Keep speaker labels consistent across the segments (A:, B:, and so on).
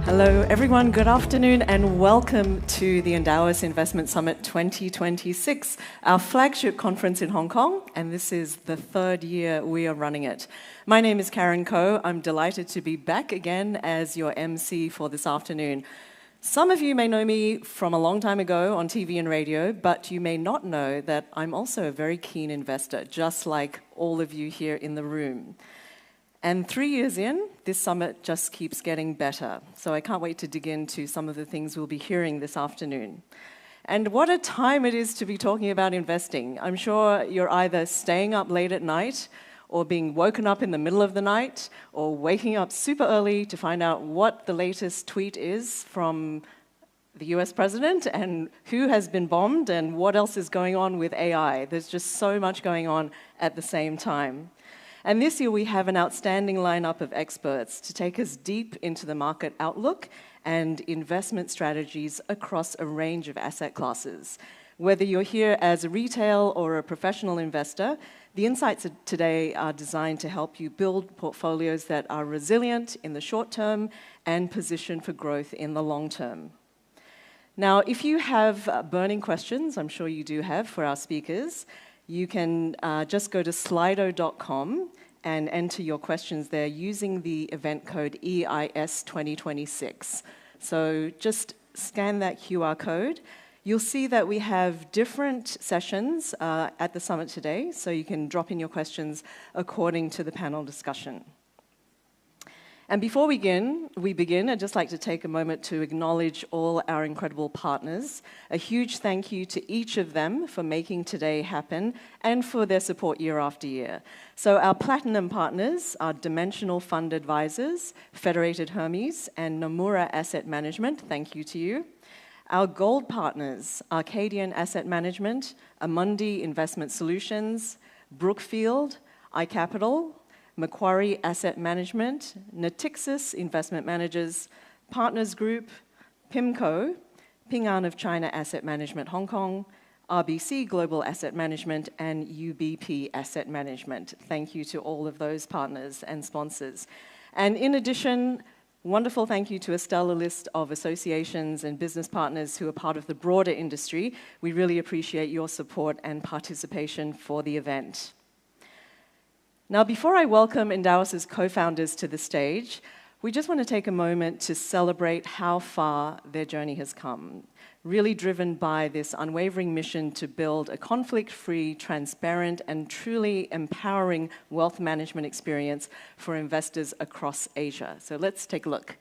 A: Hello, everyone. Good afternoon, and welcome to the Endowus Investment Summit 2026, our flagship conference in Hong Kong, and this is the third year we are running it. My name is Karen Koh. I'm delighted to be back again as your MC for this afternoon. Some of you may know me from a long time ago on TV and radio, but you may not know that I'm also a very keen investor, just like all of you here in the room. And 3 years in, this summit just keeps getting better. So I can't wait to dig into some of the things we'll be hearing this afternoon. And what a time it is to be talking about investing. I'm sure you're either staying up late at night or being woken up in the middle of the night or waking up super early to find out what the latest tweet is from the US president and who has been bombed and what else is going on with AI. There's just so much going on at the same time. And this year we have an outstanding lineup of experts to take us deep into the market outlook and investment strategies across a range of asset classes. Whether you're here as a retail or a professional investor, the insights today are designed to help you build portfolios that are resilient in the short term and positioned for growth in the long term. Now, if you have burning questions, I'm sure you do have for our speakers, you can just go to slido.com and enter your questions there using the event code EIS 2026. So just scan that QR code. You'll see that we have different sessions at the summit today, so you can drop in your questions according to the panel discussion. And before we begin, I'd just like to take a moment to acknowledge all our incredible partners. A huge thank you to each of them for making today happen and for their support year after year. So our platinum partners are Dimensional Fund Advisors, Federated Hermes, and Nomura Asset Management. Thank you to you. Our gold partners, Arcadian Asset Management, Amundi Investment Solutions, Brookfield, iCapital, Macquarie Asset Management, Natixis Investment Managers, Partners Group, PIMCO, Ping An of China Asset Management Hong Kong, RBC Global Asset Management, and UBP Asset Management. Thank you to all of those partners and sponsors. And in addition, wonderful thank you to a stellar list of associations and business partners who are part of the broader industry. We really appreciate your support and participation for the event. Now, before I welcome Endowus's co-founders to the stage, we just want to take a moment to celebrate how far their journey has come, really driven by this unwavering mission to build a conflict-free, transparent, and truly empowering wealth management experience for investors across Asia. So let's take a look.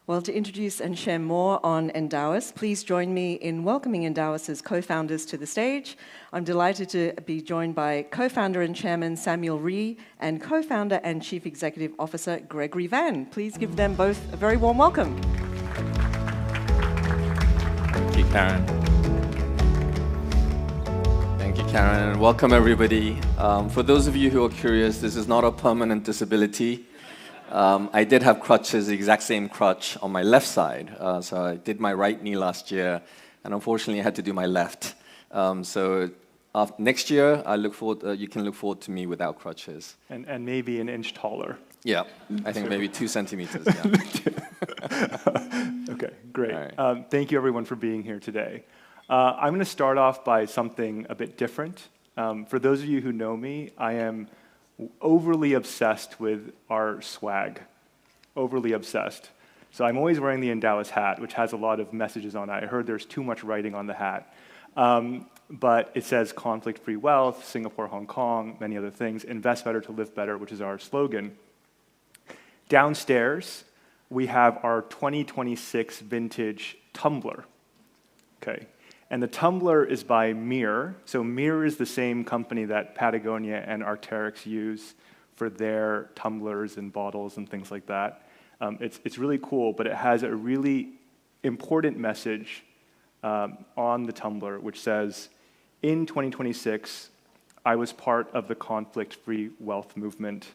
A: Well, to introduce and share more on Endowus, please join me in welcoming Endowus's co-founders to the stage. I'm delighted to be joined by co-founder and chairman Samuel Rhee and co-founder and chief executive officer Gregory Van. Please give them both a very warm welcome.
B: Thank you, Karen. Thank you, Karen, and welcome everybody. For those of you who are curious, this is not a permanent disability. I did have crutches, the exact same crutch on my left side. So I did my right knee last year, and unfortunately I had to do my left. Next year, you can look forward to me without crutches.
C: And maybe an inch taller.
B: Yeah, I think maybe 2 centimeters, yeah.
C: Okay, great.
B: Right.
C: Thank you everyone for being here today. I'm going to start off by something a bit different. For those of you who know me, I am overly obsessed with our swag. Overly obsessed. So I'm always wearing the Endowus hat, which has a lot of messages on it. I heard there's too much writing on the hat. But it says conflict-free wealth, Singapore, Hong Kong, many other things. Invest better to live better, which is our slogan. Downstairs, we have our 2026 vintage tumbler. Okay. And the tumbler is by Mir. So Mir is the same company that Patagonia and Arc'teryx use for their tumblers and bottles and things like that. It's really cool, but it has a really important message on the tumbler, which says, in 2026, I was part of the conflict-free wealth movement.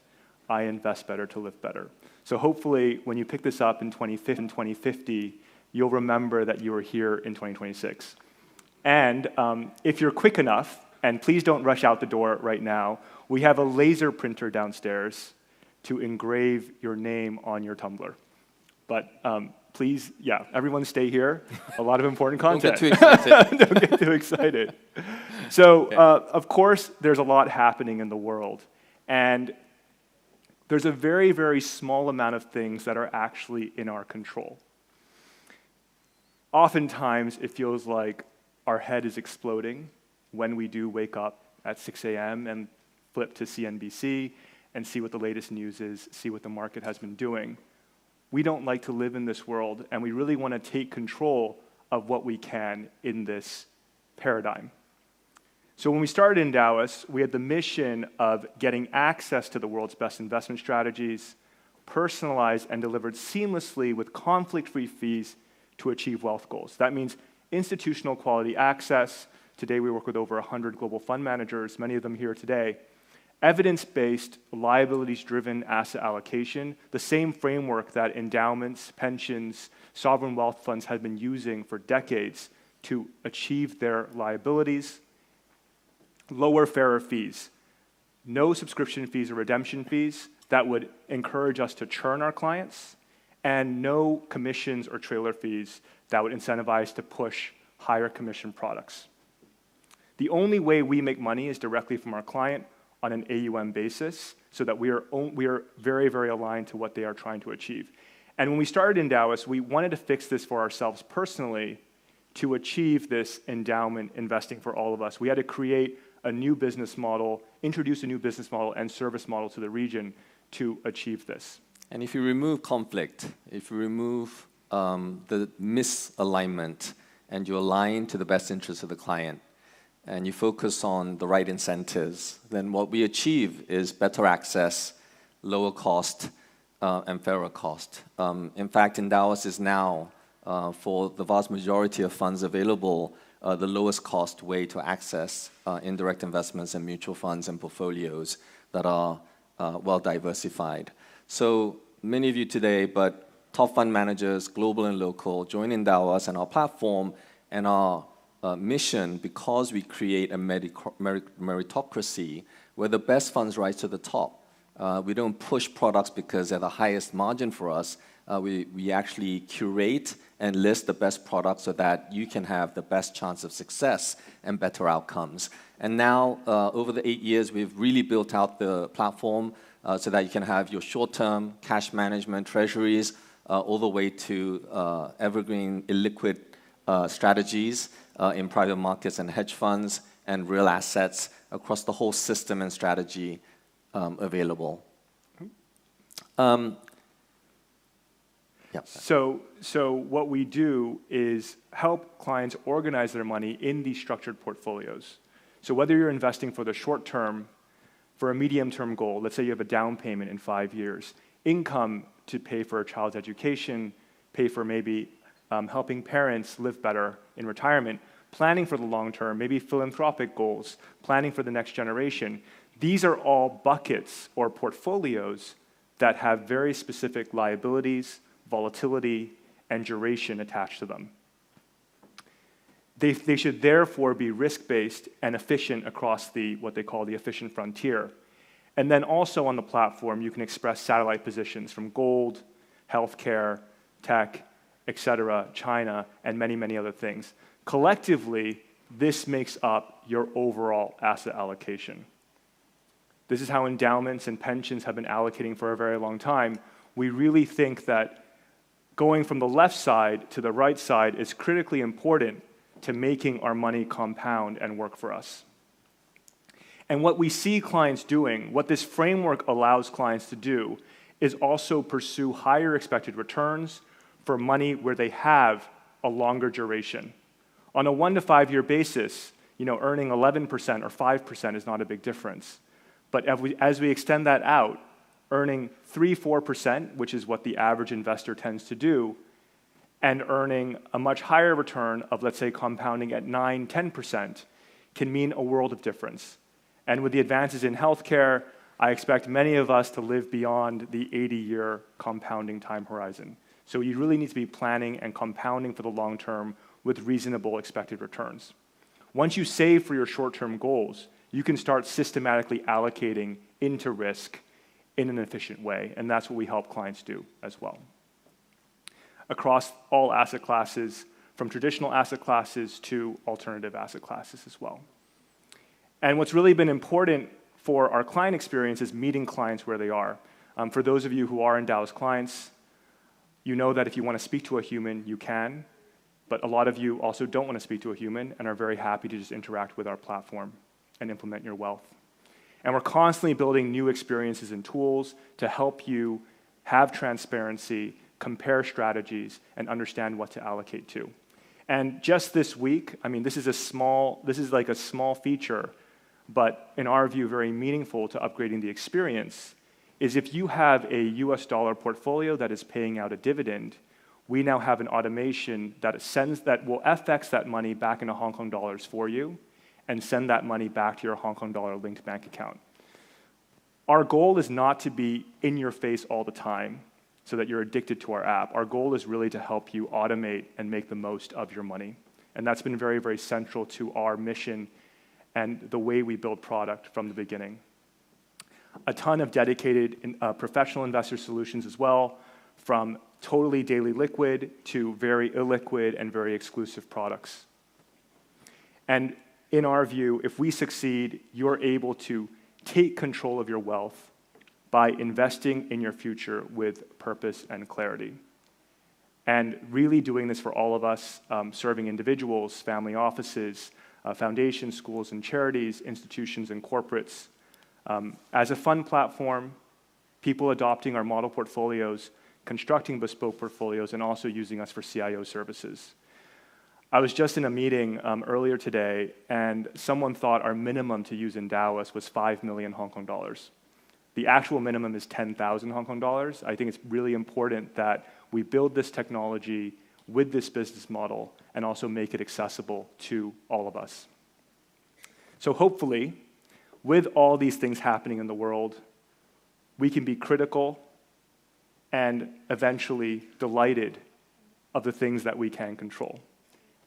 C: I invest better to live better. So hopefully, when you pick this up in 2050, you'll remember that you were here in 2026. And if you're quick enough, and please don't rush out the door right now, we have a laser printer downstairs to engrave your name on your tumbler. But please, yeah, everyone stay here. A lot of important content.
B: Don't get too excited.
C: Don't get too excited. So, of course, there's a lot happening in the world. And there's a very, very small amount of things that are actually in our control. Oftentimes, it feels like our head is exploding when we do wake up at 6 a.m. and flip to CNBC and see what the latest news is, see what the market has been doing. We don't like to live in this world, and we really want to take control of what we can in this paradigm. So when we started Endowus, we had the mission of getting access to the world's best investment strategies, personalized and delivered seamlessly with conflict-free fees to achieve wealth goals. That means institutional quality access. Today we work with over 100 global fund managers, many of them here today. Evidence-based, liabilities-driven asset allocation, the same framework that endowments, pensions, sovereign wealth funds have been using for decades to achieve their liabilities. Lower, fairer fees. No subscription fees or redemption fees that would encourage us to churn our clients, and no commissions or trailer fees that would incentivize to push higher commission products. The only way we make money is directly from our client on an AUM basis, so that we are very, very aligned to what they are trying to achieve. And when we started Endowus, we wanted to fix this for ourselves personally to achieve this endowment investing for all of us. We had to create a new business model, introduce a new business model and service model to the region to achieve this.
B: And if you remove conflict, if you remove the misalignment, and you align to the best interests of the client, and you focus on the right incentives, then what we achieve is better access, lower cost, and fairer cost. In fact, Endowus is now, for the vast majority of funds available, the lowest cost way to access indirect investments and mutual funds and portfolios that are well diversified. So many of you today, but top fund managers, global and local, join Endowus and our platform and our mission, because we create a meritocracy where the best funds rise to the top. We don't push products because they're the highest margin for us. We actually curate and list the best products so that you can have the best chance of success and better outcomes. And now, over the 8 years, we've really built out the platform so that you can have your short-term cash management treasuries all the way to evergreen illiquid strategies in private markets and hedge funds and real assets across the whole system and strategy available. Yeah.
C: So what we do is help clients organize their money in these structured portfolios. So whether you're investing for the short term, for a medium-term goal, let's say you have a down payment in 5 years, income to pay for a child's education, pay for maybe helping parents live better in retirement, planning for the long term, maybe philanthropic goals, planning for the next generation. These are all buckets or portfolios that have very specific liabilities, volatility, and duration attached to them. They should therefore be risk-based and efficient across what they call the efficient frontier. And then also on the platform, you can express satellite positions from gold, healthcare, tech, etc., China, and many, many other things. Collectively, this makes up your overall asset allocation. This is how endowments and pensions have been allocating for a very long time. We really think that going from the left side to the right side is critically important to making our money compound and work for us. And what we see clients doing, what this framework allows clients to do, is also pursue higher expected returns for money where they have a longer duration. On a 1 to 5 year basis, earning 11% or 5% is not a big difference. But as we extend that out, earning 3-4%, which is what the average investor tends to do, and earning a much higher return of, let's say, compounding at 9-10%, can mean a world of difference. And with the advances in healthcare, I expect many of us to live beyond the 80-year compounding time horizon. So you really need to be planning and compounding for the long term with reasonable expected returns. Once you save for your short-term goals, you can start systematically allocating into risk in an efficient way, and that's what we help clients do as well. Across all asset classes, from traditional asset classes to alternative asset classes as well. And what's really been important for our client experience is meeting clients where they are. For those of you who are Endowus clients, you know that if you want to speak to a human, you can, but a lot of you also don't want to speak to a human and are very happy to just interact with our platform and implement your wealth. And we're constantly building new experiences and tools to help you have transparency, compare strategies, and understand what to allocate to. And just this week, this is like a small feature, but in our view, very meaningful to upgrading the experience, is if you have a US dollar portfolio that is paying out a dividend, we now have an automation that will FX that money back into Hong Kong dollars for you and send that money back to your Hong Kong dollar linked bank account. Our goal is not to be in your face all the time so that you're addicted to our app. Our goal is really to help you automate and make the most of your money. And that's been very, very central to our mission and the way we build product from the beginning. A ton of dedicated professional investor solutions as well, from totally daily liquid to very illiquid and very exclusive products. And in our view, if we succeed, you're able to take control of your wealth by investing in your future with purpose and clarity. And really doing this for all of us, serving individuals, family offices, foundations, schools and charities, institutions and corporates. As a fund platform, people adopting our model portfolios, constructing bespoke portfolios, and also using us for CIO services. I was just in a meeting earlier today, and someone thought our minimum to use Endowus was 5 million Hong Kong dollars. The actual minimum is 10,000 Hong Kong dollars. I think it's really important that we build this technology with this business model and also make it accessible to all of us. So hopefully, with all these things happening in the world, we can be critical and eventually delighted of the things that we can control.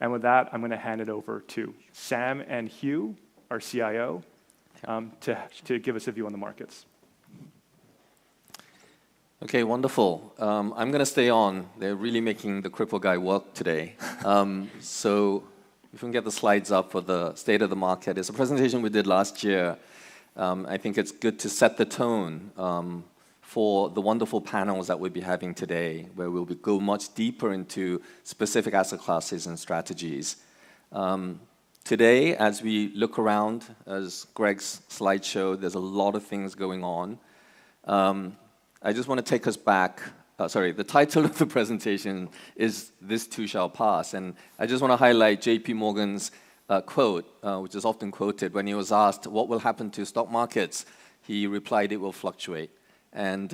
C: And with that, I'm going to hand it over to Sam and Hugh, our CIO, to give us a view on the markets.
B: Okay, wonderful. I'm going to stay on. They're really making the cripple guy work today. So if we can get the slides up for the state of the market. It's a presentation we did last year. I think it's good to set the tone for the wonderful panels that we'll be having today, where we'll go much deeper into specific asset classes and strategies. Today, as we look around, as Greg's slide showed, there's a lot of things going on. I just want to take us back. The title of the presentation is "This Too Shall Pass," and I just want to highlight J.P. Morgan's quote, which is often quoted when he was asked what will happen to stock markets. He replied, "It will fluctuate." And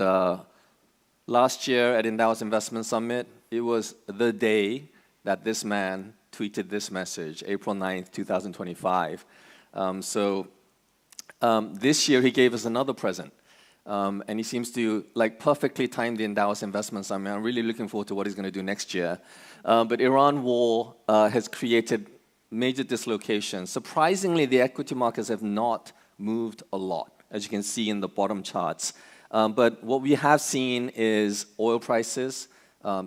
B: last year at Endowus Investment Summit, it was the day that this man tweeted this message, April 9th, 2025. This year he gave us another present. And he seems to perfectly time the Endowus Investment Summit. I'm really looking forward to what he's going to do next year. But Iran war has created major dislocations. Surprisingly, the equity markets have not moved a lot, as you can see in the bottom charts. But what we have seen is oil prices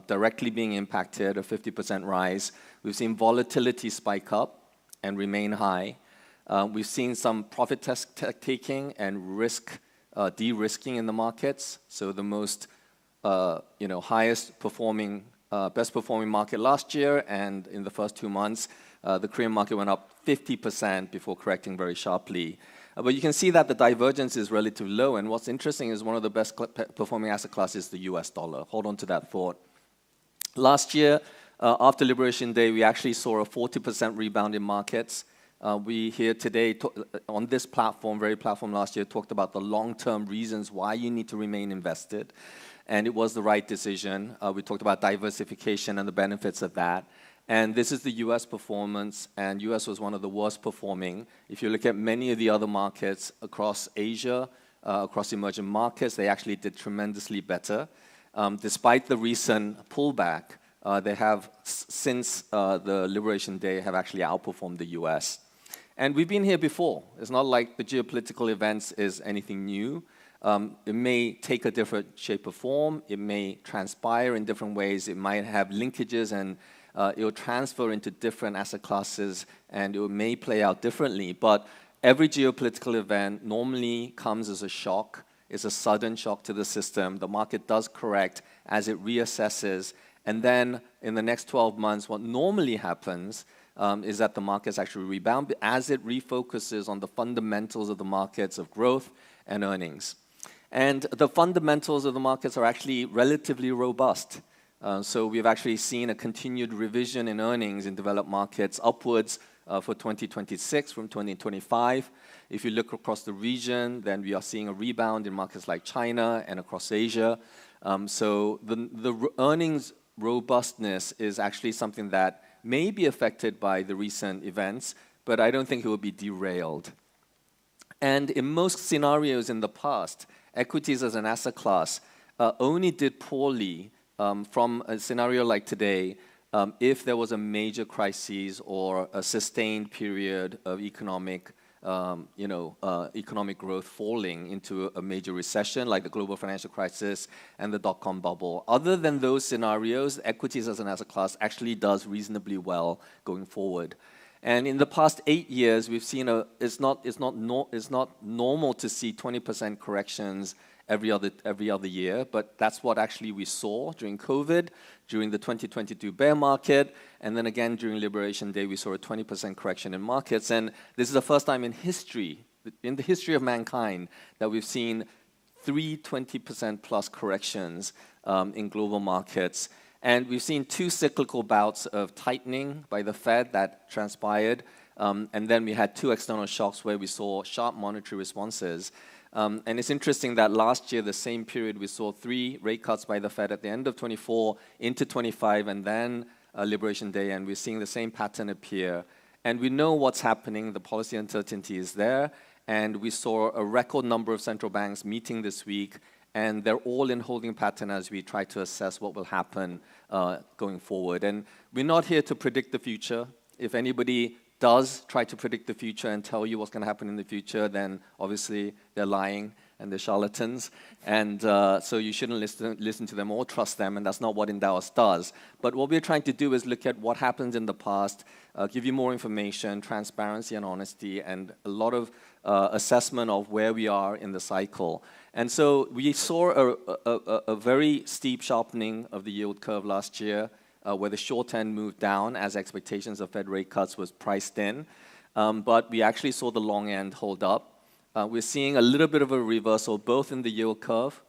B: directly being impacted, a 50% rise. We've seen volatility spike up and remain high. We've seen some profit taking and de-risking in the markets. So the most highest performing best performing market last year, and in the first 2 months, the Korean market went up 50% before correcting very sharply. But you can see that the divergence is relatively low, and what's interesting is one of the best performing asset classes is the US dollar. Hold on to that thought. Last year, after Liberation Day, we actually saw a 40% rebound in markets. We here today, on this platform, very platform last year, talked about the long-term reasons why you need to remain invested, and it was the right decision. We talked about diversification and the benefits of that. And this is the US performance, and US was one of the worst performing. If you look at many of the other markets across Asia, across emerging markets, they actually did tremendously better. Despite the recent pullback, they have, since the Liberation Day, have actually outperformed the US. And we've been here before. It's not like the geopolitical events is anything new. It may take a different shape or form. It may transpire in different ways. It might have linkages, and it will transfer into different asset classes, and it may play out differently. But every geopolitical event normally comes as a shock. It's a sudden shock to the system. The market does correct as it reassesses. And then in the next 12 months, what normally happens is that the markets actually rebound as it refocuses on the fundamentals of the markets of growth and earnings. And the fundamentals of the markets are actually relatively robust. So we've actually seen a continued revision in earnings in developed markets upwards for 2026 from 2025. If you look across the region, then we are seeing a rebound in markets like China and across Asia. So the earnings robustness is actually something that may be affected by the recent events, but I don't think it will be derailed. And in most scenarios in the past, equities as an asset class only did poorly from a scenario like today if there was a major crisis or a sustained period of economic growth falling into a major recession like the global financial crisis and the dot-com bubble. Other than those scenarios, equities as an asset class actually does reasonably well going forward. And in the past 8 years, we've seen it's not normal to see 20% corrections every other year, but that's what actually we saw during COVID, during the 2022 bear market, and then again during Liberation Day, we saw a 20% correction in markets. And this is the first time in the history of mankind, that we've seen 20% plus corrections in global markets. And we've seen 2 cyclical bouts of tightening by the Fed that transpired, and then we had 2 external shocks where we saw sharp monetary responses. And it's interesting that last year, the same period, we saw 3 rate cuts by the Fed at the end of 24 into 25, and then Liberation Day, and we're seeing the same pattern appear. And we know what's happening. The policy uncertainty is there, and we saw a record number of central banks meeting this week, and they're all in holding pattern as we try to assess what will happen going forward. And we're not here to predict the future. If anybody does try to predict the future and tell you what's going to happen in the future, then obviously they're lying and they're charlatans. And so you shouldn't listen to them or trust them, and that's not what Endowus does. But what we're trying to do is look at what happened in the past, give you more information, transparency and honesty, and a lot of assessment of where we are in the cycle. And so we saw a very steep sharpening of the yield curve last year, where the short end moved down as expectations of Fed rate cuts was priced in. But we actually saw the long end hold up. We're seeing a little bit of a reversal both in the yield curve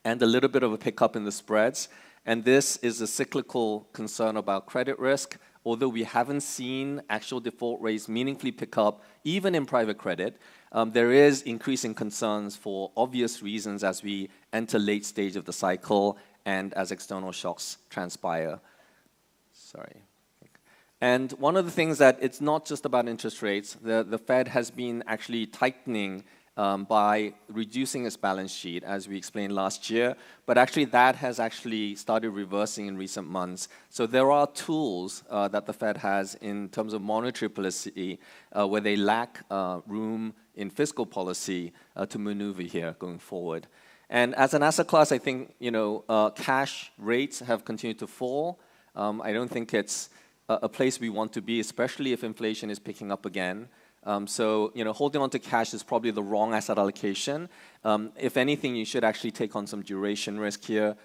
B: and a little bit of a pickup in the spreads. And this is a cyclical concern about credit risk. Although we haven't seen actual default rates meaningfully pick up, even in private credit, there is increasing concerns for obvious reasons as we enter late stage of the cycle and as external shocks transpire. And one of the things that it's not just about interest rates. The Fed has been actually tightening by reducing its balance sheet, as we explained last year. But actually, that has actually started reversing in recent months. So there are tools that the Fed has in terms of monetary policy where they lack room in fiscal policy to maneuver here going forward. And as an asset class, I think cash rates have continued to fall. I don't think it's a place we want to be, especially if inflation is picking up again. So holding on to cash is probably the wrong asset allocation. If anything, you should actually take on some duration risk here.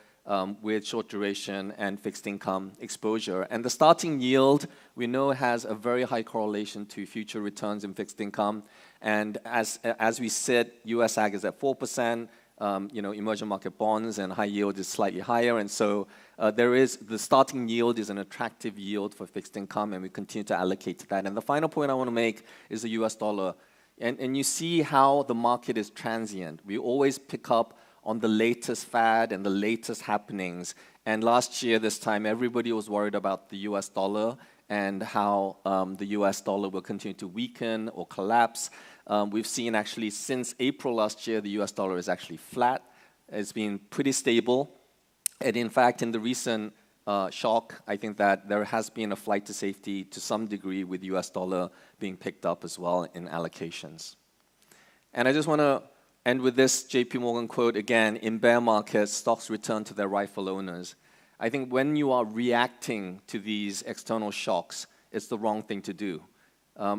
B: with short duration and fixed income exposure. And the starting yield, we know, has a very high correlation to future returns in fixed income. And as we said, US Ag is at 4%, emerging market bonds and high yield is slightly higher. And so the starting yield is an attractive yield for fixed income, and we continue to allocate to that. And the final point I want to make is the US dollar. And you see how the market is transient. We always pick up on the latest fad and the latest happenings. And last year, this time, everybody was worried about the US dollar and how the US dollar will continue to weaken or collapse. We've seen actually since April last year, the US dollar is actually flat. It's been pretty stable. And in fact, in the recent shock, I think that there has been a flight to safety to some degree with US dollar being picked up as well in allocations. And I just want to end with this JP Morgan quote again: in bear markets, stocks return to their rightful owners. I think when you are reacting to these external shocks, it's the wrong thing to do.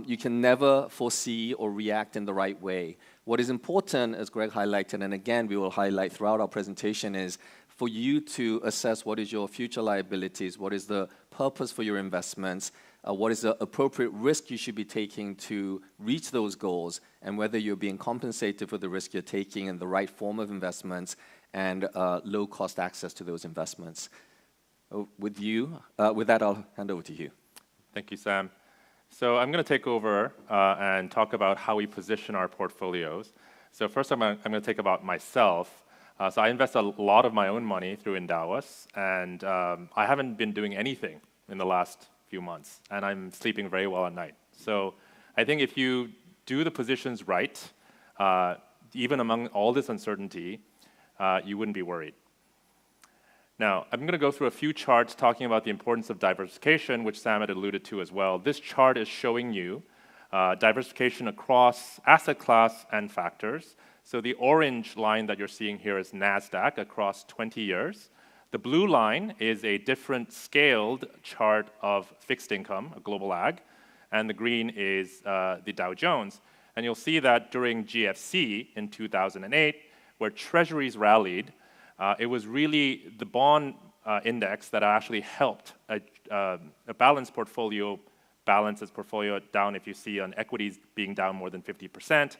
B: You can never foresee or react in the right way. What is important, as Greg highlighted, and again we will highlight throughout our presentation, is for you to assess what is your future liabilities, what is the purpose for your investments, what is the appropriate risk you should be taking to reach those goals, and whether you're being compensated for the risk you're taking in the right form of investments and low-cost access to those investments. With that, I'll hand over to you.
D: Thank you, Sam. So I'm going to take over and talk about how we position our portfolios. So first, I'm going to take about myself. So I invest a lot of my own money through Endowus, and I haven't been doing anything in the last few months, and I'm sleeping very well at night. So I think if you do the positions right, even among all this uncertainty, you wouldn't be worried. Now, I'm going to go through a few charts talking about the importance of diversification, which Sam had alluded to as well. This chart is showing you diversification across asset class and factors. So the orange line that you're seeing here is NASDAQ across 20 years. The blue line is a different scaled chart of fixed income, a global ag, and the green is the Dow Jones. And you'll see that during GFC in 2008, where treasuries rallied, it was really the bond index that actually helped a balanced portfolio balance its portfolio down, if you see on equities being down more than 50%.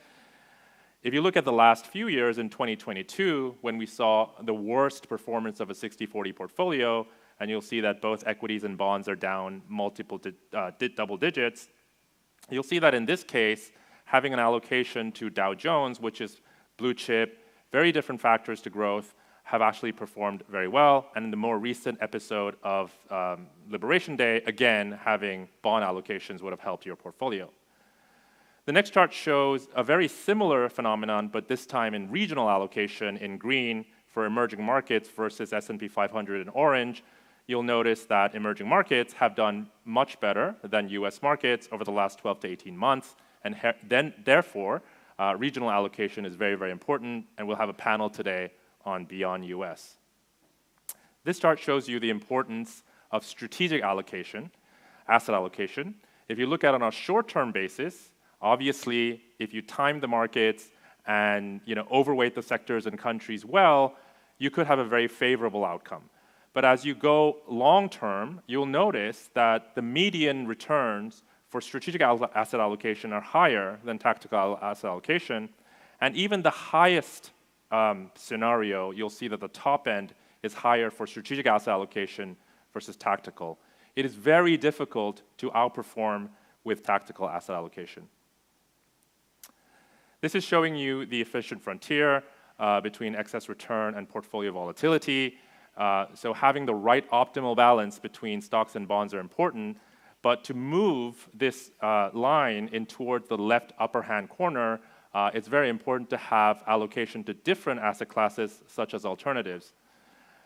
D: If you look at the last few years in 2022, when we saw the worst performance of a 60-40 portfolio, and you'll see that both equities and bonds are down multiple double digits, you'll see that in this case, having an allocation to Dow Jones, which is blue chip, very different factors to growth, have actually performed very well. And in the more recent episode of Liberation Day, again, having bond allocations would have helped your portfolio. The next chart shows a very similar phenomenon, but this time in regional allocation in green for emerging markets versus S&P 500 in orange. You'll notice that emerging markets have done much better than US markets over the last 12 to 18 months, and therefore, regional allocation is very, very important, and we'll have a panel today on beyond US. This chart shows you the importance of strategic allocation, asset allocation. If you look at it on a short-term basis, obviously, if you time the markets and overweight the sectors and countries well, you could have a very favorable outcome. But as you go long-term, you'll notice that the median returns for strategic asset allocation are higher than tactical asset allocation. And even the highest scenario, you'll see that the top end is higher for strategic asset allocation versus tactical. It is very difficult to outperform with tactical asset allocation. This is showing you the efficient frontier between excess return and portfolio volatility. So having the right optimal balance between stocks and bonds are important, but to move this line in toward the left upper hand corner, it's very important to have allocation to different asset classes, such as alternatives.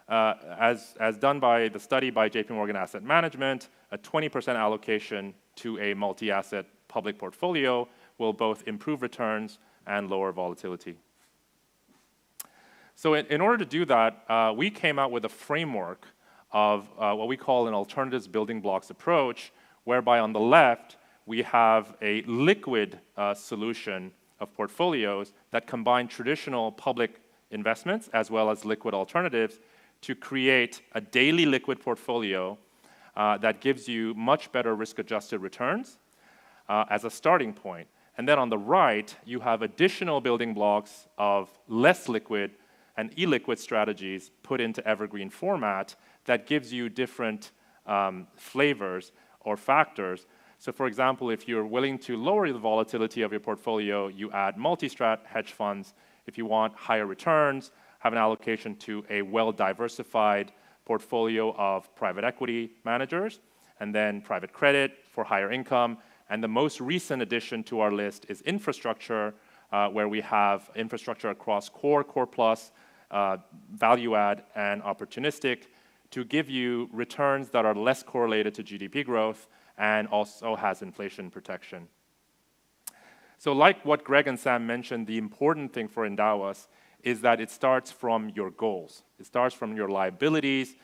D: As done by the study by JP Morgan Asset Management, a 20% allocation to a multi-asset public portfolio will both improve returns and lower volatility. So in order to do that, we came out with a framework of what we call an alternatives building blocks approach, whereby on the left, we have a liquid solution of portfolios that combine traditional public investments as well as liquid alternatives to create a daily liquid portfolio that gives you much better risk-adjusted returns as a starting point. And then on the right, you have additional building blocks of less liquid and illiquid strategies put into evergreen format that gives you different flavors or factors. So for example, if you're willing to lower the volatility of your portfolio, you add multi-strat hedge funds. If you want higher returns, have an allocation to a well-diversified portfolio of private equity managers, and then private credit for higher income. And the most recent addition to our list is infrastructure, where we have infrastructure across core, core plus, value add, and opportunistic to give you returns that are less correlated to GDP growth and also has inflation protection. So like what Greg and Sam mentioned, the important thing for Endowus is that it starts from your goals. It starts from your liabilities.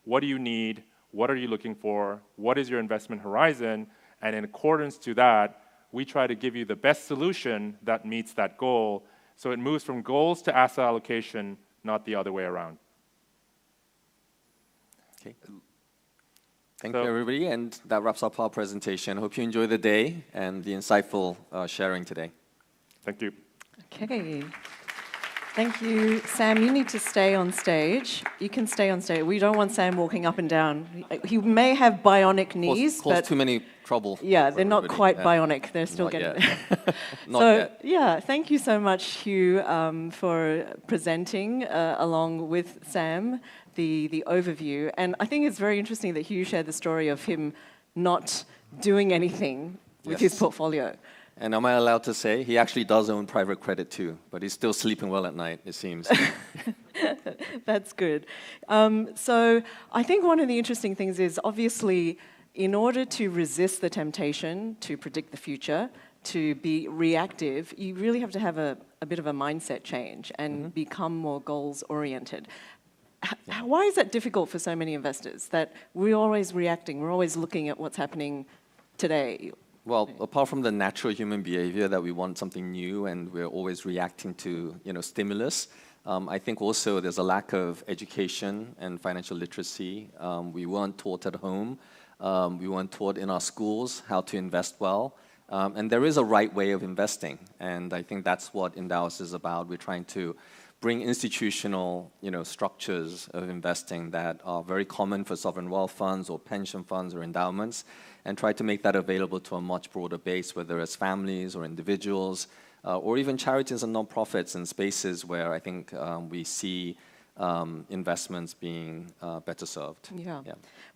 D: What do you need? What are you looking for? What is your investment horizon? And in accordance to that, we try to give you the best solution that meets that goal. So it moves from goals to asset allocation, not the other way around.
B: Okay. Thank you, everybody. And that wraps up our presentation. Hope you enjoy the day and the insightful sharing today.
D: Thank you.
A: Okay. Thank you. Sam, you need to stay on stage. You can stay on stage. We don't want Sam walking up and down. He may have bionic knees,
B: Cause
A: but
B: too many trouble.
A: yeah, they're not quite bionic. They're still
B: Not
A: getting
B: yet.
A: there.
B: Not
A: So
B: yet.
A: yeah, thank you so much, Hugh, for presenting along with Sam the overview. And I think it's very interesting that Hugh shared the story of him not doing anything with his portfolio.
B: And am I allowed to say, he actually does own private credit too, but he's still sleeping well at night, it seems.
A: That's good. So I think one of the interesting things is, obviously, in order to resist the temptation to predict the future, to be reactive, you really have to have a bit of a mindset change and become more goals-oriented. Why is that difficult for so many investors, that we're always reacting, we're always looking at what's happening today?
B: Well, apart from the natural human behavior that we want something new and we're always reacting to, stimulus, I think also there's a lack of education and financial literacy. We weren't taught at home. We weren't taught in our schools how to invest well. And there is a right way of investing. And I think that's what Endowus is about. We're trying to bring institutional, structures of investing that are very common for sovereign wealth funds or pension funds or endowments, and try to make that available to a much broader base, whether it's families or individuals, or even charities and nonprofits in spaces where I think we see investments being better served.
A: Yeah.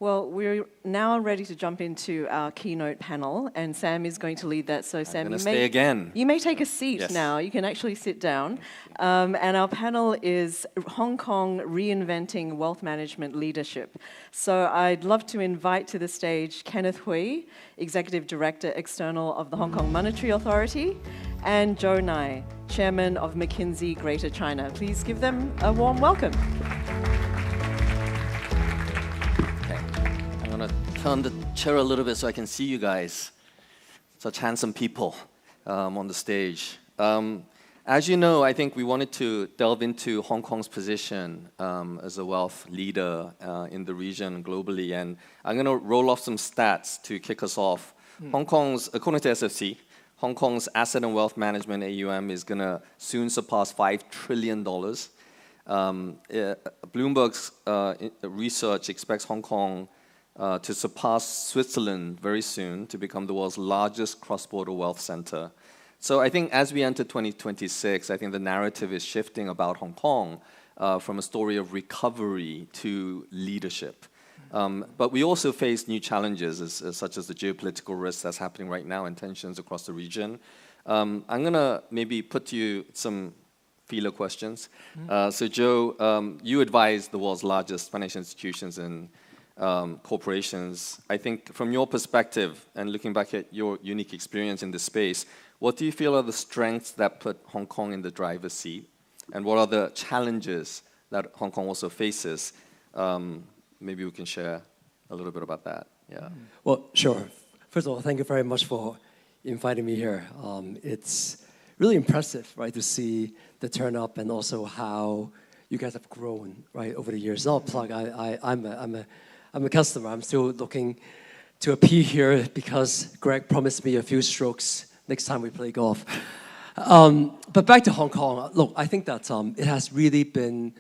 A: Well, we're now ready to jump into our keynote panel, and Sam is going to lead that. So, Sam, you may take a seat now. You can actually sit down. And our panel is Hong Kong Reinventing Wealth Management Leadership. So I'd love to invite to the stage Kenneth Hui, Executive Director External of the Hong Kong Monetary Authority, and Joe Nai, Chairman of McKinsey Greater China. Please give them a warm welcome.
B: Okay. I'm going to turn the chair a little bit so I can see you guys. Such handsome people on the stage. As you know, I think we wanted to delve into Hong Kong's position as a wealth leader in the region globally. And I'm going to roll off some stats to kick us off. Hong Kong's, according to SFC, Hong Kong's asset and wealth management AUM is going to soon surpass $5 trillion. Bloomberg's research expects Hong Kong to surpass Switzerland very soon to become the world's largest cross-border wealth center. So I think as we enter 2026, I think the narrative is shifting about Hong Kong from a story of recovery to leadership. But we also face new challenges, such as the geopolitical risks that's happening right now and tensions across the region. I'm going to maybe put to you some feeler questions. So Joe, you advise the world's largest financial institutions and corporations. I think from your perspective and looking back at your unique experience in this space, what do you feel are the strengths that put Hong Kong in the driver's seat? And what are the challenges that Hong Kong also faces? Maybe we can share a little bit about that. Yeah.
E: Well, sure. First of all, thank you very much for inviting me here. It's really impressive, right, to see the turn up and also how you guys have grown, right, over the years. Not a plug. I'm a customer. I'm still looking to appear here because Greg promised me a few strokes next time we play golf. But back to Hong Kong. Look, I think that it has really been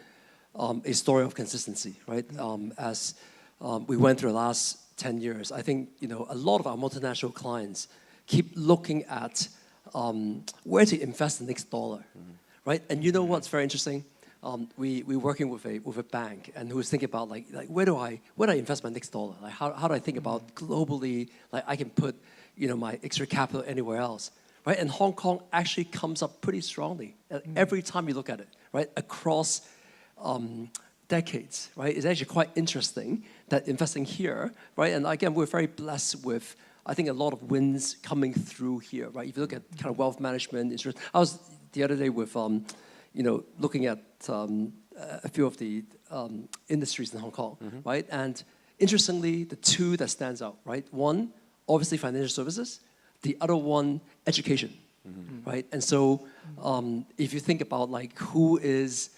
E: a story of consistency, right? As we went through the last 10 years, I think a lot of our multinational clients keep looking at where to invest the next dollar, right? And you know what's very interesting? We're working with a bank, and who's thinking about like where do I invest my next dollar? Like how do I think about globally? Like I can put my extra capital anywhere else, right? And Hong Kong actually comes up pretty strongly every time you look at it, right? Across decades, right? It's actually quite interesting that investing here, right? And again, we're very blessed with, I think, a lot of wins coming through here, right? If you look at kind of wealth management, insurance. I was the other day with, looking at a few of the industries in Hong Kong, right? And interestingly, the two that stands out, right? One, obviously financial services. The other one, education, right? And so if you think about like who is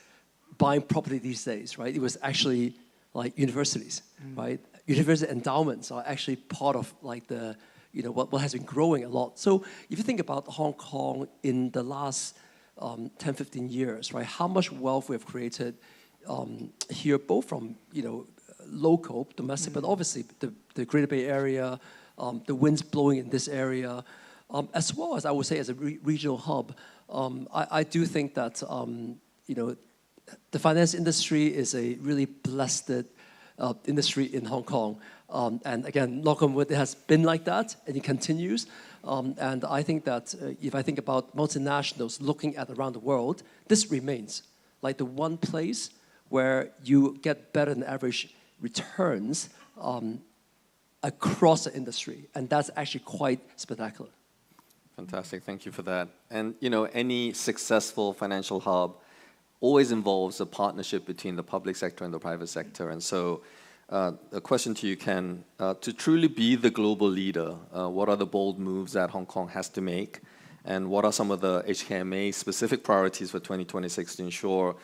E: buying property these days, right? It was actually like universities, right? University endowments are actually part of like the, what has been growing a lot. So if you think about Hong Kong in the last 10, 15 years, right? How much wealth we have created here, both from, local, domestic, but obviously the Greater Bay Area, the winds blowing in this area, as well as I would say as a regional hub. I do think that, the finance industry is a really blessed industry in Hong Kong. And again, knock on wood, it has been like that, and it continues. And I think that if I think about multinationals looking at around the world, this remains like the one place where you get better than average returns across the industry. And that's actually quite spectacular.
B: Fantastic, thank you for that. And any successful financial hub always involves a partnership between the public sector and the private sector. And so a question to you, Ken, to truly be the global leader, what are the bold moves that Hong Kong has to make? And what are some of the HKMA specific priorities for 2026 to ensure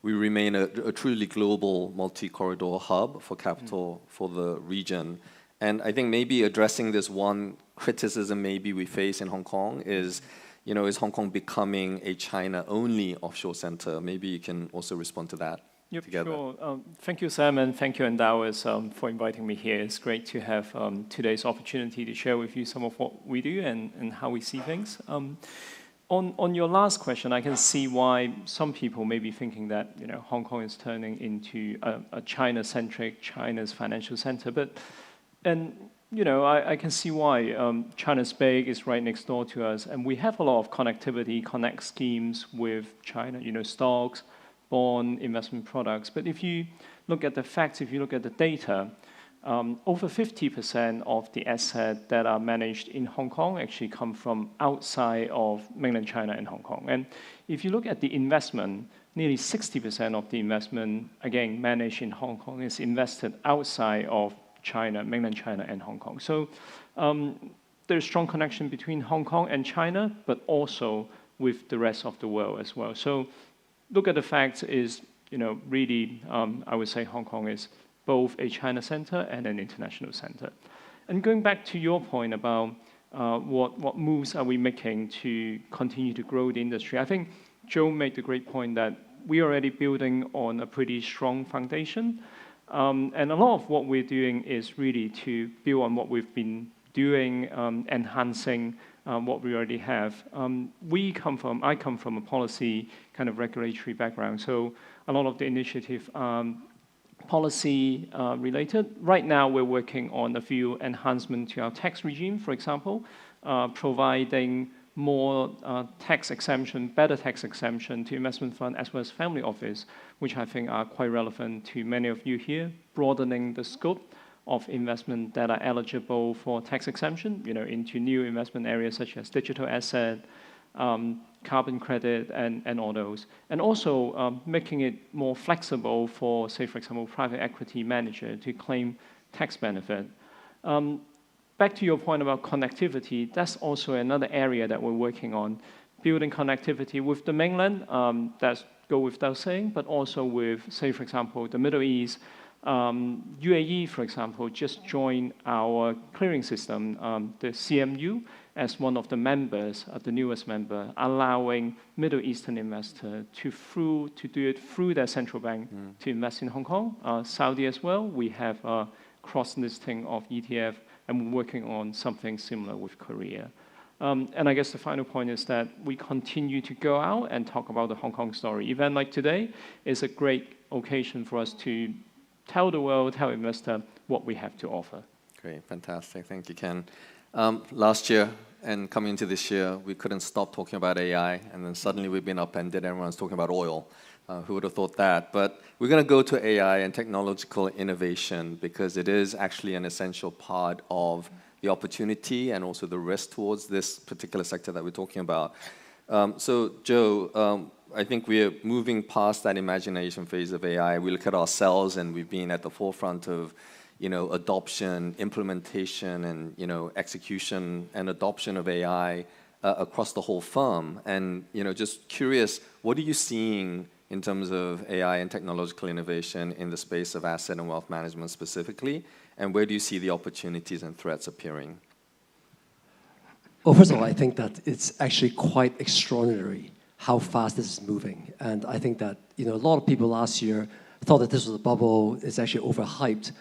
B: we remain a truly global multi-corridor hub for capital for the region? And I think maybe addressing this one criticism maybe we face in Hong Kong is, is Hong Kong becoming a China-only offshore center? Maybe you can also respond to that.
F: Yep,
B: together.
F: sure. Thank you, Sam, and thank you, Endowus, for inviting me here. It's great to have today's opportunity to share with you some of what we do and how we see things. On your last question, I can see why some people may be thinking that Hong Kong is turning into a China-centric, China's financial center. I can see why. China's big, is right next door to us, and we have a lot of connectivity, connect schemes with China, stocks, bond, investment products. But if you look at the facts, if you look at the data, over 50% of the assets that are managed in Hong Kong actually come from outside of mainland China and Hong Kong. And if you look at the investment, nearly 60% of the investment, again, managed in Hong Kong is invested outside of China, mainland China and Hong Kong. So there's a strong connection between Hong Kong and China, but also with the rest of the world as well. So look at the facts is, really, I would say Hong Kong is both a China center and an international center. And going back to your point about what moves are we making to continue to grow the industry, I think Joe made the great point that we're already building on a pretty strong foundation. And a lot of what we're doing is really to build on what we've been doing, enhancing what we already have. I come from a policy kind of regulatory background, so a lot of the initiative policy related. Right now, we're working on a few enhancements to our tax regime, for example, providing more tax exemption, better tax exemption to investment fund as well as family office, which I think are quite relevant to many of you here, broadening the scope of investment that are eligible for tax exemption, into new investment areas such as digital asset, carbon credit, and all those. And also making it more flexible for, say, for example, private equity manager to claim tax benefit. Back to your point about connectivity, that's also another area that we're working on, building connectivity with the mainland. That's go without saying, but also with, say, for example, the Middle East. UAE, for example, just joined our clearing system, the CMU, as one of the members, the newest member, allowing Middle Eastern investors to do it through their central bank to invest in Hong Kong. Saudi as well, we have a cross-listing of ETF, and we're working on something similar with Korea. And I guess the final point is that we continue to go out and talk about the Hong Kong story. Event like today is a great occasion for us to tell the world, tell investors what we have to offer. Great,
B: fantastic. Thank you, Ken. Last year and coming into this year, we couldn't stop talking about AI, and then suddenly we've been upended. Everyone's talking about oil. Who would have thought that? But we're going to go to AI and technological innovation because it is actually an essential part of the opportunity and also the risk towards this particular sector that we're talking about. So, Joe, I think we're moving past that imagination phase of AI. We look at ourselves, and we've been at the forefront of, adoption, implementation, and execution and adoption of AI across the whole firm. And just curious, what are you seeing in terms of AI and technological innovation in the space of asset and wealth management specifically, and where do you see the opportunities and threats appearing?
E: Well, first of all, I think that it's actually quite extraordinary how fast this is moving. And I think that a lot of people last year thought that this was a bubble, it's actually overhyped.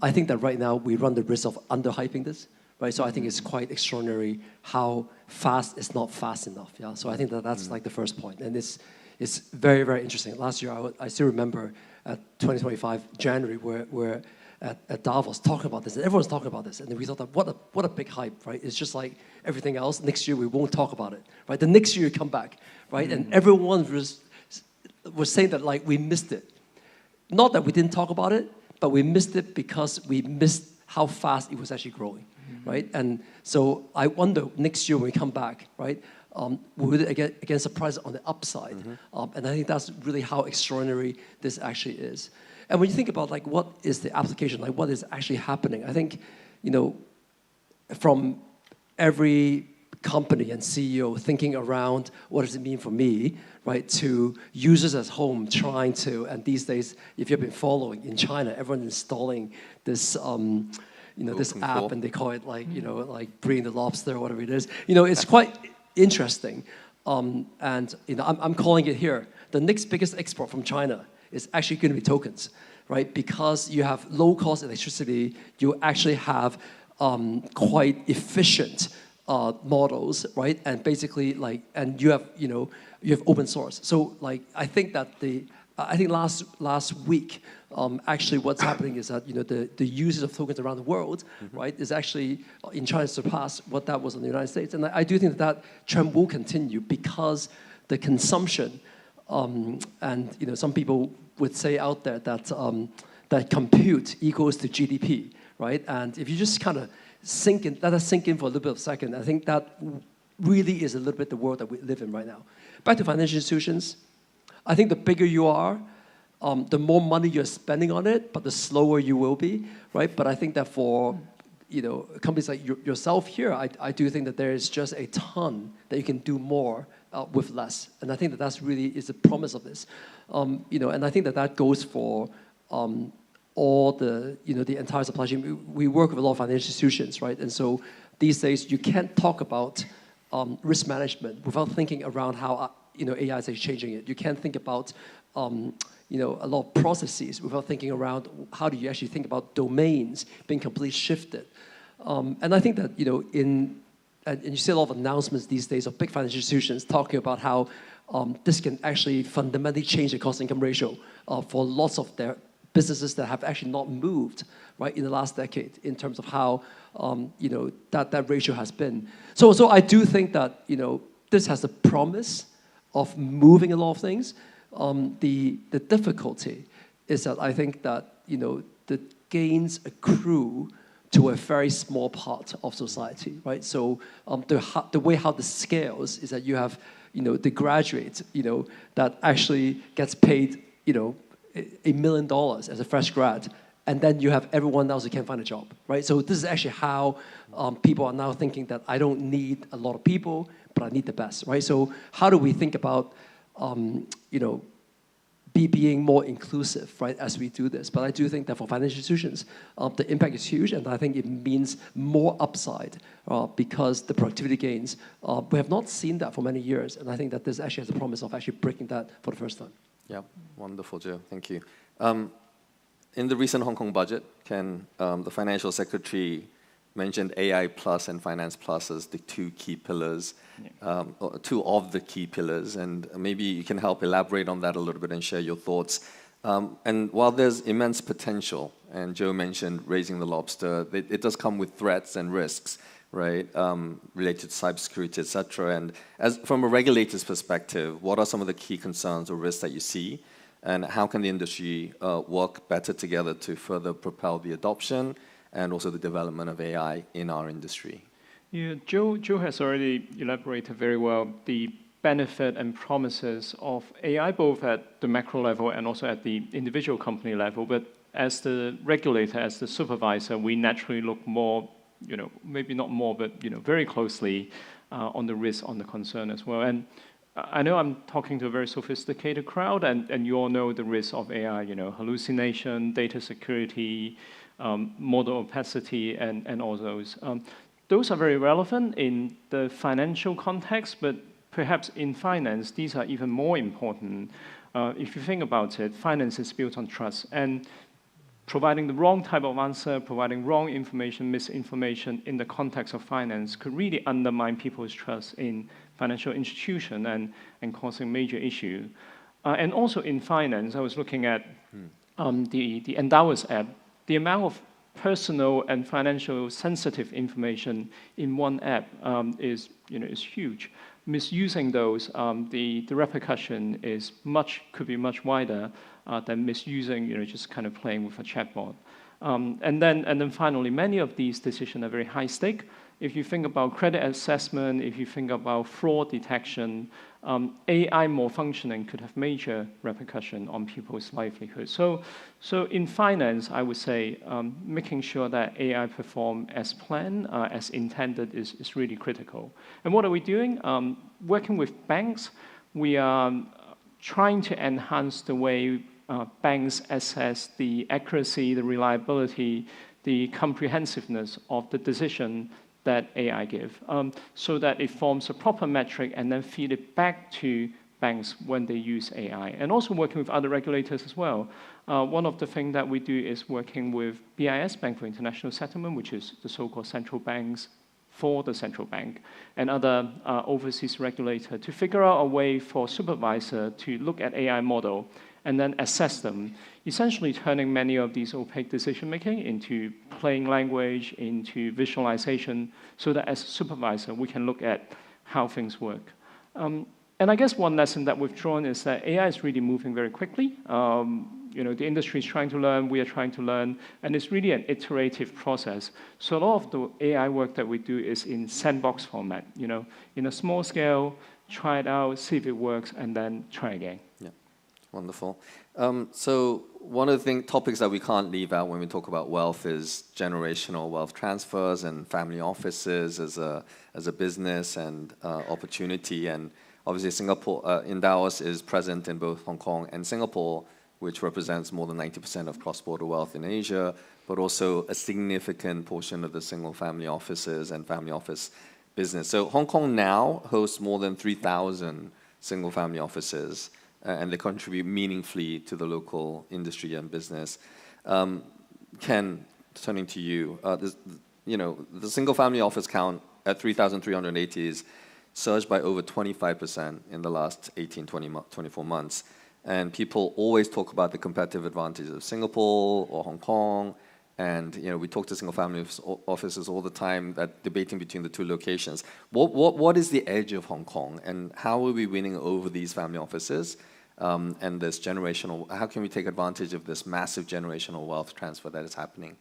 E: I think that right now we run the risk of underhyping this, right? So I think it's quite extraordinary how fast it's not fast enough. Yeah. So I think that that's like the first point. And it's very, very interesting. Last year, I still remember at 2025 January, we're at Davos talking about this, and everyone's talking about this, and then we thought that what a big hype, right? It's just like everything else. Next year we won't talk about it, right? The next year you come back, right? And everyone was saying that like we missed it. Not that we didn't talk about it, but we missed it because we missed how fast it was actually growing, right? And so I wonder next year when we come back, right? Will it again surprise on the upside? And I think that's really how extraordinary this actually is. And when you think about like what is the application, like what is actually happening, I think, from every company and CEO thinking around what does it mean for me, right, to users at home trying to, and these days, if you've been following in China, everyone's installing this, this app, and they call it like, like Breeding the Lobster or whatever it is. It's quite interesting. And I'm calling it here, the next biggest export from China is actually going to be tokens, right? Because you have low-cost electricity, you actually have quite efficient models, right? And basically, like, and you have open source. So, like, I think that last week, actually, what's happening is that the usage of tokens around the world, right, is actually in China surpassed what that was in the United States, and I do think that trend will continue because the consumption, and some people would say out there that that compute equals to GDP, right? And if you just kind of let that sink in for a little bit of a second, I think that really is a little bit the world that we live in right now. Back to financial institutions, I think the bigger you are, the more money you're spending on it, but the slower you will be, right? But I think that for companies like yourself here, I do think that there is just a ton that you can do more with less, and I think that that's really is the promise of this, and I think that goes for all the the entire supply chain. We work with a lot of financial institutions, right? And so these days you can't talk about risk management without thinking around how AI is changing it. You can't think about a lot of processes without thinking around how do you actually think about domains being completely shifted. And I think that and you see a lot of announcements these days of big financial institutions talking about how this can actually fundamentally change the cost-income ratio for lots of their businesses that have actually not moved, right, in the last decade in terms of how that ratio has been. So I do think that this has the promise of moving a lot of things. The difficulty is that I think that the gains accrue to a very small part of society, right? So the way how this scales is that you have the graduate that actually gets paid $1 million as a fresh grad, and then you have everyone else who can't find a job, right? So this is actually how people are now thinking that I don't need a lot of people, but I need the best, right? So how do we think about being more inclusive, right, as we do this. But I do think that for financial institutions, the impact is huge, and I think it means more upside because the productivity gains, we have not seen that for many years, and I think that this actually has the promise of actually breaking that for the first time.
B: Yeah, wonderful, Joe. Thank you. In the recent Hong Kong budget, Ken, the financial secretary mentioned AI Plus and Finance Plus as the two key pillars, or two of the key pillars, and maybe you can help elaborate on that a little bit and share your thoughts. And while there's immense potential, and Joe mentioned raising the lobster, it does come with threats and risks, right, related to cybersecurity, et cetera. And from a regulator's perspective, what are some of the key concerns or risks that you see? And how can the industry work better together to further propel the adoption and also the development of AI in our industry?
F: Yeah, Joe has already elaborated very well the benefit and promises of AI, both at the macro level and also at the individual company level. But as the regulator, as the supervisor, we naturally look more, maybe not more, but very closely on the risk, on the concern as well. And I know I'm talking to a very sophisticated crowd, and you all know the risk of AI, hallucination, data security, model opacity, and all those. Those are very relevant in the financial context, but perhaps in finance, these are even more important. If you think about it, finance is built on trust, and providing the wrong type of answer, providing wrong information, misinformation in the context of finance could really undermine people's trust in financial institution and causing major issue. And also in finance, I was looking at the Endowus app. The amount of personal and financial sensitive information in one app is huge. Misusing those, the repercussion could be much wider than misusing, just kind of playing with a chatbot. And then finally, many of these decisions are very high stake. If you think about credit assessment, if you think about fraud detection, AI more functioning could have major repercussion on people's livelihood. So in finance, I would say making sure that AI perform as planned, as intended is really critical. And what are we doing? Working with banks, we are trying to enhance the way banks assess the accuracy, the reliability, the comprehensiveness of the decision that AI give, so that it forms a proper metric and then feed it back to banks when they use AI. And also working with other regulators as well. One of the things that we do is working with BIS, Bank for International Settlement, which is the so-called central banks for the central bank, and other overseas regulator to figure out a way for supervisor to look at AI model and then assess them, essentially turning many of these opaque decision-making into plain language, into visualization, so that as a supervisor, we can look at how things work. And I guess one lesson that we've drawn is that AI is really moving very quickly. The industry is trying to learn, we are trying to learn, and it's really an iterative process. So a lot of the AI work that we do is in sandbox format, in a small scale, try it out, see if it works, and then try again.
B: Yeah. Wonderful. So one of the topics that we can't leave out when we talk about wealth is generational wealth transfers and family offices as a business and opportunity. And obviously, Singapore, Endowus is present in both Hong Kong and Singapore, which represents more than 90% of cross-border wealth in Asia, but also a significant portion of the single-family offices and family office business. So Hong Kong now hosts more than 3,000 single-family offices, and they contribute meaningfully to the local industry and business. Ken, turning to you, the single-family office count at 3,380 is surged by over 25% in the last 24 months. And people always talk about the competitive advantages of Singapore or Hong Kong. And we talk to single-family offices all the time, that debating between the two locations. What is the edge of Hong Kong, and how are we winning over these family offices? And this how can we take advantage of this massive generational wealth transfer that is happening?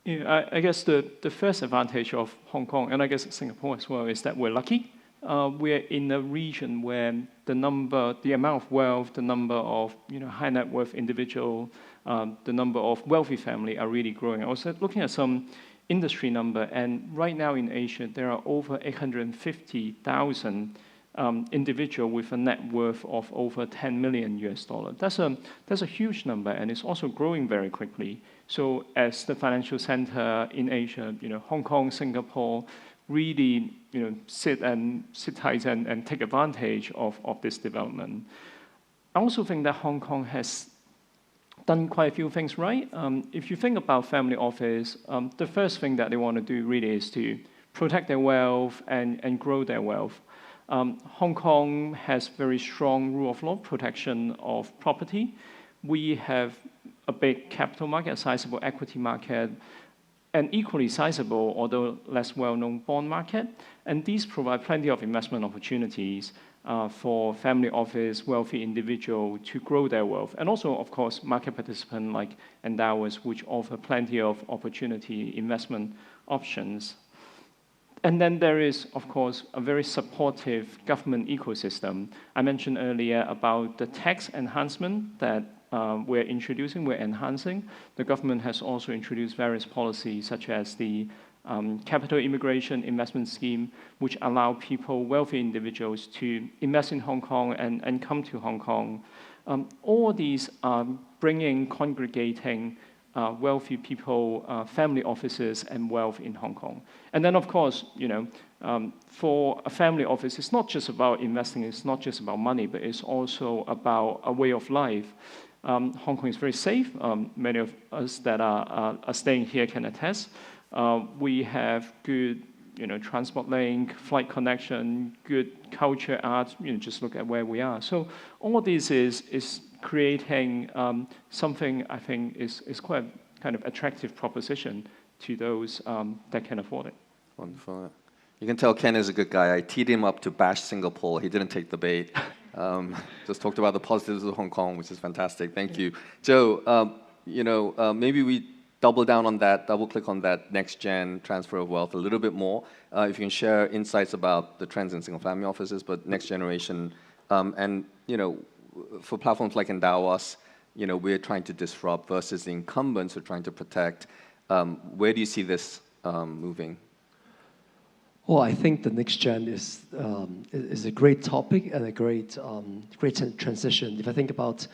F: Yeah, I guess the first advantage of Hong Kong, and I guess Singapore as well, is that we're lucky. We're in a region where the amount of wealth, the number of high net worth individual, the number of wealthy family are really growing. I was looking at some industry number, and right now in Asia there are over 850,000 individual with a net worth of over 10 million US dollar. That's a huge number, and it's also growing very quickly. So as the financial center in Asia, Hong Kong, Singapore, really, sit tight and take advantage of this development. I also think that Hong Kong has done quite a few things right. If you think about family office, the first thing that they want to do really is to protect their wealth and grow their wealth. Hong Kong has very strong rule of law protection of property. We have a big capital market, a sizable equity market, an equally sizable, although less well-known bond market. And these provide plenty of investment opportunities for family office, wealthy individual to grow their wealth. And also, of course, market participants like Endowus, which offer plenty of opportunity investment options. And then there is, of course, a very supportive government ecosystem. I mentioned earlier about the tax enhancement that we're enhancing. The government has also introduced various policies, such as the capital immigration investment scheme, which allow people, wealthy individuals, to invest in Hong Kong and come to Hong Kong. All these are congregating wealthy people, family offices, and wealth in Hong Kong. And then, of course, for a family office, it's not just about investing, it's not just about money, but it's also about a way of life. Hong Kong is very safe. Many of us that are staying here can attest. We have good, transport link, flight connection, good culture, art. Just look at where we are. So all this is creating something I think is quite a kind of attractive proposition to those that can afford it.
B: Wonderful. You can tell Ken is a good guy. I teed him up to bash Singapore. He didn't take the bait. Just talked about the positives of Hong Kong, which is fantastic. Thank you. Joe, maybe we double down on that, double click on that next gen transfer of wealth a little bit more. If you can share insights about the trends in single family offices, but next generation, and for platforms like Endowus, we're trying to disrupt versus the incumbents who are trying to protect. Where do you see this moving?
E: Well, I think the next gen is a great topic and a great transition. If I think about,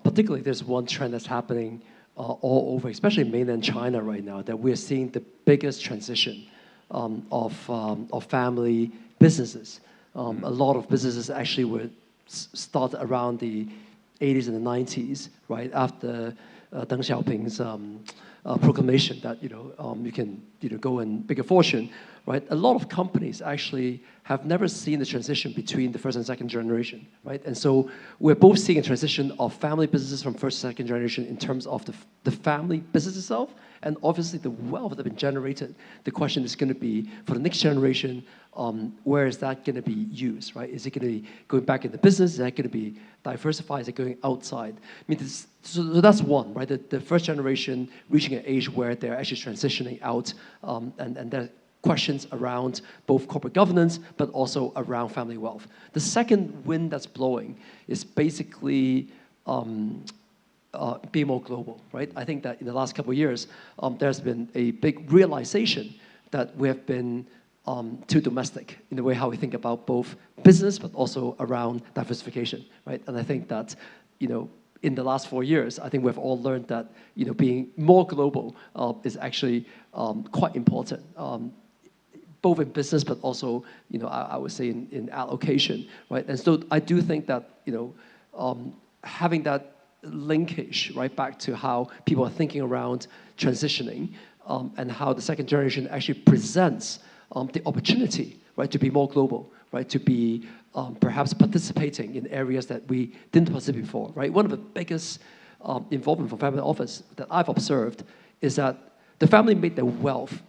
E: particularly, there's one trend that's happening all over, especially mainland China right now, that we're seeing the biggest transition of family businesses. A lot of businesses actually were started around the 80s and the 90s, right after Deng Xiaoping's proclamation that you can go and make a fortune, right? A lot of companies actually have never seen the transition between the first and second generation, right? And so we're both seeing a transition of family businesses from first and second generation in terms of the family business itself, and obviously the wealth that have been generated. The question is going to be, for the next generation, where is that going to be used, right? Is it going to be going back in the business? Is that going to be diversified? Is it going outside? I mean, so that's one, right? The first generation reaching an age where they're actually transitioning out, and there are questions around both corporate governance, but also around family wealth. The second wind that's blowing is basically being more global, right? I think that in the last couple of years, there's been a big realization that we have been too domestic in the way how we think about both business, but also around diversification, right? And I think that, in the last 4 years, I think we've all learned that, being more global is actually quite important, both in business, but also, I would say in allocation, right? And so I do think that, having that linkage right back to how people are thinking around transitioning, and how the second generation actually presents the opportunity, right, to be more global, right, to be perhaps participating in areas that we didn't participate before, right? One of the biggest involvement from family office that I've observed is that the family made their wealth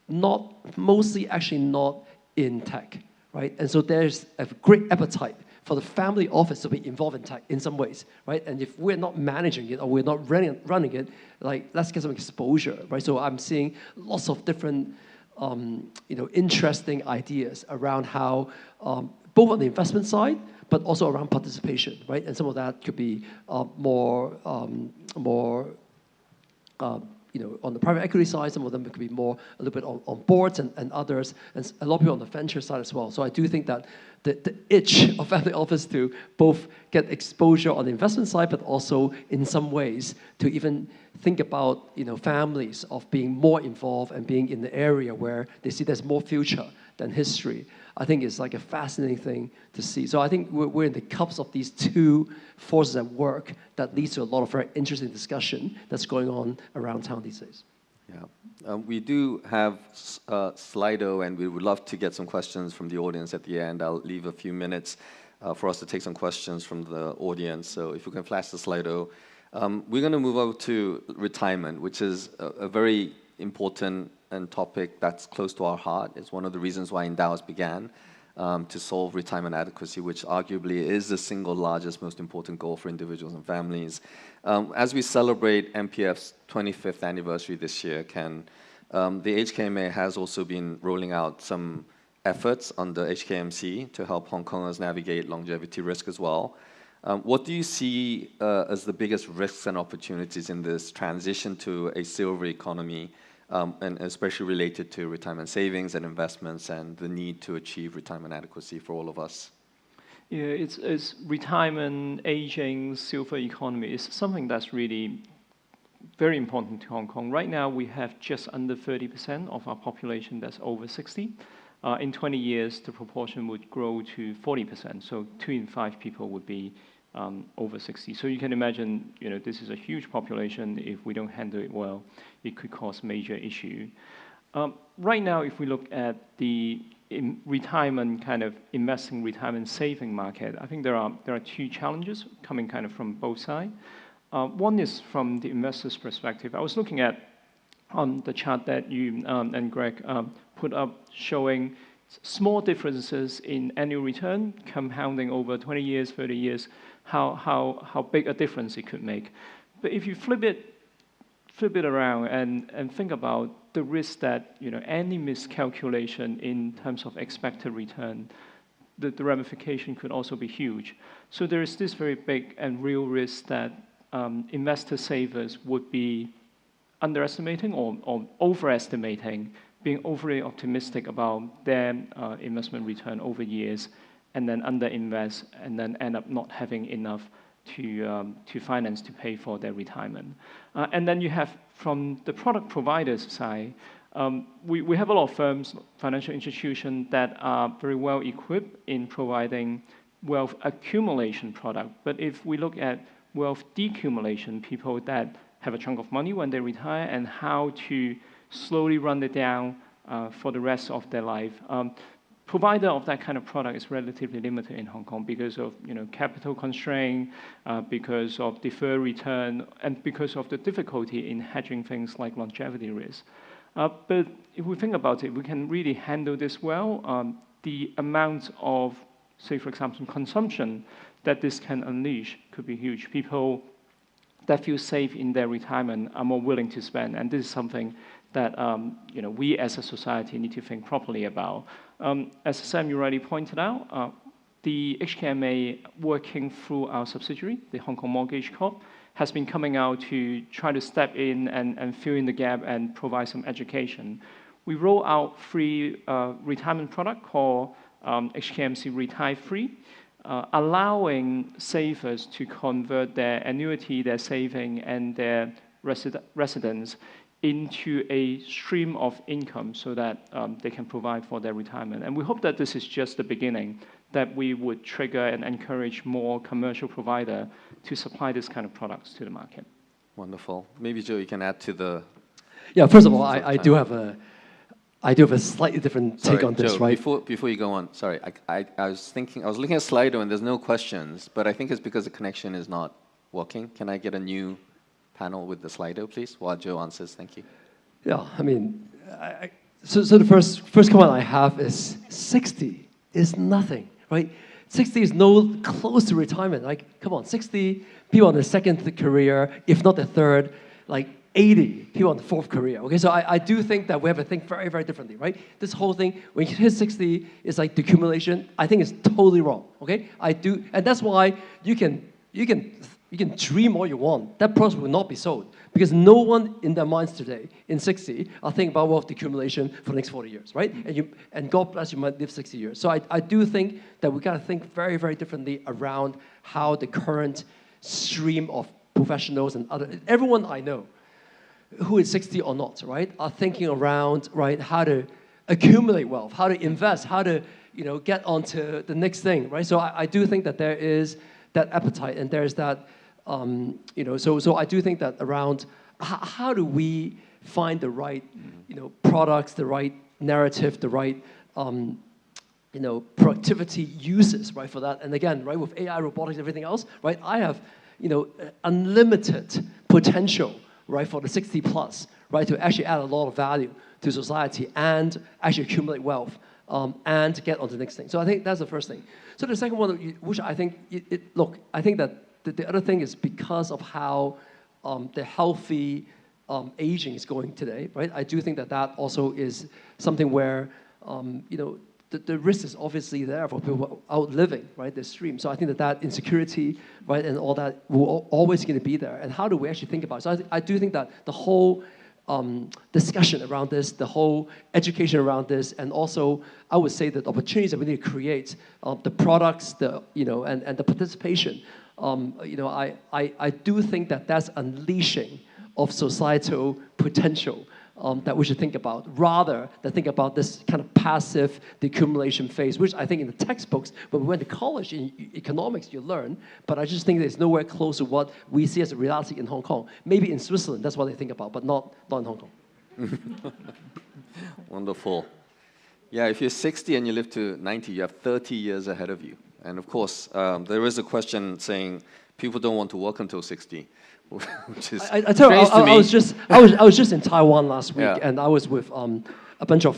E: mostly not in tech, right? And so there's a great appetite for the family office to be involved in tech in some ways, right? And if we're not managing it or we're not running it, let's get some exposure, right? So I'm seeing lots of different, interesting ideas around how, both on the investment side, but also around participation, right? And some of that could be more on the private equity side, some of them could be more a little bit on boards and others, and a lot of people on the venture side as well. So I do think that the itch of family office to both get exposure on the investment side, but also in some ways to even think about families of being more involved and being in the area where they see there's more future than history, I think is like a fascinating thing to see. So I think we're in the cusp of these two forces at work that leads to a lot of very interesting discussion that's going on around town these days.
B: Yeah, we do have Slido, and we would love to get some questions from the audience at the end. I'll leave a few minutes for us to take some questions from the audience. So if you can flash the Slido. We're going to move over to retirement, which is a very important topic that's close to our heart. It's one of the reasons why Endowus began to solve retirement adequacy, which arguably is the single largest, most important goal for individuals and families. As we celebrate MPF's 25th anniversary this year, Ken, the HKMA has also been rolling out some efforts under HKMC to help Hong Kongers navigate longevity risk as well. What do you see as the biggest risks and opportunities in this transition to a silver economy, and especially related to retirement savings and investments and the need to achieve retirement adequacy for all of us?
F: Yeah, it's retirement, aging, silver economy is something that's really very important to Hong Kong. Right now, we have just under 30% of our population that's over 60. In 20 years, the proportion would grow to 40%. So 2 in 5 people would be over 60. So you can imagine, this is a huge population. If we don't handle it well, it could cause major issue. Right now, if we look at the retirement kind of investing, retirement saving market, I think there are 2 challenges coming kind of from both sides. One is from the investor's perspective. I was looking at the chart that you and Greg put up, showing small differences in annual return compounding over 20 years, 30 years, how big a difference it could make. But if you flip it around and think about the risk that any miscalculation in terms of expected return, the ramification could also be huge. So there is this very big and real risk that investor savers would be underestimating or overestimating, being overly optimistic about their investment return over years, and then underinvest, and then end up not having enough to finance to pay for their retirement. And then you have, from the product providers side, we have a lot of firms, financial institutions that are very well equipped in providing wealth accumulation product. But if we look at wealth decumulation, people that have a chunk of money when they retire and how to slowly run it down for the rest of their life. Provider of that kind of product is relatively limited in Hong Kong because of capital constraint, because of deferred return, and because of the difficulty in hedging things like longevity risk. But if we think about it, we can really handle this well. The amount of, say, for example, consumption that this can unleash could be huge. People that feel safe in their retirement are more willing to spend, and this is something that we as a society need to think properly about. As Sam, you already pointed out, the HKMA, working through our subsidiary, the Hong Kong Mortgage Corp, has been coming out to try to step in and fill in the gap and provide some education. We roll out free retirement product called HKMC Retire Free, allowing savers to convert their annuity, their saving, and their residence into a stream of income so that they can provide for their retirement. And we hope that this is just the beginning, that we would trigger and encourage more commercial provider to supply this kind of products to the market.
B: Wonderful. Maybe, Joe, you can add to the...
E: Yeah, first of all, I do have a slightly different take on this,
B: Joe,
E: right?
B: Before you go on, sorry, I was looking at Slido and there's no questions, but I think it's because the connection is not working. Can I get a new panel with the Slido, please, while Joe answers? Thank you.
E: Yeah, I mean, so the first comment I have is 60 is nothing, right? 60 is no close to retirement. Like, come on, 60 people on the second career, if not the third, like 80 people on the fourth career. Okay, so I do think that we have to think very, very differently, right? This whole thing, when you hit 60, is like decumulation. I think it's totally wrong. Okay, I do, and that's why you can You can dream all you want. That product will not be sold because no one in their minds today, in 60, are thinking about wealth accumulation for the next 40 years, right? And God bless you might live 60 years. So I do think that we got to think very, very differently around how the current stream of professionals and everyone I know who is 60 or not, right, are thinking around, right, how to accumulate wealth, how to invest, how to, get onto the next thing, right? So I do think that there is that appetite and there's that, so I do think that around how do we find the right, products, the right narrative, the right, productivity uses, right, for that. And again, right, with AI, robotics, everything else, right, I have, unlimited potential, right, for the 60 plus, right, to actually add a lot of value to society and actually accumulate wealth and to get on to the next thing. So I think that's the first thing. So the second one, which I think, look, I think that the other thing is because of how the healthy aging is going today, right? I do think that that also is something where, the risk is obviously there for people outliving, right, the stream. So I think that insecurity, right, and all that will always going to be there. And how do we actually think about it? So I do think that the whole discussion around this, the whole education around this, and also I would say that the opportunities that we need to create, the products, and the participation, I do think that that's unleashing of societal potential that we should think about, rather than think about this kind of passive decumulation phase, which I think in the textbooks, when we went to college in economics, you learn, but I just think it's nowhere close to what we see as a reality in Hong Kong. Maybe in Switzerland, that's what they think about, but not in Hong Kong.
B: Wonderful. Yeah, if you're 60 and you live to 90, you have 30 years ahead of you. And of course, there is a question saying people don't want to work until 60. Which is
E: I tell you, I was just in Taiwan last week,
B: Yeah.
E: and I was with a bunch of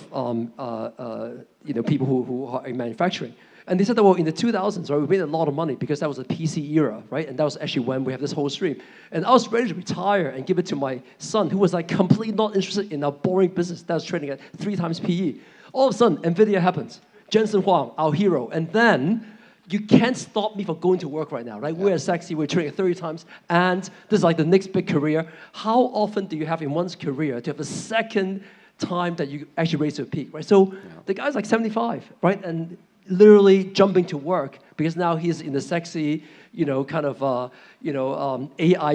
E: people who are in manufacturing, and they said that in the 2000s, right, we made a lot of money because that was the PC era, right, and that was actually when we have this whole stream, and I was ready to retire and give it to my son, who was like completely not interested in our boring business that was trading at 3 times PE. All of a sudden, Nvidia happens, Jensen Huang, our hero, and then you can't stop me from going to work right now, right? Yeah. We're sexy, we're trading at 30 times, and this is like the next big career. How often do you have in one's career to have a second time that you actually raise to a peak, right? So the guy's like 75, right? And literally jumping to work because now he's in the sexy, AI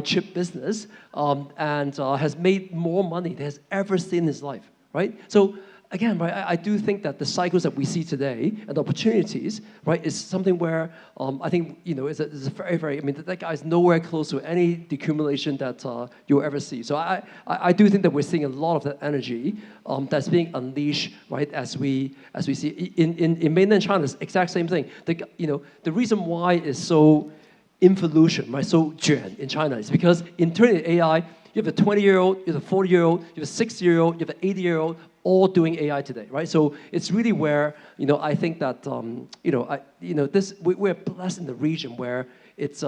E: chip business and has made more money than he's ever seen in his life, right? So again, right, I do think that the cycles that we see today and the opportunities, right, is something where I think, is a very, very, that guy is nowhere close to any decumulation that you'll ever see. So I do think that we're seeing a lot of that energy that's being unleashed, right, as we see. In mainland China, it's the exact same thing. The reason why it's so involution, right, so juan in China is because in turning AI, you have a 20-year-old, you have a 40-year-old, you have a 60-year-old, you have an 80-year-old, all doing AI today, right? So it's really where, I think that, we're blessed in the region where it's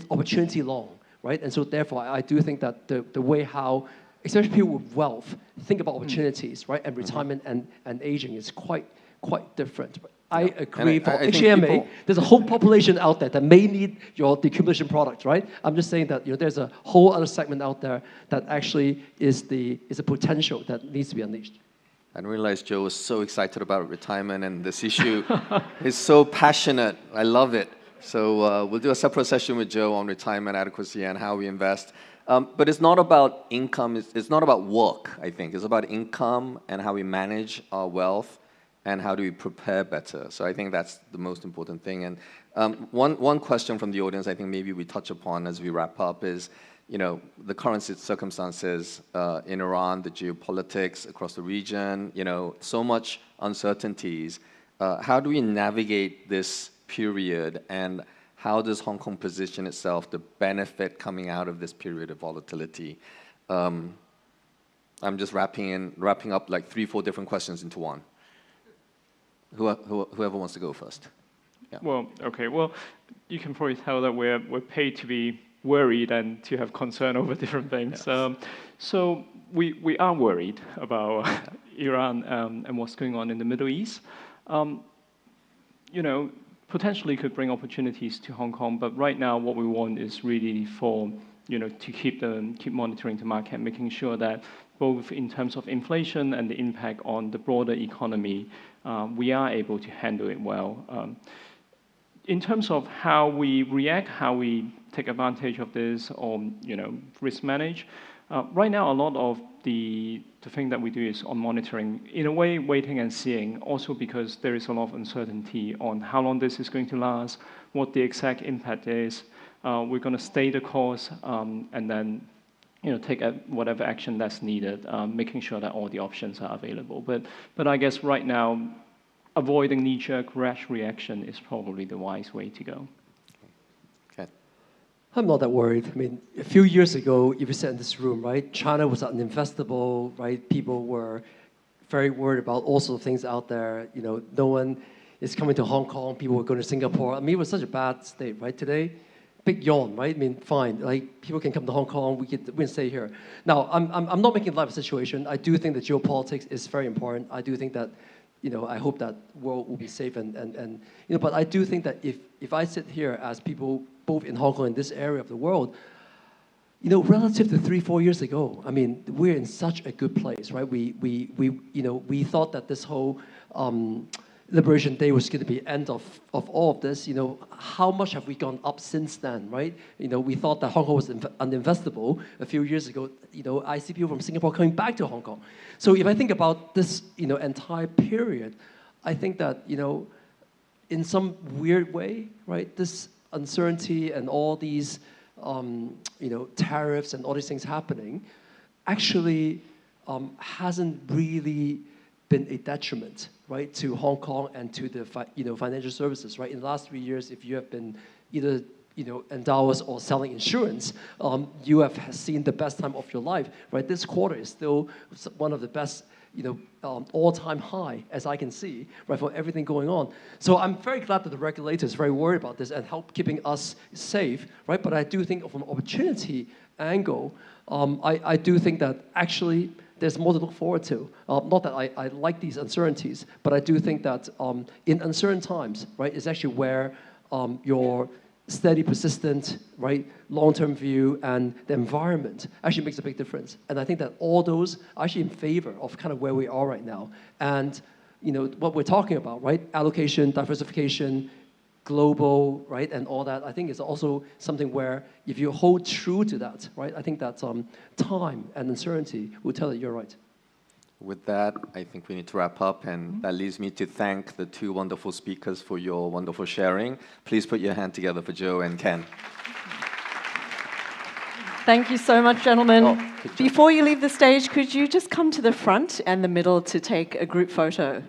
E: opportunity long, right? And so therefore, I do think that the way how, especially people with wealth, think about opportunities, right? And retirement and aging is quite different. I agree. For HMA, there's a whole population out there that may need your decumulation product, right? I'm just saying that there's a whole other segment out there that actually is a potential that needs to be unleashed.
B: I didn't realize Joe was so excited about retirement and this issue. He's so passionate. I love it. So we'll do a separate session with Joe on retirement adequacy and how we invest. But it's not about income. It's not about work, I think. It's about income and how we manage our wealth and how do we prepare better. So I think that's the most important thing. And one question from the audience I think maybe we touch upon as we wrap up is, the current circumstances in Iran, the geopolitics across the region, so much uncertainties. How do we navigate this period, and how does Hong Kong position itself to benefit coming out of this period of volatility? I'm just wrapping up like 3-4 different questions into one. Whoever wants to go first. Yeah.
F: Well, okay. Well, you can probably tell that we're paid to be worried and to have concern over different things. Yes. So we are worried about Iran and what's going on in the Middle East. potentially could bring opportunities to Hong Kong. But right now, what we want is really for to keep monitoring the market, making sure that both in terms of inflation and the impact on the broader economy, we are able to handle it well. In terms of how we react, how we take advantage of this, or risk manage, right now a lot of the thing that we do is on monitoring, in a way, waiting and seeing. Also because there is a lot of uncertainty on how long this is going to last, what the exact impact is. We're going to stay the course, and then take whatever action that's needed, making sure that all the options are available. But I guess right now, avoiding knee-jerk rash reaction is probably the wise way to go.
B: Okay.
E: I'm not that worried. I mean, a few years ago, if you sat in this room, right, China was uninvestable, right? People were very worried about all sorts of things out there. No one is coming to Hong Kong. People were going to Singapore. I mean, it was such a bad state, right? Today, big yawn, right? I mean, fine. Like, people can come to Hong Kong. We can stay here. Now, I'm not making light of the situation. I do think that geopolitics is very important. I do think that I hope that world will be safe and but I do think that if I sit here as people both in Hong Kong and this area of the world, relative to 3-4 years ago, I mean, we're in such a good place, right? We thought that this whole Liberation Day was going to be end of all of this. How much have we gone up since then, right? We thought that Hong Kong was uninvestable a few years ago. I see people from Singapore coming back to Hong Kong. So if I think about this, entire period, I think that, in some weird way, right, this uncertainty and all these, tariffs and all these things happening, actually hasn't really been a detriment, right, to Hong Kong and to the financial services, right? In the last 3 years, if you have been either Endowus or selling insurance, you have seen the best time of your life, right? This quarter is still one of the best, all-time high, as I can see, right, for everything going on. So I'm very glad that the regulator is very worried about this and help keeping us safe, right? But I do think from an opportunity angle, I do think that actually there's more to look forward to. Not that I like these uncertainties, but I do think that in uncertain times, right, is actually where your steady, persistent, right, long-term view and the environment actually makes a big difference. And I think that all those are actually in favor of kind of where we are right now. And what we're talking about, right, allocation, diversification, global, right, and all that, I think is also something where if you hold true to that, right, I think that time and uncertainty will tell that you're right.
B: With that, I think we need to wrap up, and that leaves me to thank the two wonderful speakers for your wonderful sharing. Please put your hand together for Joe and Ken.
A: Thank you so much, gentlemen.
B: Oh, good job.
A: Before you leave the stage, could you just come to the front and the middle to take a group photo?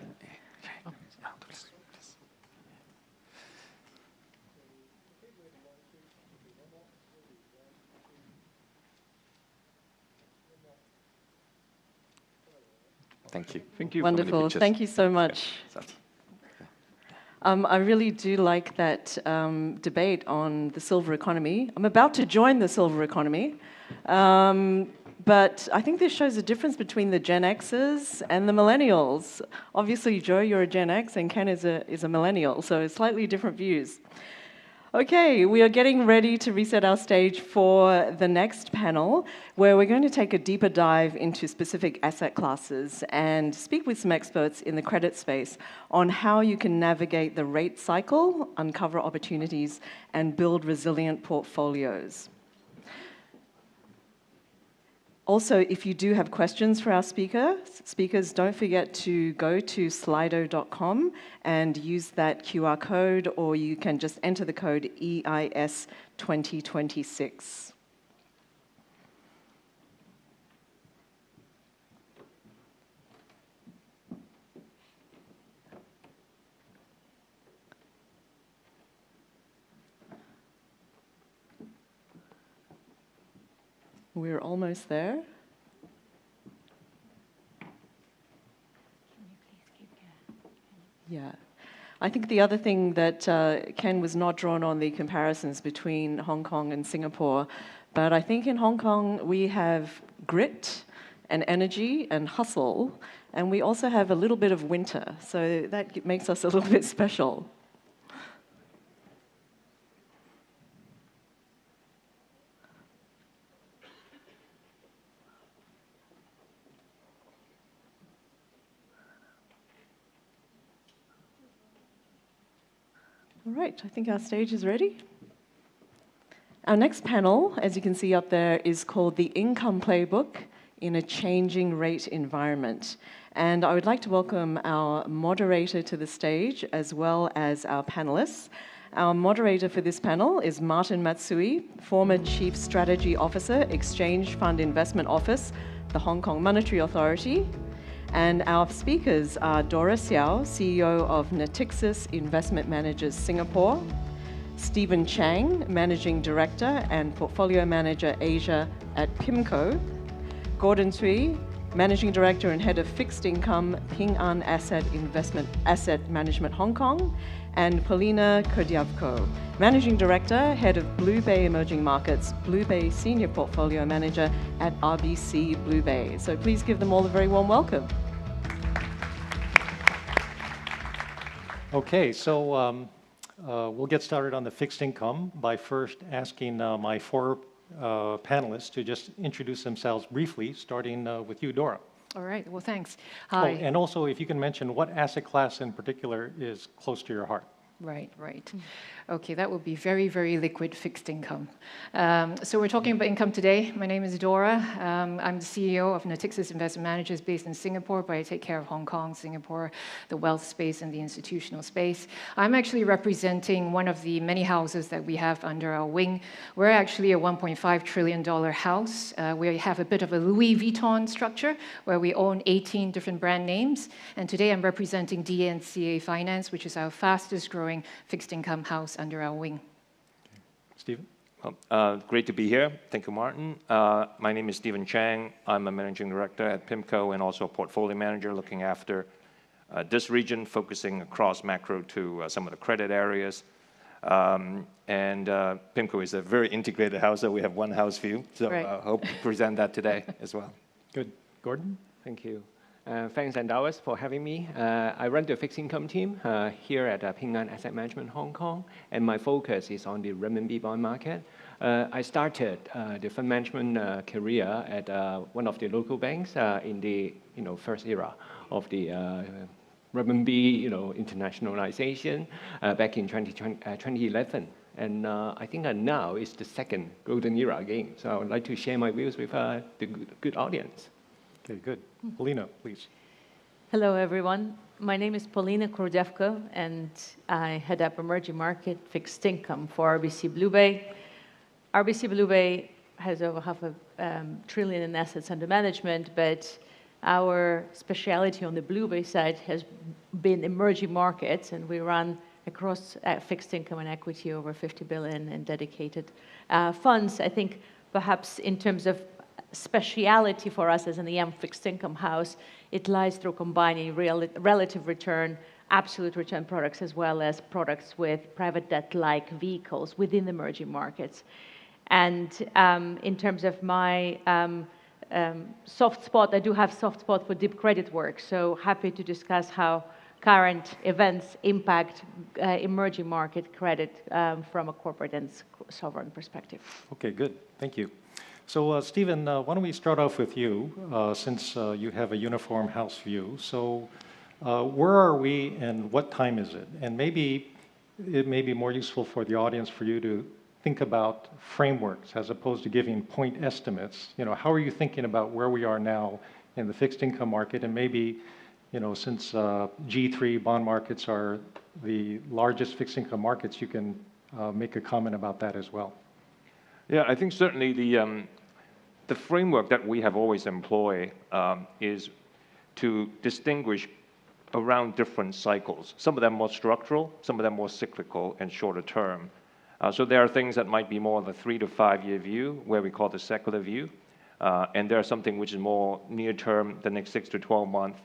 B: Thank you.
F: Thank you.
A: Wonderful. Thank you so much. I really do like that debate on the silver economy. I'm about to join the silver economy, but I think this shows a difference between the Gen Xers and the millennials. Obviously, Joe, you're a Gen X, and Ken is a millennial, so slightly different views. Okay, we are getting ready to reset our stage for the next panel, where we're going to take a deeper dive into specific asset classes and speak with some experts in the credit space on how you can navigate the rate cycle, uncover opportunities, and build resilient portfolios. Also, if you do have questions for our speakers, don't forget to go to slido.com and use that QR code, or you can just enter the code EIS 2026. We're almost there. Yeah. I think the other thing that Ken was not drawn on the comparisons between Hong Kong and Singapore, but I think in Hong Kong we have grit and energy and hustle, and we also have a little bit of winter, so that makes us a little bit special. All right, I think our stage is ready. Our next panel, as you can see up there, is called The Income Playbook in a Changing Rate Environment. And I would like to welcome our moderator to the stage, as well as our panelists. Our moderator for this panel is Martin Matsui, former Chief Strategy Officer, Exchange Fund Investment Office, the Hong Kong Monetary Authority. And our speakers are Dora Xiao, CEO of Natixis Investment Managers Singapore, Stephen Chang, Managing Director and Portfolio Manager Asia at PIMCO, Gordon Tsui, Managing Director and Head of Fixed Income, Ping An Asset Management Hong Kong, and Paulina Kurdyavko, Managing Director, Head of Blue Bay Emerging Markets, Blue Bay Senior Portfolio Manager at RBC Blue Bay. So please give them all a very warm welcome.
G: Okay, so we'll get started on the fixed income by first asking my four panelists to just introduce themselves briefly, starting with you, Dora.
H: All right, well, thanks.
G: Oh,
H: Hi.
G: and also, if you can mention what asset class in particular is close to your heart.
H: Right. Okay, that would be very, very liquid fixed income. So we're talking about income today. My name is Dora. I'm the CEO of Natixis Investment Managers based in Singapore, but I take care of Hong Kong, Singapore, the wealth space, and the institutional space. I'm actually representing one of the many houses that we have under our wing. We're actually a $1.5 trillion house. We have a bit of a Louis Vuitton structure where we own 18 different brand names. And today I'm representing DNCA Finance, which is our fastest growing fixed income house under our wing.
G: Stephen?
I: Well, great to be here. Thank you, Martin. My name is Stephen Chang. I'm a managing director at PIMCO and also a portfolio manager looking after this region, focusing across macro to some of the credit areas. PIMCO is a very integrated house, so we have one house view. So
H: Right.
I: I hope to present that today as well.
G: Good. Gordon?
J: Thank you. Thanks, Endowus, for having me. I run the fixed income team here at Ping An Asset Management Hong Kong, and my focus is on the renminbi bond market. I started the fund management career at one of the local banks in the first era of the renminbi internationalization back in 2011. And I think now is the second golden era again. So I would like to share my views with the good audience.
G: Okay, good. Paulina, please.
K: Hello, everyone. My name is Paulina Kurdyavko, and I head up emerging market fixed income for RBC Blue Bay. RBC Blue Bay has over $500 billion in assets under management, but our specialty on the Blue Bay side has been emerging markets, and we run across fixed income and equity over $50 billion in dedicated funds. I think perhaps in terms of speciality for us as an EM fixed income house, it lies through combining relative return, absolute return products, as well as products with private debt-like vehicles within emerging markets. And in terms of my soft spot, I do have soft spot for deep credit work, so happy to discuss how current events impact emerging market credit from a corporate and sovereign perspective.
G: Okay, good. Thank you. So, Stephen, why don't we start off with you, since you have a uniform house view. So, where are we and what time is it? And maybe it may be more useful for the audience for you to think about frameworks as opposed to giving point estimates. How are you thinking about where we are now in the fixed income market? And maybe, since G3 bond markets are the largest fixed income markets, you can make a comment about that as well.
I: Yeah, I think certainly the framework that we have always employed is to distinguish around different cycles. Some of them more structural, some of them more cyclical and shorter term. So there are things that might be more of a 3 to 5 year view, where we call the secular view. And there are something which is more near term, the next 6 to 12 months,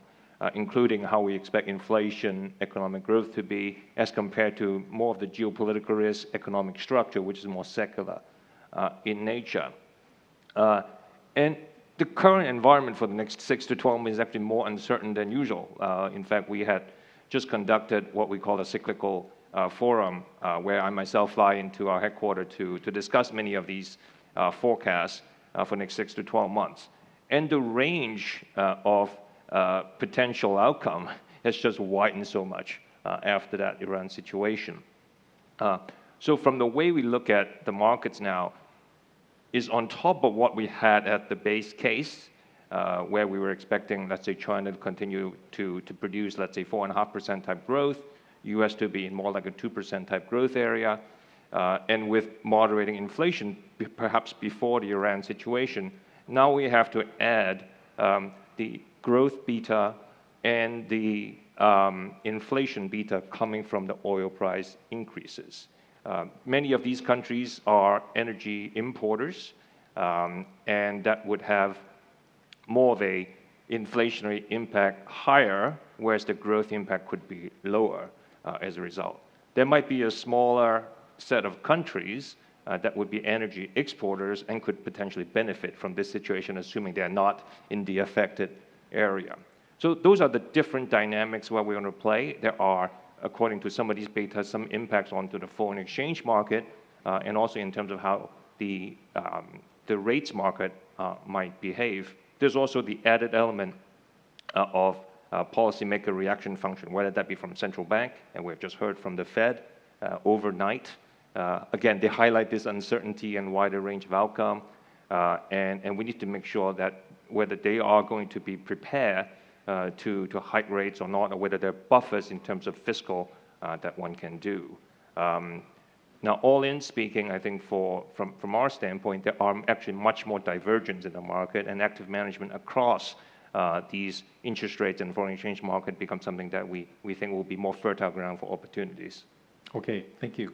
I: including how we expect inflation, economic growth to be, as compared to more of the geopolitical risk, economic structure, which is more secular in nature. And the current environment for the next 6 to 12 months is actually more uncertain than usual. In fact, we had just conducted what we call a cyclical forum, where I myself fly into our headquarters to discuss many of these forecasts for the next 6 to 12 months. And the range of potential outcome has just widened so much after that Iran situation. So from the way we look at the markets now, is on top of what we had at the base case, where we were expecting, let's say, China to continue to produce, let's say, 4.5% type growth, US to be in more like a 2% type growth area, and with moderating inflation, perhaps before the Iran situation. Now we have to add the growth beta and the inflation beta coming from the oil price increases. Many of these countries are energy importers, and that would have more of a inflationary impact higher, whereas the growth impact could be lower as a result. There might be a smaller set of countries that would be energy exporters and could potentially benefit from this situation, assuming they're not in the affected area. So those are the different dynamics where we're going to play. There are, according to some of these betas, some impacts onto the foreign exchange market, and also in terms of how the rates market might behave. There's also the added element of policymaker reaction function, whether that be from central bank, and we've just heard from the Fed overnight. Again, they highlight this uncertainty and wider range of outcome, and we need to make sure that whether they are going to be prepared to hike rates or not, or whether there are buffers in terms of fiscal that one can do. Now, all in speaking, I think from our standpoint, there are actually much more divergence in the market, and active management across these interest rates and foreign exchange market becomes something that we think will be more fertile ground for opportunities.
G: Okay, thank you.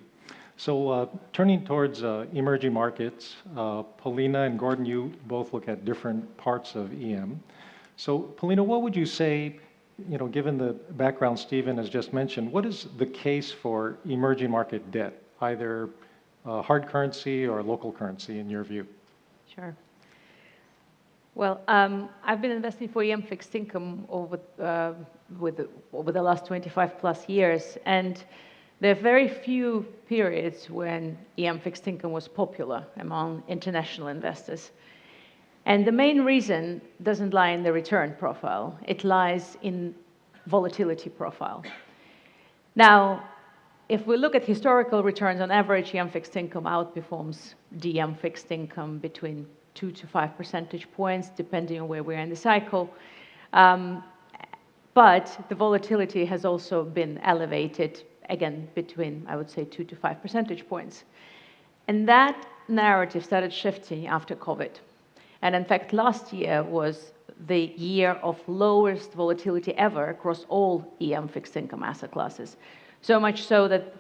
G: So turning towards emerging markets, Paulina and Gordon, you both look at different parts of EM. So Paulina, what would you say, given the background Stephen has just mentioned, what is the case for emerging market debt, either hard currency or local currency in your view?
K: Sure. Well, I've been investing for EM fixed income over the last 25 plus years, and there are very few periods when EM fixed income was popular among international investors. And the main reason doesn't lie in the return profile, it lies in volatility profile. Now, if we look at historical returns, on average, EM fixed income outperforms DM fixed income between 2 to 5 percentage points, depending on where we are in the cycle. But the volatility has also been elevated, again, between, I would say, 2 to 5 percentage points. And that narrative started shifting after COVID. And in fact, last year was the year of lowest volatility ever across all EM fixed income asset classes. So much so that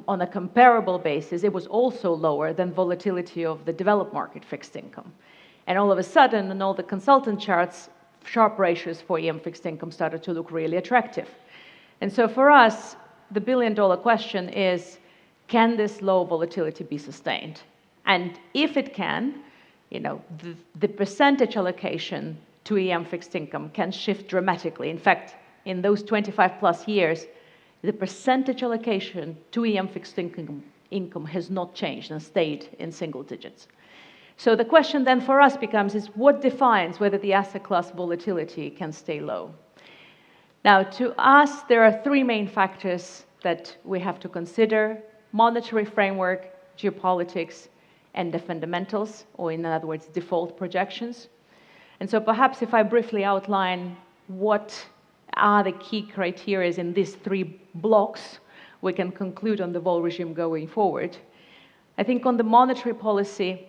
K: on a comparable basis, it was also lower than volatility of the developed market fixed income. And all of a sudden, in all the consultant charts, Sharpe ratios for EM fixed income started to look really attractive. And so for us, the billion-dollar question is, can this low volatility be sustained? And if it can, the percentage allocation to EM fixed income can shift dramatically. In fact, in those 25 plus years, the percentage allocation to EM fixed income has not changed and stayed in single digits. So the question then for us becomes is what defines whether the asset class volatility can stay low? Now, to us, there are three main factors that we have to consider: monetary framework, geopolitics, and the fundamentals, or in other words, default projections. And so perhaps if I briefly outline what are the key criteria in these three blocks, we can conclude on the vol regime going forward. I think on the monetary policy,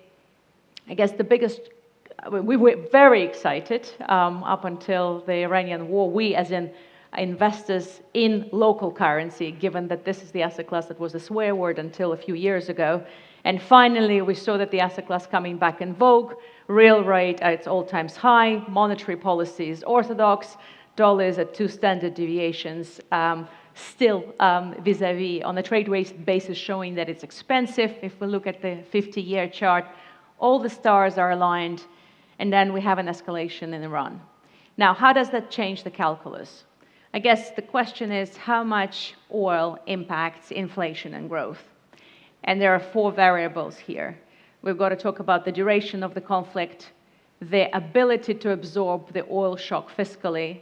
K: I guess the biggest, we were very excited up until the Iranian war, we as in investors in local currency, given that this is the asset class that was a swear word until a few years ago. And finally, we saw that the asset class coming back in vogue, real rate at its all-time high, monetary policy is orthodox, dollars at 2 standard deviations, still vis-a-vis on a trade rate basis showing that it's expensive. If we look at the 50-year chart, all the stars are aligned, and then we have an escalation in Iran. Now, how does that change the calculus? I guess the question is how much oil impacts inflation and growth? And there are 4 variables here. We've got to talk about the duration of the conflict, the ability to absorb the oil shock fiscally,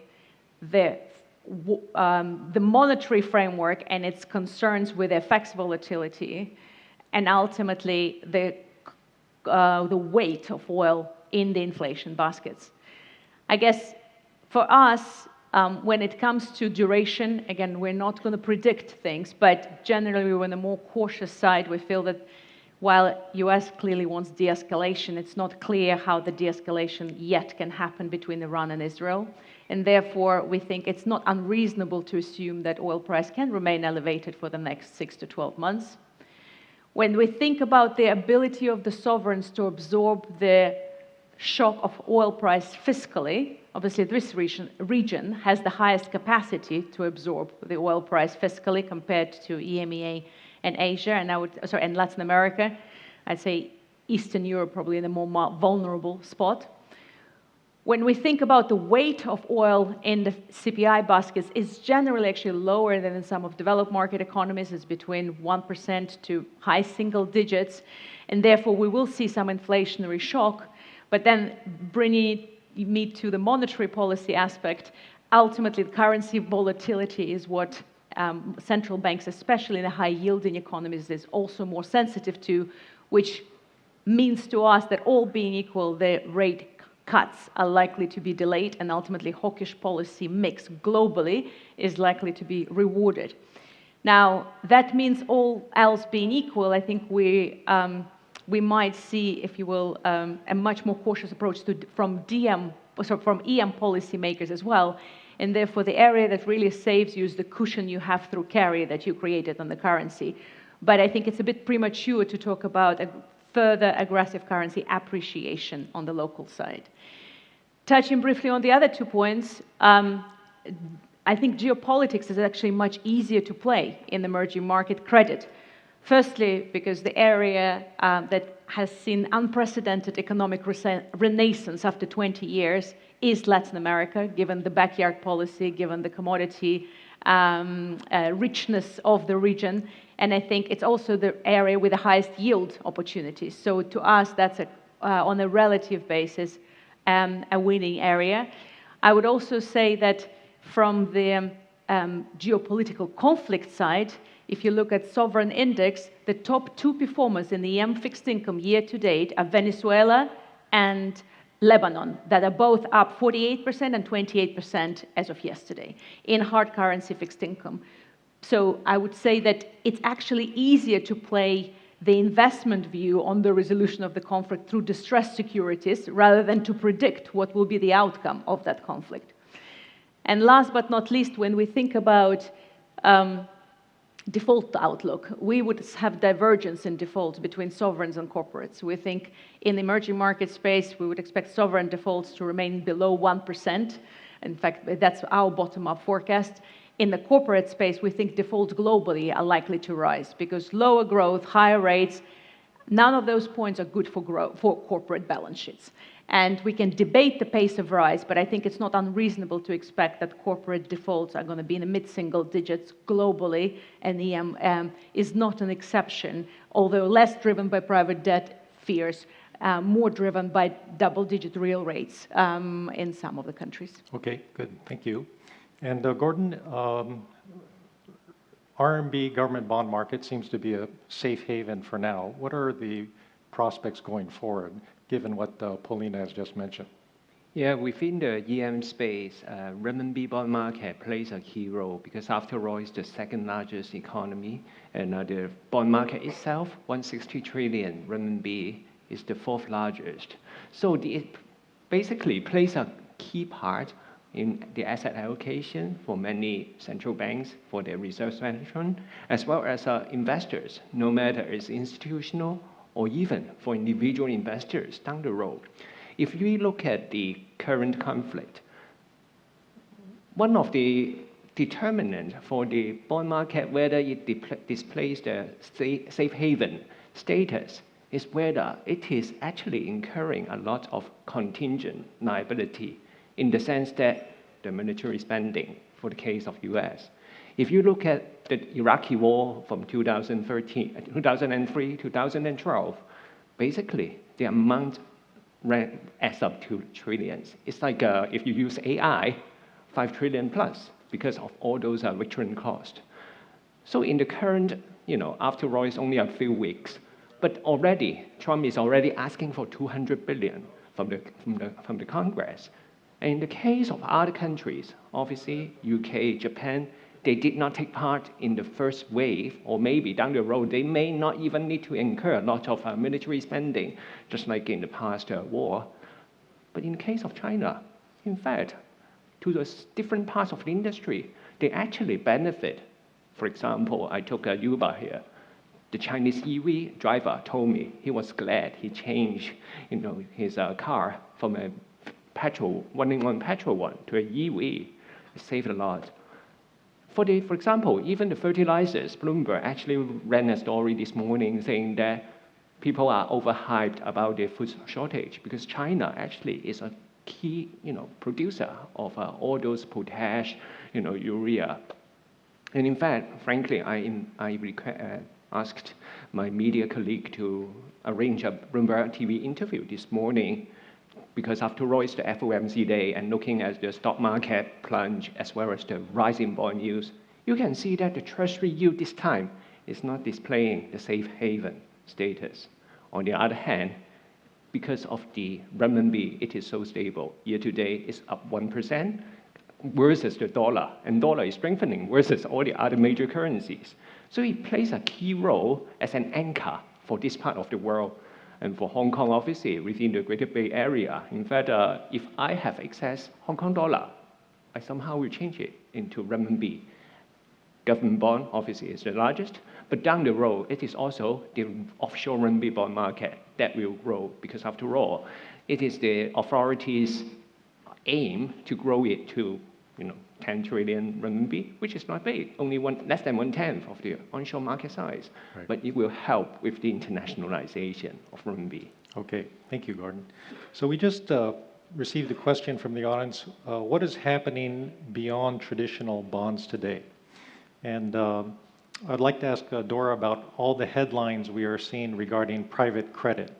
K: the the monetary framework and its concerns with FX volatility, and ultimately the weight of oil in the inflation baskets. I guess for us, when it comes to duration, again, we're not going to predict things, but generally we're on the more cautious side. We feel that while US clearly wants de-escalation, it's not clear how the de-escalation yet can happen between Iran and Israel. And therefore, we think it's not unreasonable to assume that oil price can remain elevated for the next 6 to 12 months. When we think about the ability of the sovereigns to absorb the shock of oil price fiscally, obviously this region has the highest capacity to absorb the oil price fiscally compared to EMEA and Asia, and Latin America. I'd say Eastern Europe probably in a more vulnerable spot. When we think about the weight of oil in the CPI baskets, it's generally actually lower than in some of developed market economies. It's between 1% to high single digits, and therefore we will see some inflationary shock. But then bringing me to the monetary policy aspect, ultimately the currency volatility is what central banks, especially in the high-yielding economies, is also more sensitive to, which means to us that all being equal, the rate cuts are likely to be delayed, and ultimately hawkish policy mix globally is likely to be rewarded. Now, that means all else being equal, I think we might see, if you will, a much more cautious approach from EM policymakers as well. And therefore, the area that really saves you is the cushion you have through carry that you created on the currency. But I think it's a bit premature to talk about a further aggressive currency appreciation on the local side. Touching briefly on the other 2 points, I think geopolitics is actually much easier to play in emerging market credit. Firstly, because the area that has seen unprecedented economic renaissance after 20 years is Latin America, given the backyard policy, given the commodity richness of the region. And I think it's also the area with the highest yield opportunities. So to us, that's on a relative basis, a winning area. I would also say that from the geopolitical conflict side, if you look at sovereign index, the top 2 performers in the EM fixed income year to date are Venezuela and Lebanon, that are both up 48% and 28% as of yesterday in hard currency fixed income. So I would say that it's actually easier to play the investment view on the resolution of the conflict through distressed securities rather than to predict what will be the outcome of that conflict. And last but not least, when we think about default outlook, we would have divergence in default between sovereigns and corporates. We think in the emerging market space, we would expect sovereign defaults to remain below 1%. In fact, that's our bottom-up forecast. In the corporate space, we think defaults globally are likely to rise because lower growth, higher rates, none of those points are good for corporate balance sheets. And we can debate the pace of rise, but I think it's not unreasonable to expect that corporate defaults are going to be in the mid-single digits globally, and EM is not an exception, although less driven by private debt fears, more driven by double-digit real rates in some of the countries.
G: Okay, good. Thank you. And Gordon, RMB government bond market seems to be a safe haven for now. What are the prospects going forward, given what Paulina has just mentioned?
J: Yeah, within the EM space, renminbi bond market plays a key role because after all, it's the second largest economy, and the bond market itself, 160 trillion renminbi, is the 4th largest. So it basically plays a key part in the asset allocation for many central banks for their reserve management, as well as investors, no matter it's institutional or even for individual investors down the road. If we look at the current conflict, one of the determinants for the bond market, whether it displays the safe haven status, is whether it is actually incurring a lot of contingent liability in the sense that the military spending for the case of US. If you look at the Iraqi war from 2003, 2012, basically the amount adds up to trillions. It's like if you use AI, 5 trillion plus because of all those return costs. So in the current, after all, it's only a few weeks, but already Trump is already asking for 200 billion from the Congress. And in the case of other countries, obviously UK, Japan, they did not take part in the first wave, or maybe down the road they may not even need to incur a lot of military spending, just like in the past war. But in the case of China, in fact, to the different parts of the industry, they actually benefit. For example, I took a Uber here. The Chinese EV driver told me he was glad he changed, his car from a running on petrol one to an EV. It saved a lot. For example, even the fertilizers, Bloomberg actually ran a story this morning saying that people are overhyped about the food shortage because China actually is a key, producer of all those potash, urea. And in fact, frankly, I asked my media colleague to arrange a Bloomberg TV interview this morning because after all, it's the FOMC day, and looking at the stock market plunge as well as the rising bond yields, you can see that the Treasury yield this time is not displaying the safe haven status. On the other hand, because of the renminbi, it is so stable. Year to date, it's up 1% versus the dollar, and dollar is strengthening versus all the other major currencies. So it plays a key role as an anchor for this part of the world. And for Hong Kong, obviously, within the Greater Bay Area. In fact, if I have excess Hong Kong dollar, I somehow will change it into renminbi. Government bond, obviously, is the largest. But down the road, it is also the offshore renminbi bond market that will grow. Because after all, it is the authorities' aim to grow it to 10 trillion renminbi, which is not big, only less than 1/10 of the onshore market size. Right. But it will help with the internationalization of renminbi.
G: Okay, thank you, Gordon. So we just received a question from the audience. What is happening beyond traditional bonds today? And I'd like to ask Dora about all the headlines we are seeing regarding private credit.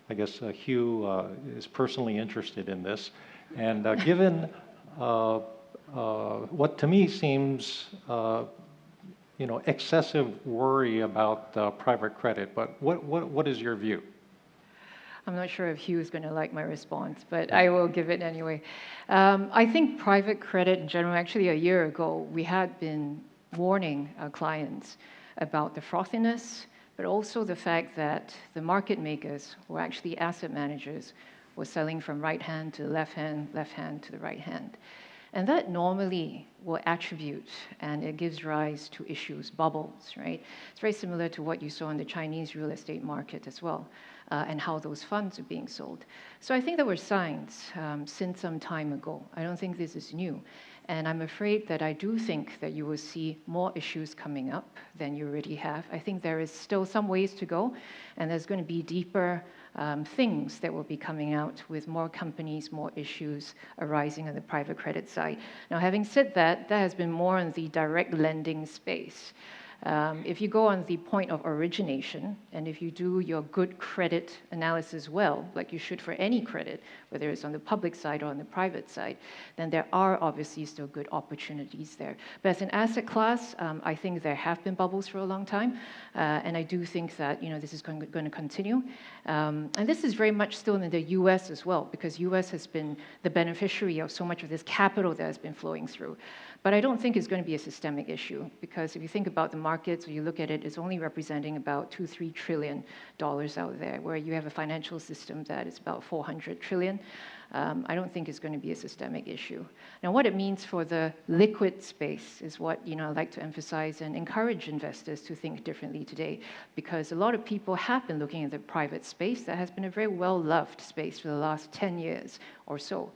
G: I guess Hugh is personally interested in this. And given what to me seems, excessive worry about private credit, but what is your view?
H: I'm not sure if Hugh is going to like my response, but I will give it anyway. I think private credit in general, actually a year ago, we had been warning our clients about the frothiness, but also the fact that the market makers, who are actually asset managers, were selling from right hand to left hand to the right hand. And that normally will attribute, and it gives rise to issues, bubbles, right? It's very similar to what you saw in the Chinese real estate market as well, and how those funds are being sold. So I think there were signs since some time ago. I don't think this is new. And I'm afraid that I do think that you will see more issues coming up than you already have. I think there is still some ways to go, and there's going to be deeper things that will be coming out with more companies, more issues arising on the private credit side. Now, having said that, that has been more in the direct lending space. If you go on the point of origination, and if you do your good credit analysis well, like you should for any credit, whether it's on the public side or on the private side, then there are obviously still good opportunities there. But as an asset class, I think there have been bubbles for a long time, and I do think that this is going to continue. And this is very much still in the U.S. as well, because U.S. has been the beneficiary of so much of this capital that has been flowing through. But I don't think it's going to be a systemic issue, because if you think about the markets, or you look at it, it's only representing about $2-3 trillion out there, where you have a financial system that is about 400 trillion. I don't think it's going to be a systemic issue. Now, what it means for the liquid space is what I like to emphasize and encourage investors to think differently today, because a lot of people have been looking at the private space that has been a very well-loved space for the last 10 years or so.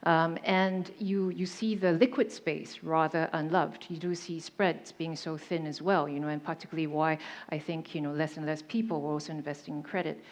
H: And you see the liquid space rather unloved. You do see spreads being so thin as well, and particularly why I think less and less people were also investing in credit.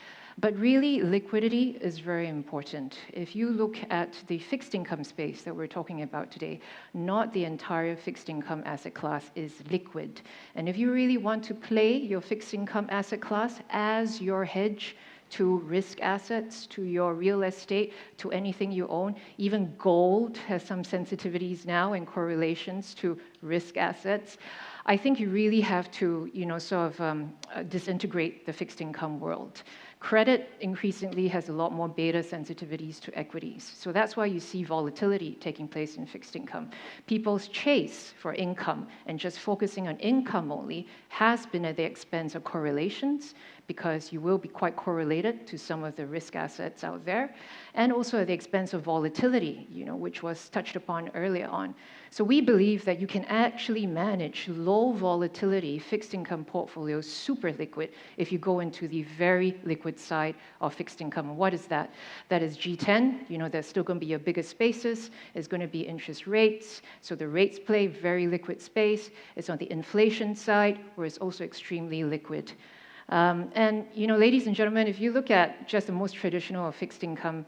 H: But really, liquidity is very important. If you look at the fixed income space that we're talking about today, not the entire fixed income asset class is liquid. And if you really want to play your fixed income asset class as your hedge to risk assets, to your real estate, to anything you own. Even gold has some sensitivities now and correlations to risk assets. I think you really have to, sort of disintegrate the fixed income world. Credit increasingly has a lot more beta sensitivities to equities. So that's why you see volatility taking place in fixed income. People's chase for income and just focusing on income only has been at the expense of correlations, because you will be quite correlated to some of the risk assets out there, and also at the expense of volatility, which was touched upon earlier on. So we believe that you can actually manage low volatility fixed income portfolios, super liquid, if you go into the very liquid side of fixed income. What is that? That is G10. There's still going to be your biggest spaces. It's going to be interest rates. So the rates play, very liquid space. It's on the inflation side, where it's also extremely liquid. Ladies and gentlemen, if you look at just the most traditional fixed income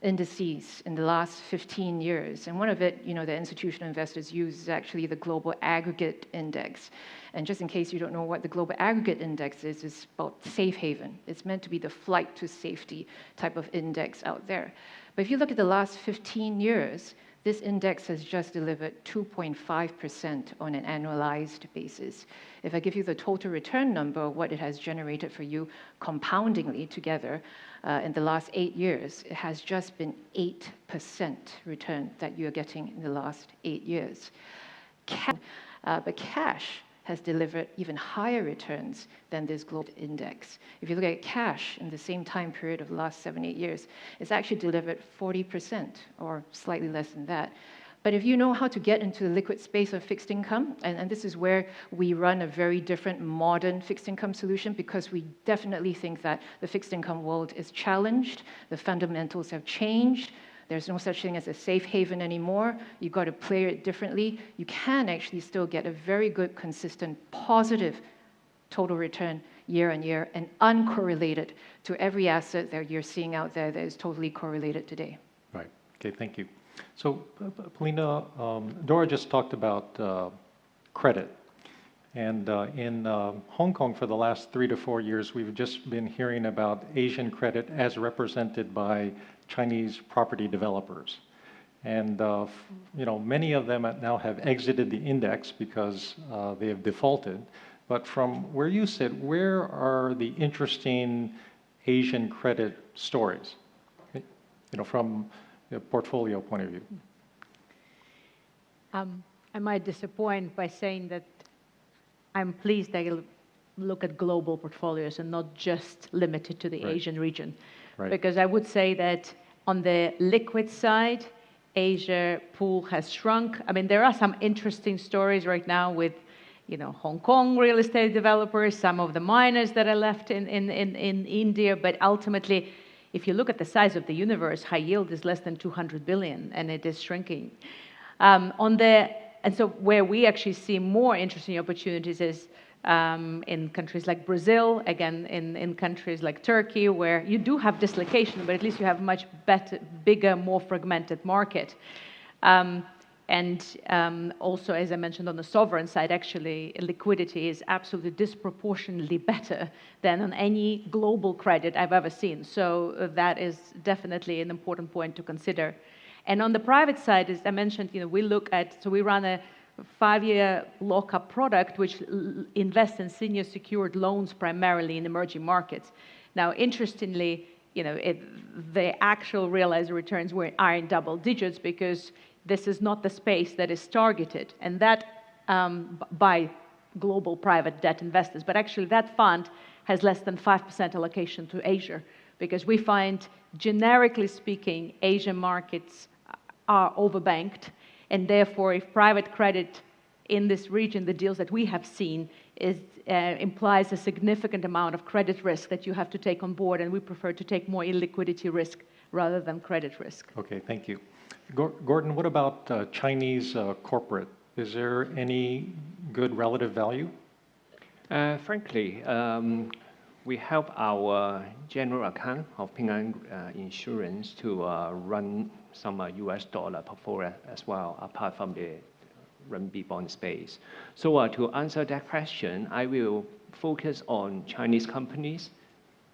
H: indices in the last 15 years, and one of it, the institutional investors use is actually the global aggregate index. And just in case you don't know what the global aggregate index is, it's about safe haven. It's meant to be the flight to safety type of index out there. But if you look at the last 15 years, this index has just delivered 2.5% on an annualized basis. If I give you the total return number, what it has generated for you compoundingly together in the last 8 years, it has just been 8% return that you're getting in the last 8 years. But cash has delivered even higher returns than this global index. If you look at cash in the same time period of the last 7, 8 years, it's actually delivered 40% or slightly less than that. But if you know how to get into the liquid space of fixed income, and this is where we run a very different modern fixed income solution, because we definitely think that the fixed income world is challenged, the fundamentals have changed, there's no such thing as a safe haven anymore. You've got to play it differently. You can actually still get a very good, consistent, positive total return year on year, and uncorrelated to every asset that you're seeing out there that is totally correlated today.
G: Right. Okay, thank you. So, Polina, Dora just talked about credit. And in Hong Kong for the last 3 to 4 years, we've just been hearing about Asian credit as represented by Chinese property developers. And many of them now have exited the index because they have defaulted. But from where you sit, where are the interesting Asian credit stories, from a portfolio point of view?
K: I might disappoint by saying that I'm pleased that you look at global portfolios and not just limited to the Asian region.
G: Right.
K: Because I would say that on the liquid side, Asia pool has shrunk. I mean, there are some interesting stories right now with, Hong Kong real estate developers, some of the miners that are left in India. But ultimately, if you look at the size of the universe, high yield is less than 200 billion, and it is shrinking. And so where we actually see more interesting opportunities is in countries like Brazil, again, in countries like Turkey, where you do have dislocation, but at least you have a much better, bigger, more fragmented market. Also, as I mentioned, on the sovereign side, actually, liquidity is absolutely disproportionately better than on any global credit I've ever seen. So that is definitely an important point to consider. And on the private side, as I mentioned, we run a 5-year lockup product which invests in senior secured loans primarily in emerging markets. Now, interestingly, the actual realized returns are in double digits, because this is not the space that is targeted, and that by global private debt investors. But actually, that fund has less than 5% allocation to Asia, because we find, generically speaking, Asian markets are overbanked, and therefore, if private credit in this region, the deals that we have seen, implies a significant amount of credit risk that you have to take on board, and we prefer to take more illiquidity risk rather than credit risk.
G: Okay, thank you. Gordon, what about Chinese corporate? Is there any good relative value?
J: Frankly, we help our general account of Ping An Insurance to run some US dollar portfolio as well, apart from the renminbi bond space. So to answer that question, I will focus on Chinese companies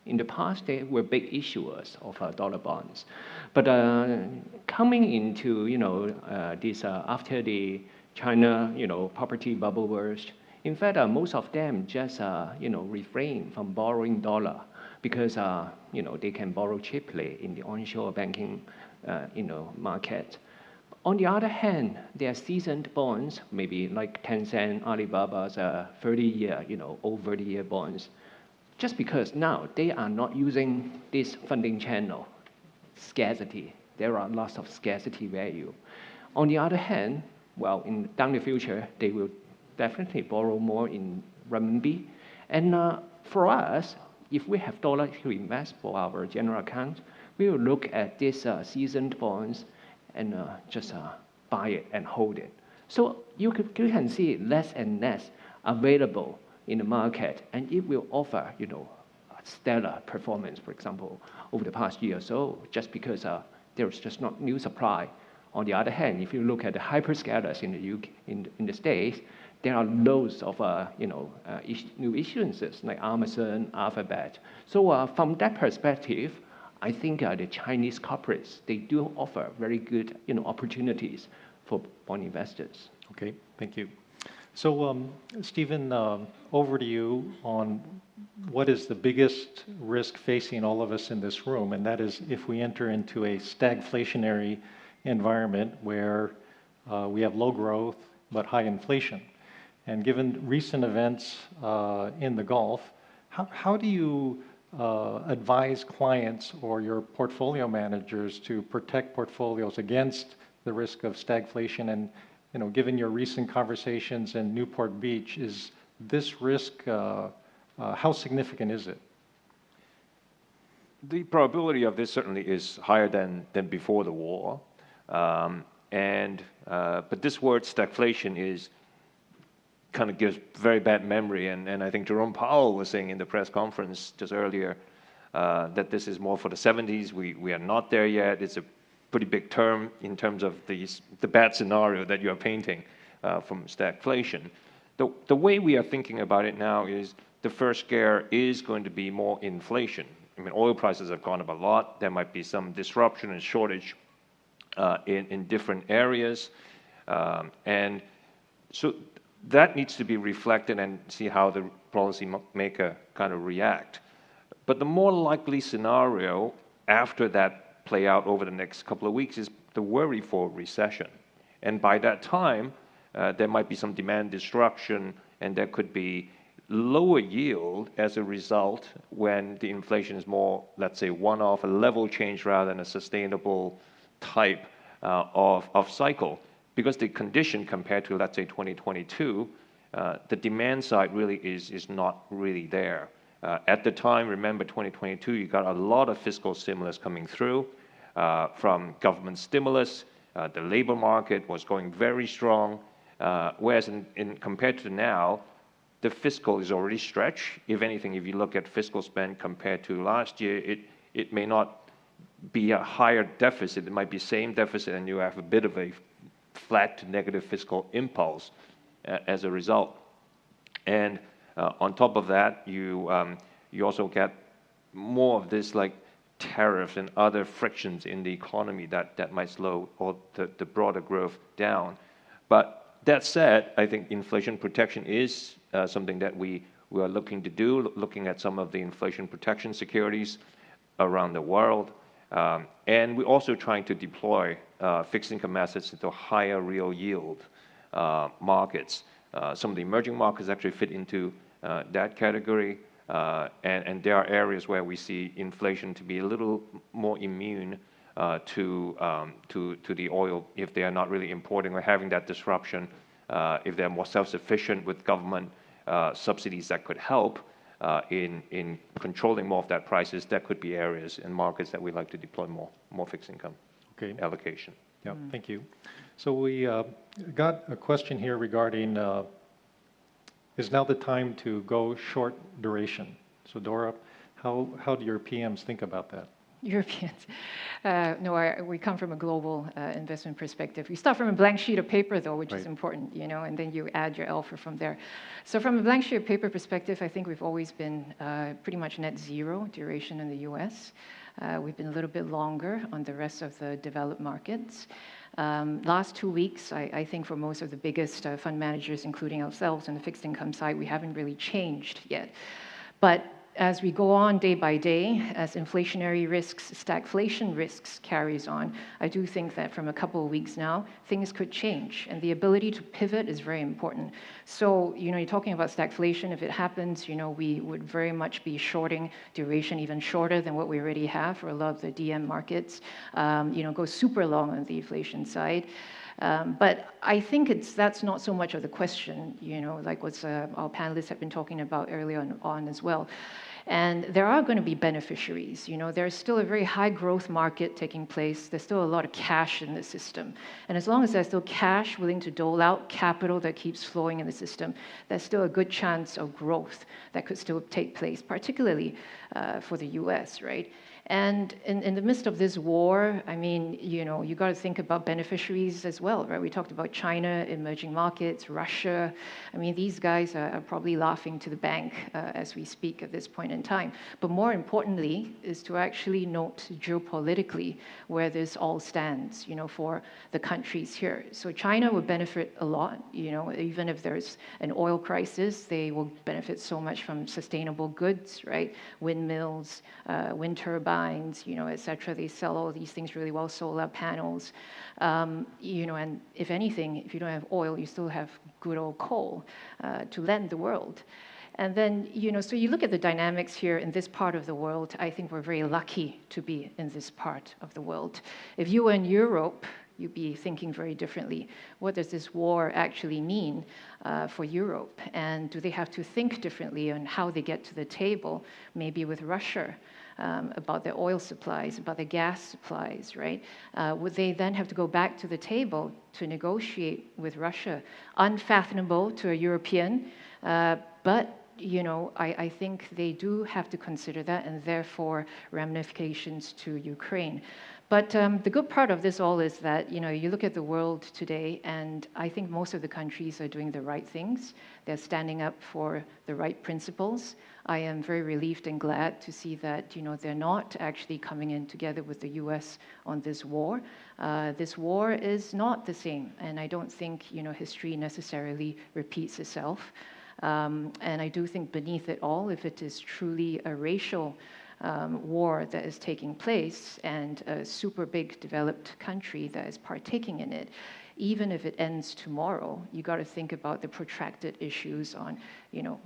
J: In the past, they were big issuers of dollar bonds. But coming into, this after the China, property bubble burst, in fact, most of them just, refrain from borrowing dollar because, they can borrow cheaply in the onshore banking, market. On the other hand, their seasoned bonds, maybe like Tencent, Alibaba's 30-year, old 30-year bonds, just because now they are not using this funding channel, scarcity. There are lots of scarcity value. On the other hand, well, down the future, they will definitely borrow more in renminbi. And for us, if we have dollars to invest for our general account, we will look at these seasoned bonds and just buy it and hold it. So you can see less and less available in the market, and it will offer, a stellar performance, for example, over the past year or so, just because there's just not new supply. On the other hand, if you look at the hyperscalers in the UK, in the States, there are loads of new issuances like Amazon, Alphabet. So from that perspective, I think the Chinese corporates, they do offer very good opportunities for bond investors.
G: Okay, thank you. So Stephen, over to you on what is the biggest risk facing all of us in this room, and that is if we enter into a stagflationary environment where we have low growth but high inflation. And given recent events in the Gulf, how do you advise clients or your portfolio managers to protect portfolios against the risk of stagflation? And given your recent conversations in Newport Beach, is this risk, how significant is it?
I: The probability of this certainly is higher than before the war. But this word stagflation kind of gives very bad memory. And I think Jerome Powell was saying in the press conference just earlier that this is more for the 70s. We are not there yet. It's a pretty big term in terms of the bad scenario that you're painting from stagflation. The way we are thinking about it now is the first scare is going to be more inflation. I mean, oil prices have gone up a lot. There might be some disruption and shortage in different areas. And so that needs to be reflected and see how the policymaker kind of react. But the more likely scenario after that play out over the next couple of weeks is the worry for recession. And by that time, there might be some demand destruction, and there could be lower yield as a result when the inflation is more, let's say, one-off, a level change rather than a sustainable type of cycle. Because the condition compared to, let's say, 2022, the demand side really is not really there. At the time, remember 2022, you got a lot of fiscal stimulus coming through from government stimulus. The labor market was going very strong, whereas compared to now, the fiscal is already stretched. If anything, if you look at fiscal spend compared to last year, it may not be a higher deficit. It might be same deficit, and you have a bit of a flat to negative fiscal impulse as a result. And on top of that, you also get more of this like tariffs and other frictions in the economy that might slow all the broader growth down. But that said, I think inflation protection is something that we are looking to do, looking at some of the inflation protection securities around the world. And we're also trying to deploy fixed income assets into higher real yield markets. Some of the emerging markets actually fit into that category. And there are areas where we see inflation to be a little more immune to the oil if they are not really importing or having that disruption. If they're more self-sufficient with government subsidies that could help in controlling more of that prices, that could be areas and markets that we'd like to deploy more fixed income allocation.
G: Yeah, thank you. So we got a question here regarding, is now the time to go short duration? So Dora, how do your PMs think about that?
H: Europeans. No, we come from a global investment perspective. We start from a blank sheet of paper, though, which is important, and then you add your alpha from there. So from a blank sheet of paper perspective, I think we've always been pretty much net zero duration in the US. We've been a little bit longer on the rest of the developed markets. Last 2 weeks, I think for most of the biggest fund managers, including ourselves on the fixed income side, we haven't really changed yet. But as we go on day by day, as inflationary risks, stagflation risks carries on, I do think that from a couple of weeks now, things could change. And the ability to pivot is very important. So, you're talking about stagflation. If it happens, we would very much be shorting duration even shorter than what we already have for a lot of the DM markets, go super long on the inflation side. But I think that's not so much of the question, like what our panelists have been talking about earlier on as well. And there are going to be beneficiaries. There's still a very high growth market taking place. There's still a lot of cash in the system. And as long as there's still cash willing to dole out capital that keeps flowing in the system, there's still a good chance of growth that could still take place, particularly for the US, right? And in the midst of this war, I mean, you got to think about beneficiaries as well, right? We talked about China, emerging markets, Russia. I mean, these guys are probably laughing to the bank as we speak at this point in time. But more importantly is to actually note geopolitically where this all stands, for the countries here. So China would benefit a lot, even if there's an oil crisis, they will benefit so much from sustainable goods, right? Windmills, wind turbines, et cetera. They sell all these things really well, solar panels, and if anything, if you don't have oil, you still have good old coal to lend the world. And then, so you look at the dynamics here in this part of the world, I think we're very lucky to be in this part of the world. If you were in Europe, you'd be thinking very differently. What does this war actually mean for Europe? And do they have to think differently on how they get to the table, maybe with Russia? About their oil supplies, about their gas supplies, right? Would they then have to go back to the table to negotiate with Russia? Unfathomable to a European, but I think they do have to consider that, and therefore ramifications to Ukraine. But the good part of this all is that, you look at the world today, and I think most of the countries are doing the right things. They're standing up for the right principles. I am very relieved and glad to see that, they're not actually coming in together with the US on this war. This war is not the same, and I don't think, history necessarily repeats itself. And I do think beneath it all, if it is truly a racial war that is taking place and a super big developed country that is partaking in it, even if it ends tomorrow, you got to think about the protracted issues on,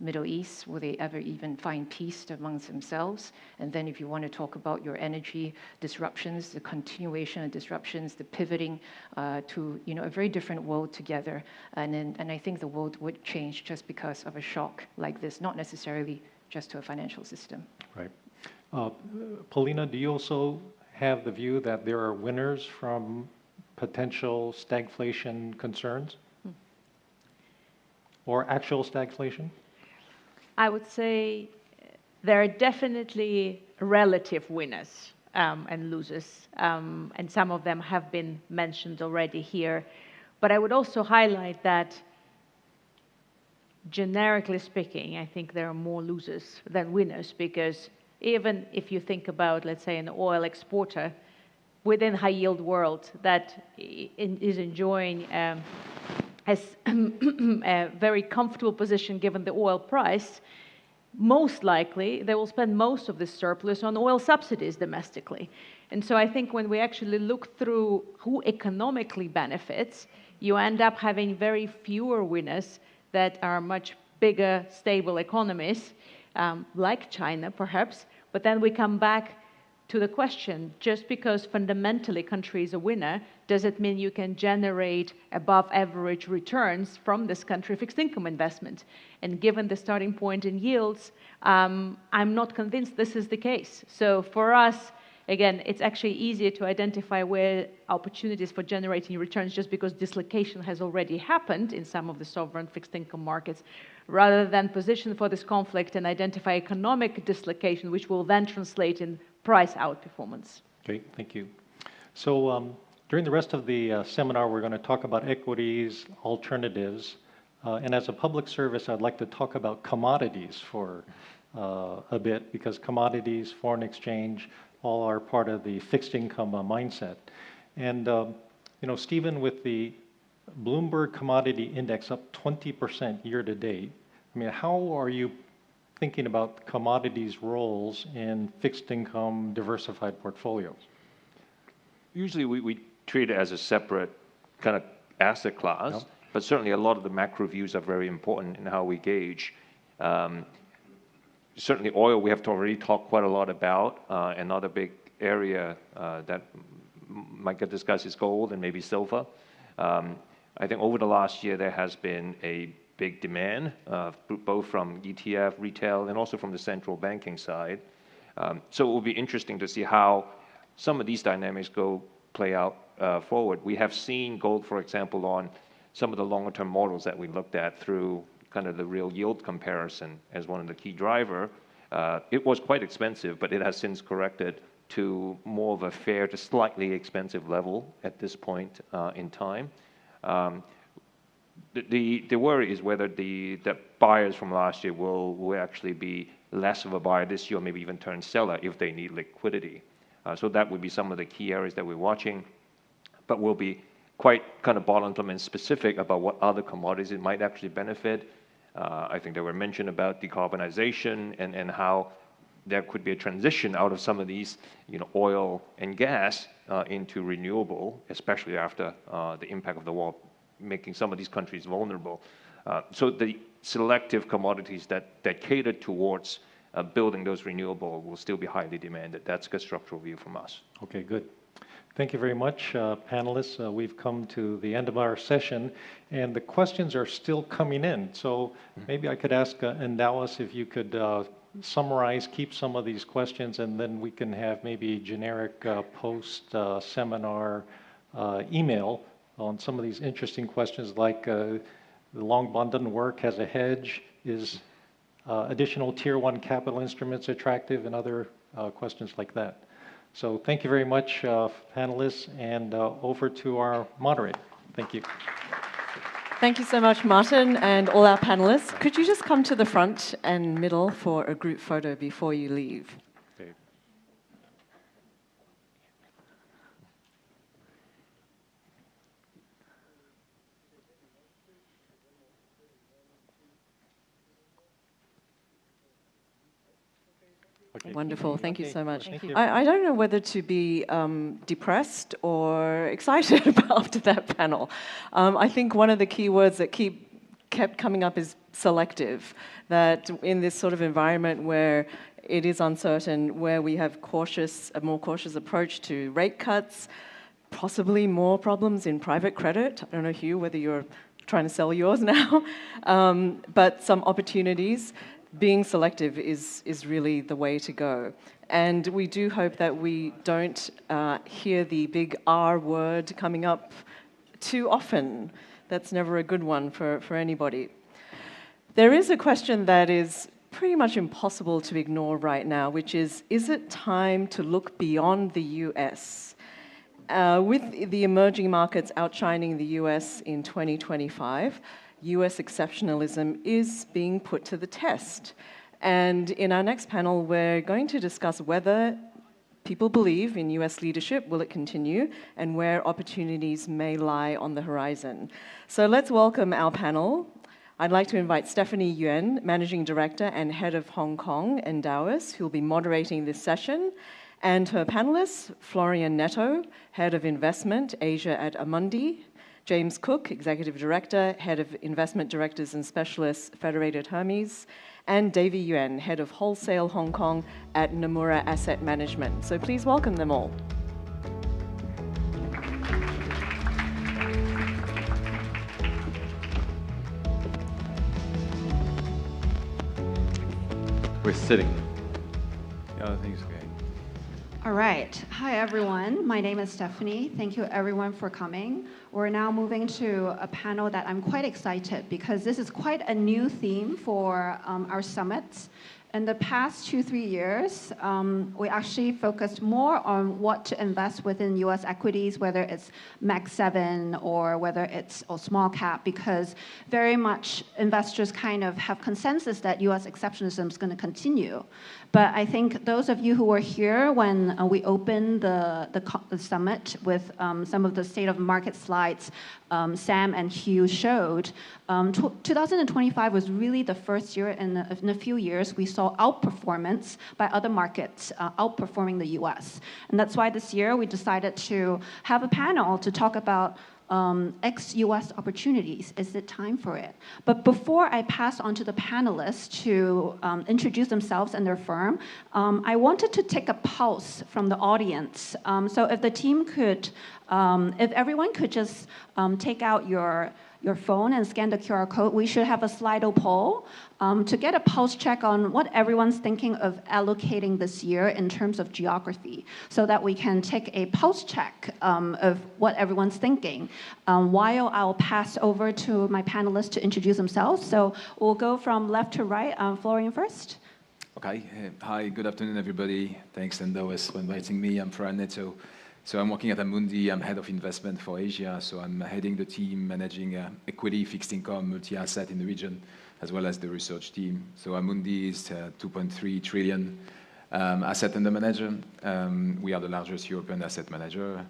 H: Middle East. Will they ever even find peace amongst themselves? And then if you want to talk about your energy disruptions, the continuation of disruptions, the pivoting to, a very different world together. And I think the world would change just because of a shock like this, not necessarily just to a financial system.
G: Right. Paulina, do you also have the view that there are winners from potential stagflation concerns? Or actual stagflation?
K: I would say there are definitely relative winners and losers, and some of them have been mentioned already here. But I would also highlight that, generically speaking, I think there are more losers than winners, because even if you think about, let's say, an oil exporter within high-yield world that is enjoying a very comfortable position given the oil price, most likely they will spend most of the surplus on oil subsidies domestically. And so I think when we actually look through who economically benefits, you end up having very fewer winners that are much bigger, stable economies, like China perhaps. But then we come back to the question, just because fundamentally country is a winner, does it mean you can generate above average returns from this country fixed income investment? And given the starting point in yields, I'm not convinced this is the case. So for us, again, it's actually easier to identify where opportunities for generating returns just because dislocation has already happened in some of the sovereign fixed income markets, rather than position for this conflict and identify economic dislocation, which will then translate in price outperformance.
G: Okay, thank you. So during the rest of the seminar, we're going to talk about equities, alternatives, and as a public service, I'd like to talk about commodities for a bit, because commodities, foreign exchange, all are part of the fixed income mindset. And Stephen, with the Bloomberg Commodity Index up 20% year to date, I mean, how are you thinking about commodities' roles in fixed income diversified portfolios?
I: Usually we treat it as a separate kind of asset class, but certainly a lot of the macro views are very important in how we gauge. Certainly oil we have to already talk quite a lot about. Another big area that might get discussed is gold and maybe silver. I think over the last year there has been a big demand, both from ETF, retail, and also from the central banking side. So it will be interesting to see how some of these dynamics play out forward. We have seen gold, for example, on some of the longer term models that we looked at through kind of the real yield comparison as one of the key driver. It was quite expensive, but it has since corrected to more of a fair to slightly expensive level at this point in time. The worry is whether the buyers from last year will actually be less of a buyer this year, or maybe even turn seller if they need liquidity. So that would be some of the key areas that we're watching, but we'll be quite kind of bottom-line specific about what other commodities it might actually benefit. I think there were mentioned about decarbonization and how there could be a transition out of some of these, oil and gas into renewable, especially after the impact of the war, making some of these countries vulnerable. So the selective commodities that cater towards building those renewable will still be highly demanded. That's a structural view from us.
G: Okay, good. Thank you very much, panelists. We've come to the end of our session, and the questions are still coming in. So maybe I could ask Endowus if you could summarize, keep some of these questions, and then we can have maybe generic post-seminar email on some of these interesting questions, like the long bond doesn't work, has a hedge, is additional tier 1 capital instruments attractive, and other questions like that. So thank you very much, panelists, and over to our moderator. Thank you.
A: Thank you so much, Martin, and all our panelists. Could you just come to the front and middle for a group photo before you leave?
G: Okay.
A: Wonderful. Thank you so much.
G: Thank you.
A: I don't know whether to be depressed or excited after that panel. I think one of the key words that kept coming up is selective, that in this sort of environment where it is uncertain, where we have a more cautious approach to rate cuts, possibly more problems in private credit. I don't know, Hugh, whether you're trying to sell yours now, but some opportunities. Being selective is really the way to go. And we do hope that we don't hear the big R word coming up too often. That's never a good one for anybody. There is a question that is pretty much impossible to ignore right now, which is it time to look beyond the US? With the emerging markets outshining the US in 2025, US exceptionalism is being put to the test. And in our next panel, we're going to discuss whether people believe in US leadership, will it continue, and where opportunities may lie on the horizon. So let's welcome our panel. I'd like to invite Stephanie Yuan, Managing Director and Head of Hong Kong Endowus, who will be moderating this session, and her panelists, Florian Neto, Head of Investment, Asia at Amundi, James Cook, Executive Director, Head of Investment Directors and Specialists, Federated Hermes, and Davy Yuan, Head of Wholesale Hong Kong at Nomura Asset Management. So please welcome them all.
B: We're sitting.
L: Oh, thanks, great.
M: All right. Hi, everyone. My name is Stephanie. Thank you, everyone, for coming. We're now moving to a panel that I'm quite excited because this is quite a new theme for our summits. in the past 2-3 years, we actually focused more on what to invest within U.S. equities, whether it's Mag 7 or whether it's small cap, because very much investors kind of have consensus that U.S. exceptionalism is going to continue. But I think those of you who were here when we opened the summit with some of the state of market slides Sam and Hugh showed, 2025 was really the first year in a few years we saw outperformance by other markets outperforming the US. And that's why this year we decided to have a panel to talk about ex-US opportunities. Is it time for it? But before I pass on to the panelists to introduce themselves and their firm, I wanted to take a pulse from the audience. So if the team could, if everyone could just take out your phone and scan the QR code, we should have a Slido poll to get a pulse check on what everyone's thinking of allocating this year in terms of geography, so that we can take a pulse check of what everyone's thinking. While I'll pass over to my panelists to introduce themselves. So we'll go from left to right. Florian first.
L: Okay. Hi, good afternoon, everybody. Thanks, Endowus, for inviting me. I'm Florian Neto. So I'm working at Amundi. I'm head of investment for Asia. So I'm heading the team managing equity, fixed income, multi-asset in the region, as well as the research team. So Amundi is 2.3 trillion asset under management. We are the largest European asset manager,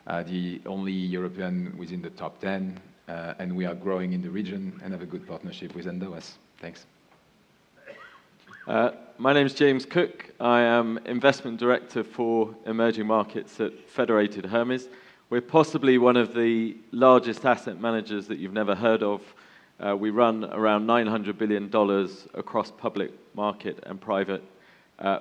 L: the only European within the top 10, and we are growing in the region and have a good partnership with Endowus. Thanks.
N: My name is James Cook. I am Investment Director for Emerging Markets at Federated Hermes. We're possibly one of the largest asset managers that you've never heard of. We run around $900 billion across public market and private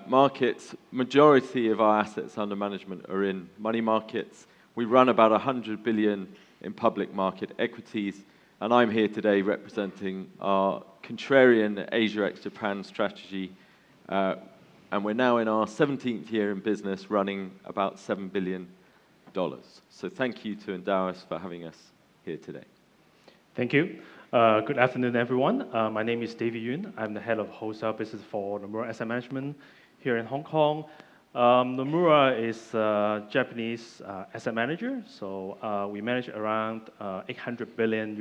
N: markets. Majority of our assets under management are in money markets. We run about 100 billion in public market equities, and I'm here today representing our contrarian Asia ex-Japan strategy, and we're now in our 17th year in business, running about $7 billion. So thank you to Endowus for having us here today.
O: Thank you. Good afternoon, everyone. My name is David Yun. I'm the head of wholesale business for Nomura Asset Management here in Hong Kong. Nomura is a Japanese asset manager, so we manage around $800 billion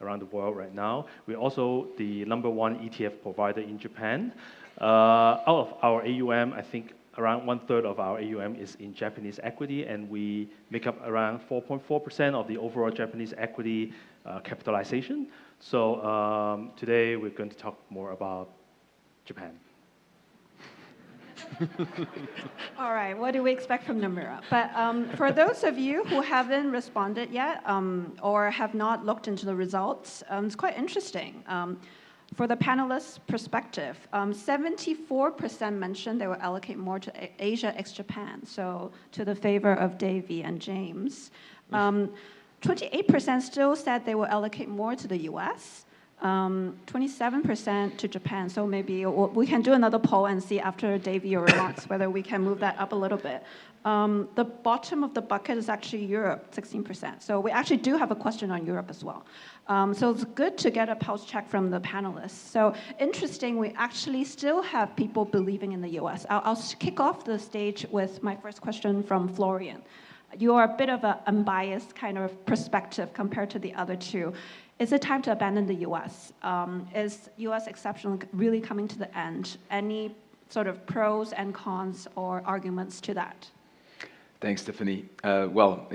O: around the world right now. We're also the #1 ETF provider in Japan. Out of our AUM, I think around 1/3 of our AUM is in Japanese equity, and we make up around 4.4% of the overall Japanese equity capitalization. So today we're going to talk more about Japan.
M: All right, what do we expect from Nomura? But for those of you who haven't responded yet or have not looked into the results, it's quite interesting. For the panelists' perspective, 74% mentioned they will allocate more to Asia ex-Japan, so to the favor of Davey and James. 28% still said they will allocate more to the US. 27% to Japan. So maybe we can do another poll and see after Davey your remarks whether we can move that up a little bit. The bottom of the bucket is actually Europe, 16%. So we actually do have a question on Europe as well. So it's good to get a pulse check from the panelists. So interesting, we actually still have people believing in the US. I'll kick off the stage with my first question from Florian. You are a bit of an unbiased kind of perspective compared to the other two. Is it time to abandon the US? Is US exceptional really coming to the end? Any sort of pros and cons or arguments to that?
L: Thanks, Stephanie. Well,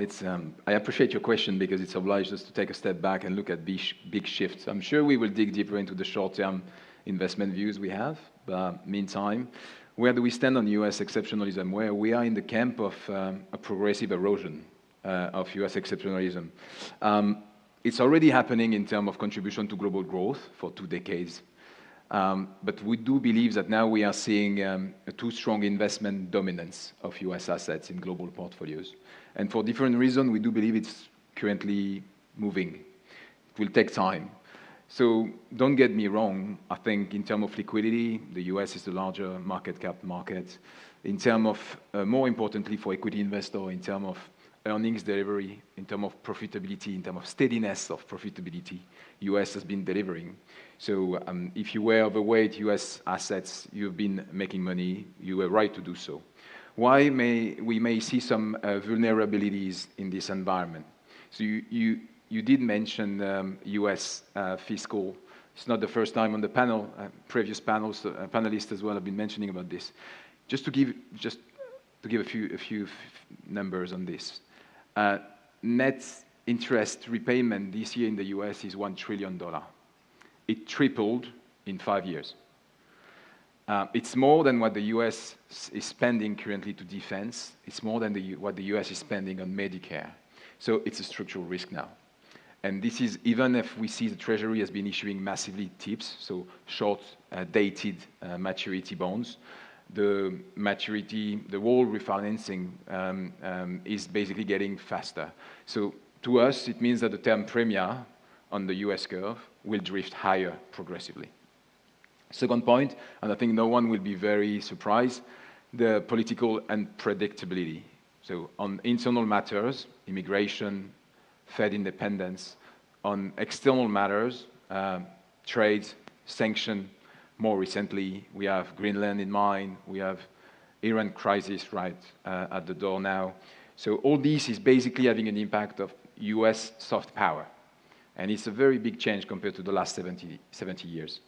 L: I appreciate your question because it's obliged us to take a step back and look at big shifts. I'm sure we will dig deeper into the short-term investment views we have. But meantime, where do we stand on US exceptionalism? Where we are in the camp of a progressive erosion of US exceptionalism. It's already happening in terms of contribution to global growth for 2 decades. But we do believe that now we are seeing a too strong investment dominance of US assets in global portfolios. And for different reasons, we do believe it's currently moving. It will take time. So don't get me wrong. I think in terms of liquidity, the US is the larger market cap market. In terms of, more importantly for equity investor, in terms of earnings delivery, in terms of profitability, in terms of steadiness of profitability, US has been delivering. So if you were overweight US assets, you've been making money, you were right to do so. Why we may see some vulnerabilities in this environment? So you did mention US fiscal. It's not the first time on the panel. Previous panelists as well have been mentioning about this. Just to give a few numbers on this. Net interest repayment this year in the US is $1 trillion. It tripled in 5 years. It's more than what the US is spending currently to defense. It's more than what the US is spending on Medicare. So it's a structural risk now. And this is even if we see the Treasury has been issuing massively TIPS, so short-dated maturity bonds. The whole refinancing is basically getting faster. So to us, it means that the term premia on the US curve will drift higher progressively. Second point, and I think no one will be very surprised, the political unpredictability. So on internal matters, immigration, Fed independence, on external matters, trade, sanction. More recently, we have Greenland in mind, we have Iran crisis right at the door now. So all this is basically having an impact of US soft power. And it's a very big change compared to the last 70 years.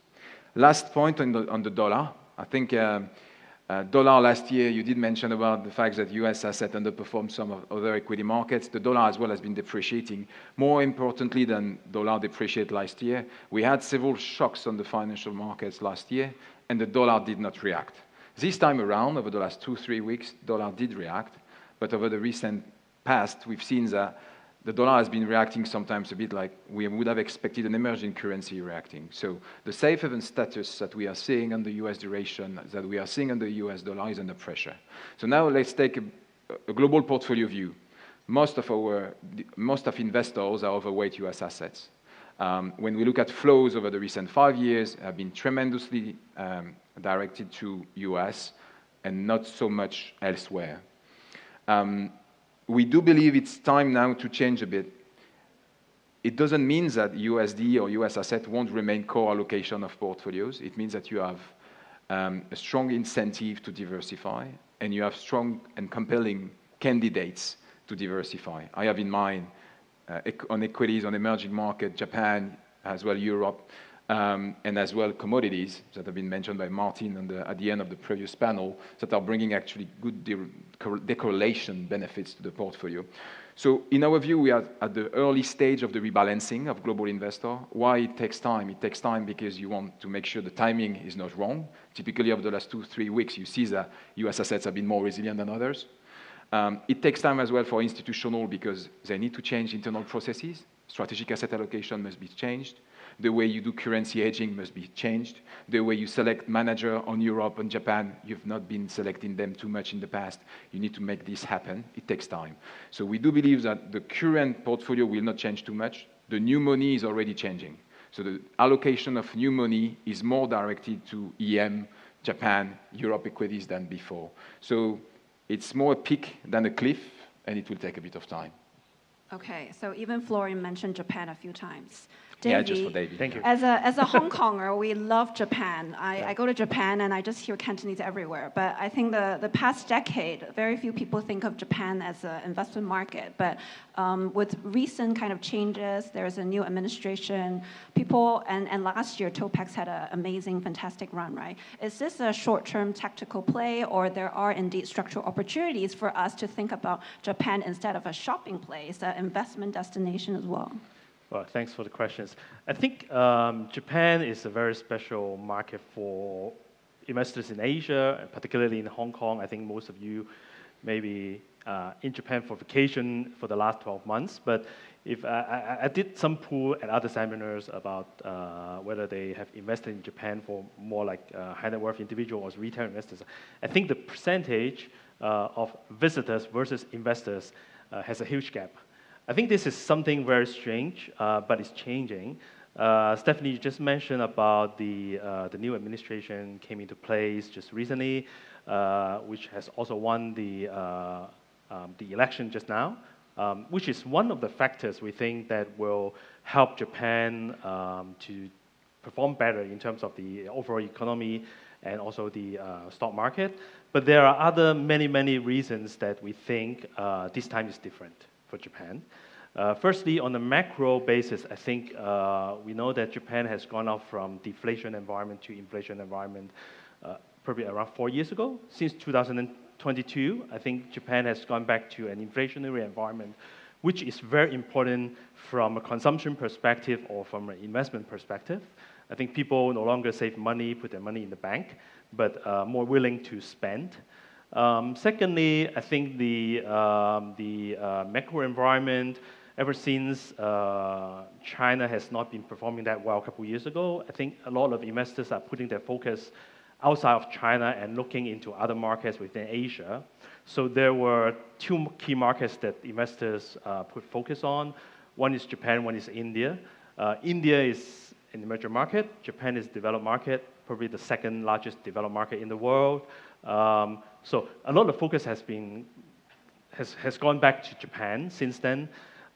L: Last point on the dollar. I think dollar last year, you did mention about the fact that US assets underperformed some of other equity markets. The dollar as well has been depreciating. More importantly than dollar depreciate last year, we had several shocks on the financial markets last year, and the dollar did not react. This time around, over the last 2-3 weeks, dollar did react, but over the recent past, we've seen that the dollar has been reacting sometimes a bit like we would have expected an emerging currency reacting. So the safe haven status that we are seeing on the US duration, that we are seeing on the US dollar is under pressure. So now let's take a global portfolio view. Most of investors are overweight US assets. When we look at flows over the recent 5 years, have been tremendously directed to US and not so much elsewhere. We do believe it's time now to change a bit. It doesn't mean that USD or US asset won't remain core allocation of portfolios. It means that you have a strong incentive to diversify, and you have strong and compelling candidates to diversify. I have in mind on equities, on emerging market, Japan, as well Europe, and as well commodities that have been mentioned by Martin at the end of the previous panel that are bringing actually good decorrelation benefits to the portfolio. So in our view, we are at the early stage of the rebalancing of global investor. Why it takes time? It takes time because you want to make sure the timing is not wrong. Typically over the last 2-3 weeks, you see that US assets have been more resilient than others. It takes time as well for institutional because they need to change internal processes. Strategic asset allocation must be changed. The way you do currency hedging must be changed. The way you select manager on Europe and Japan, you've not been selecting them too much in the past. You need to make this happen. It takes time. So we do believe that the current portfolio will not change too much. The new money is already changing. So the allocation of new money is more directed to EM, Japan, Europe equities than before. So it's more a peak than a cliff, and it will take a bit of time.
M: Okay, so even Florian mentioned Japan a few times.
L: Yeah, just for David.
O: Thank you.
M: As a Hong Konger, we love Japan. I go to Japan and I just hear Cantonese everywhere. But I think the past decade, very few people think of Japan as an investment market. But with recent kind of changes, there's a new administration. People, and last year, Topex had an amazing, fantastic run, right? Is this a short-term tactical play, or there are indeed structural opportunities for us to think about Japan instead of a shopping place, an investment destination as well?
O: Well, thanks for the questions. I think Japan is a very special market for investors in Asia, and particularly in Hong Kong. I think most of you may be in Japan for vacation for the last 12 months. But if I did some poll at other seminars about whether they have invested in Japan for more like high net worth individuals or retail investors. I think the percentage of visitors versus investors has a huge gap. I think this is something very strange, but it's changing. Stephanie just mentioned about the new administration came into place just recently, which has also won the election just now. which is one of the factors we think that will help Japan to perform better in terms of the overall economy and also the stock market. But there are other many reasons that we think this time is different for Japan. Firstly, on the macro basis, I think we know that Japan has gone off from deflation environment to inflation environment probably around 4 years ago. Since 2022, I think Japan has gone back to an inflationary environment, which is very important from a consumption perspective or from an investment perspective. I think people no longer save money, put their money in the bank, but more willing to spend. Secondly, I think the macro environment, ever since China has not been performing that well a couple of years ago, I think a lot of investors are putting their focus outside of China and looking into other markets within Asia. So there were two key markets that investors put focus on. One is Japan, one is India. India is an emerging market. Japan is a developed market, probably the second largest developed market in the world. So a lot of focus has gone back to Japan since then.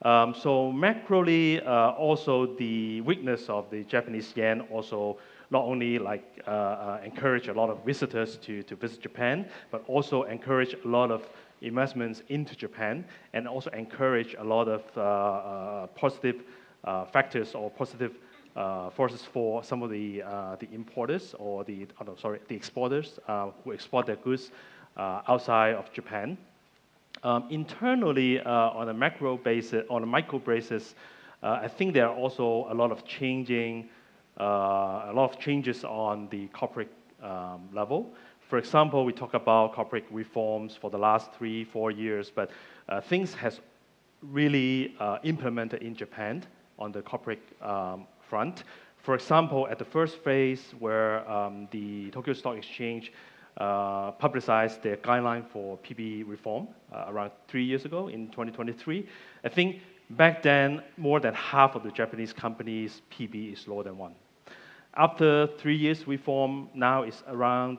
O: So macroly, also the weakness of the Japanese yen also not only encourage a lot of visitors to visit Japan, but also encourage a lot of investments into Japan, and also encourage a lot of positive factors or positive forces for some of the importers or the exporters who export their goods outside of Japan. Internally, on a macro basis, on a micro basis, I think there are also a lot of changes on the corporate level. For example, we talk about corporate reforms for the last 3-4 years, but things has really implemented in Japan on the corporate front. For example, at the first phase where the Tokyo Stock Exchange publicized their guideline for PB reform around 3 years ago in 2023. I think back then, more than half of the Japanese companies' PB is lower than 1. After 3 years reform, now it's around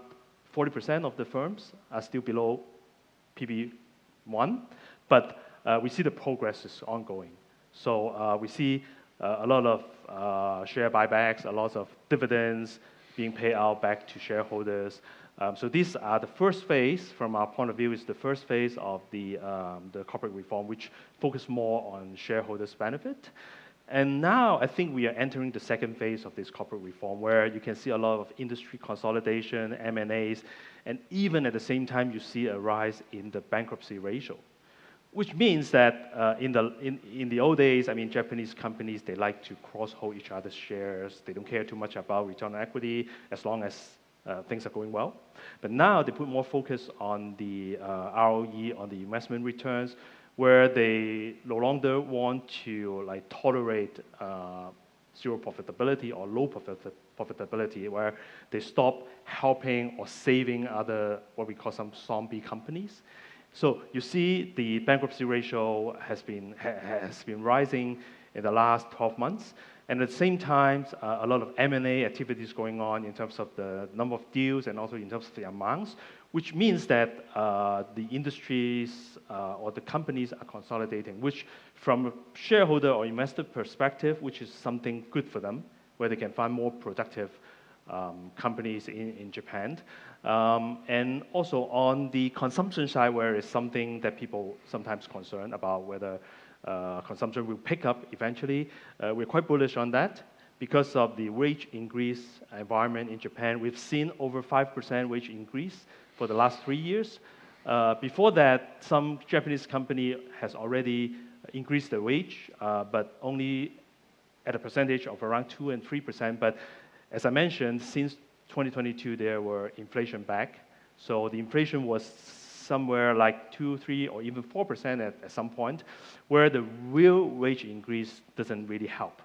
O: 40% of the firms are still below PB 1, but we see the progress is ongoing. So we see a lot of share buybacks, a lot of dividends being paid out back to shareholders. So these are the first phase, from our point of view, is the first phase of the corporate reform, which focus more on shareholders' benefit. And now I think we are entering the second phase of this corporate reform, where you can see a lot of industry consolidation, M&As, and even at the same time you see a rise in the bankruptcy ratio, which means that in the old days, I mean, Japanese companies, they like to cross-hold each other's shares. They don't care too much about return on equity as long as things are going well. But now they put more focus on the ROE, on the investment returns, where they no longer want to tolerate zero profitability or low profitability, where they stop helping or saving other, what we call some zombie companies. So you see the bankruptcy ratio has been rising in the last 12 months. And at the same time, a lot of M&A activities going on in terms of the number of deals and also in terms of the amounts, which means that the industries or the companies are consolidating, which from a shareholder or investor perspective, which is something good for them, where they can find more productive companies in Japan. And also on the consumption side, where it's something that people sometimes concern about whether consumption will pick up eventually. We're quite bullish on that because of the wage increase environment in Japan. We've seen over 5% wage increase for the last 3 years. Before that, some Japanese company has already increased the wage, but only at a percentage of around 2 and 3%. But as I mentioned, since 2022, there were inflation back. So the inflation was somewhere like 2, 3, or even 4% at some point, where the real wage increase doesn't really help.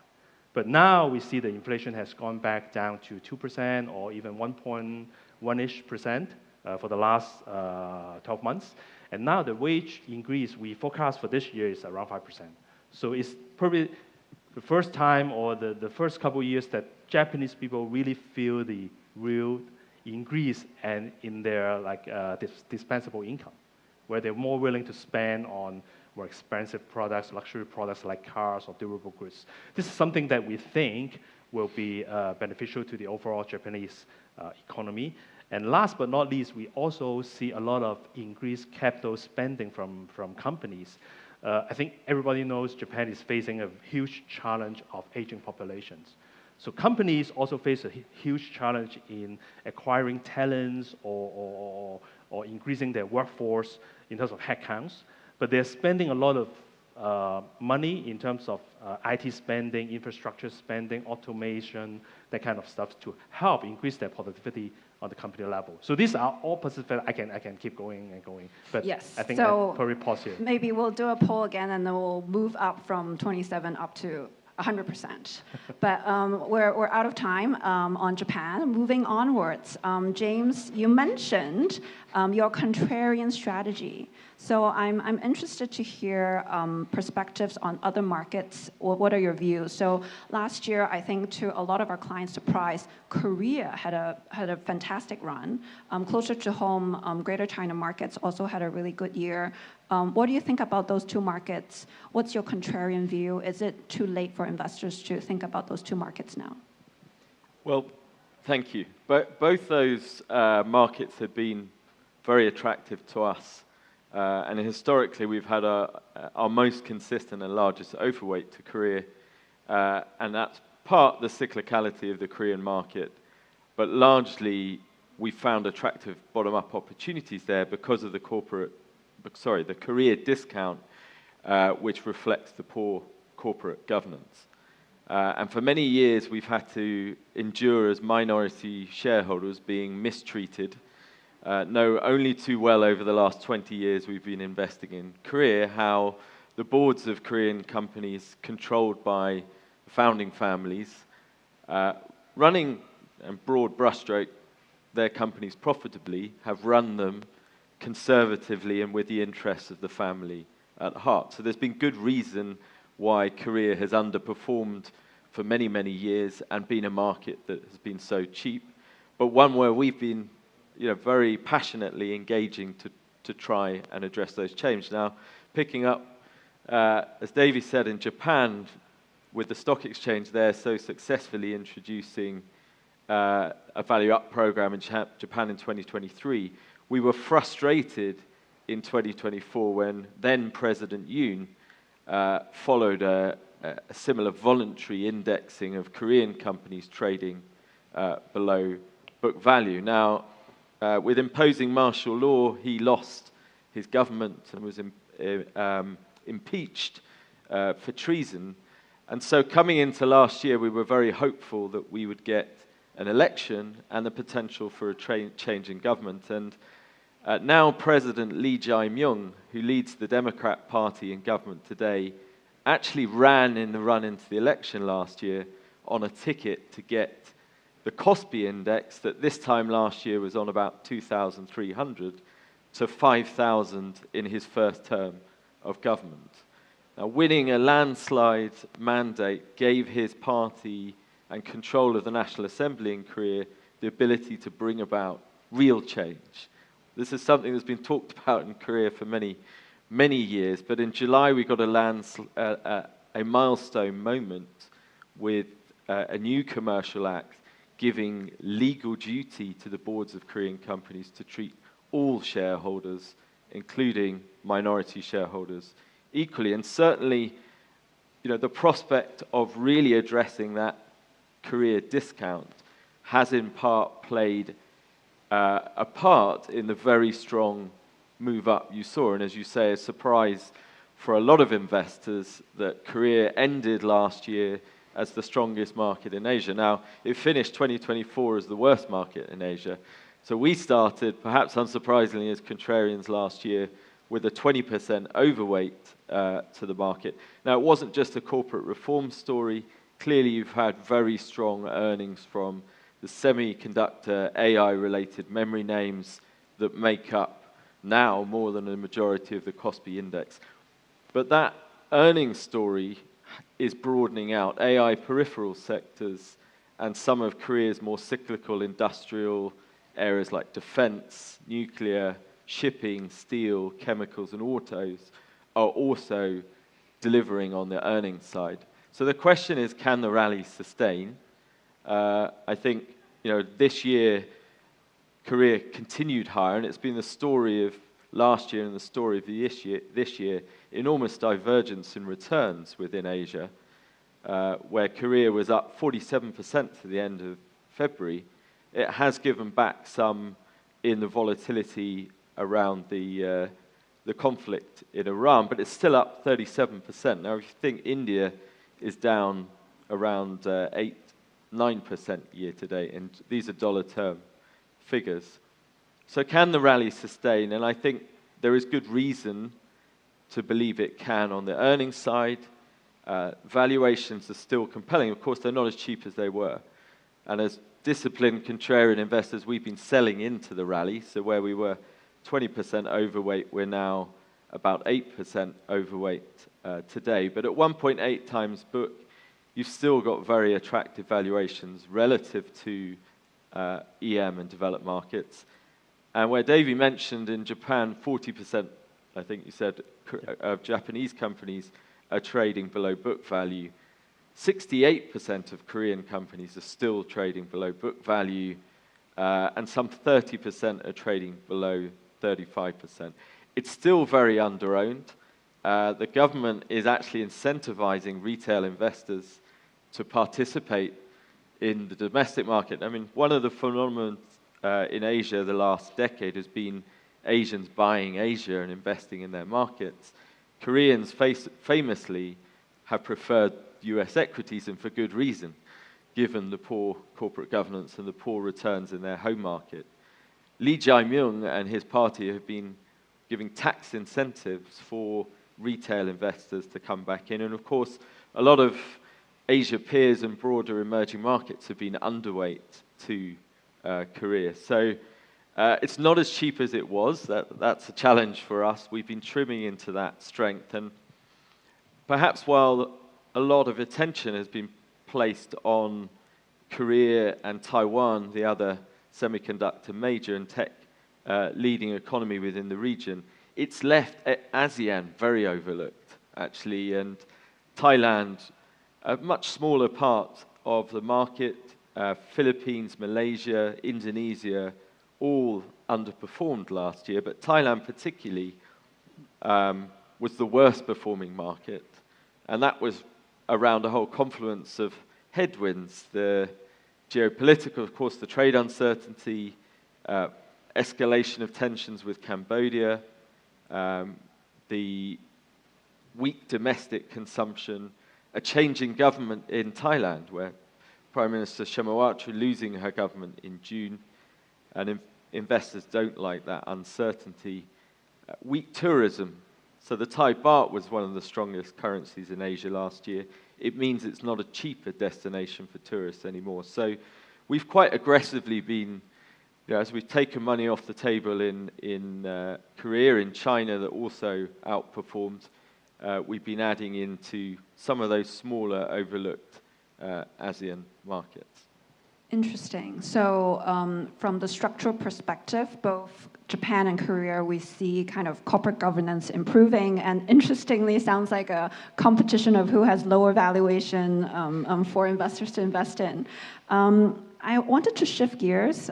O: But now we see the inflation has gone back down to 2% or even 1.1-ish% for the last 12 months. And now the wage increase we forecast for this year is around 5%. So it's probably the first time or the first couple of years that Japanese people really feel the real increase and in their dispensable income, where they're more willing to spend on more expensive products, luxury products like cars or durable goods. This is something that we think will be beneficial to the overall Japanese economy. And last but not least, we also see a lot of increased capital spending from companies. I think everybody knows Japan is facing a huge challenge of aging populations. So companies also face a huge challenge in acquiring talents or increasing their workforce in terms of headcounts. But they're spending a lot of money in terms of IT spending, infrastructure spending, automation, that kind of stuff to help increase their productivity on the company level. So these are all positive. I can keep going and going, but
M: yes.
O: I think
M: So
O: I'll probably pause here.
M: Maybe we'll do a poll again, and then we'll move up from 27 up to 100%. But we're out of time on Japan. Moving onwards, James, you mentioned your contrarian strategy. So I'm interested to hear perspectives on other markets. What are your views? So last year, I think to a lot of our clients' surprise, Korea had a fantastic run. Closer to home, Greater China markets also had a really good year. What do you think about those two markets? What's your contrarian view? Is it too late for investors to think about those two markets now?
N: Well, thank you. Both those markets have been very attractive to us. And historically, we've had our most consistent and largest overweight to Korea. And that's part the cyclicality of the Korean market. But largely, we found attractive bottom-up opportunities there because of the Korea discount, which reflects the poor corporate governance. And for many years, we've had to endure as minority shareholders being mistreated. Know only too well over the last 20 years we've been investing in Korea how the boards of Korean companies controlled by founding families, running, and broad brushstroke, their companies profitably, have run them conservatively and with the interests of the family at heart. So there's been good reason why Korea has underperformed for many, many years and been a market that has been so cheap, but one where we've been very passionately engaging to try and address those changes. Now, picking up, as Davey said, in Japan, with the stock exchange there so successfully introducing a value up program in Japan in 2023, we were frustrated in 2024 when then President Yoon followed a similar voluntary indexing of Korean companies trading below book value. Now, with imposing martial law, he lost his government and was impeached for treason. And so coming into last year, we were very hopeful that we would get an election and the potential for a change in government. And now President Lee Jae-myung, who leads the Democrat Party in government today, actually ran in the run into the election last year on a ticket to get the Kospi index that this time last year was on about 2,300 to 5,000 in his first term of government. Now, winning a landslide mandate gave his party and control of the National Assembly in Korea the ability to bring about real change. This is something that's been talked about in Korea for many, many years, but in July we got a milestone moment with a new commercial act giving legal duty to the boards of Korean companies to treat all shareholders, including minority shareholders, equally. And certainly, the prospect of really addressing that Korea discount has in part played a part in the very strong move up you saw. And as you say, a surprise for a lot of investors that Korea ended last year as the strongest market in Asia. Now, it finished 2024 as the worst market in Asia. So we started, perhaps unsurprisingly, as contrarians last year with a 20% overweight to the market. Now, it wasn't just a corporate reform story. Clearly, you've had very strong earnings from the semiconductor AI-related memory names that make up now more than a majority of the Kospi index. But that earnings story is broadening out. AI peripheral sectors and some of Korea's more cyclical industrial areas like defense, nuclear, shipping, steel, chemicals, and autos are also delivering on the earnings side. So the question is, can the rally sustain? I think, this year, Korea continued higher, and it's been the story of last year and the story of this year, enormous divergence in returns within Asia, where Korea was up 47% to the end of February. It has given back some in the volatility around the conflict in Iran, but it's still up 37%. Now, if you think India is down around 8-9% year to date, and these are dollar term figures. So can the rally sustain? And I think there is good reason to believe it can on the earnings side. Valuations are still compelling. Of course, they're not as cheap as they were. And as disciplined contrarian investors, we've been selling into the rally. So where we were 20% overweight, we're now about 8% overweight today. But at 1.8 times book, you've still got very attractive valuations relative to EM and developed markets. And where Davey mentioned in Japan, 40%, I think you said, of Japanese companies are trading below book value. 68% of Korean companies are still trading below book value, and some 30% are trading below 35%. It's still very underowned. The government is actually incentivizing retail investors to participate in the domestic market. I mean, one of the phenomena in Asia the last decade has been Asians buying Asia and investing in their markets. Koreans famously have preferred US equities, and for good reason, given the poor corporate governance and the poor returns in their home market. Lee Jae-myung and his party have been giving tax incentives for retail investors to come back in. And of course, a lot of Asia peers and broader emerging markets have been underweight to Korea. So it's not as cheap as it was. That's a challenge for us. We've been trimming into that strength. And perhaps while a lot of attention has been placed on Korea and Taiwan, the other semiconductor major and tech leading economy within the region, it's left ASEAN very overlooked, actually, and Thailand, a much smaller part of the market, Philippines, Malaysia, Indonesia, all underperformed last year, but Thailand particularly was the worst performing market, and that was around a whole confluence of headwinds, the geopolitical, of course, the trade uncertainty, escalation of tensions with Cambodia, the weak domestic consumption, a changing government in Thailand, where Prime Minister Shamawatra losing her government in June, and investors don't like that uncertainty. Weak tourism. So the Thai baht was one of the strongest currencies in Asia last year. It means it's not a cheaper destination for tourists anymore. So we've quite aggressively been, as we've taken money off the table in Korea, in China that also outperformed, we've been adding into some of those smaller, overlooked ASEAN markets.
M: Interesting. So from the structural perspective, both Japan and Korea, we see kind of corporate governance improving, and interestingly, sounds like a competition of who has lower valuation for investors to invest in. I wanted to shift gears,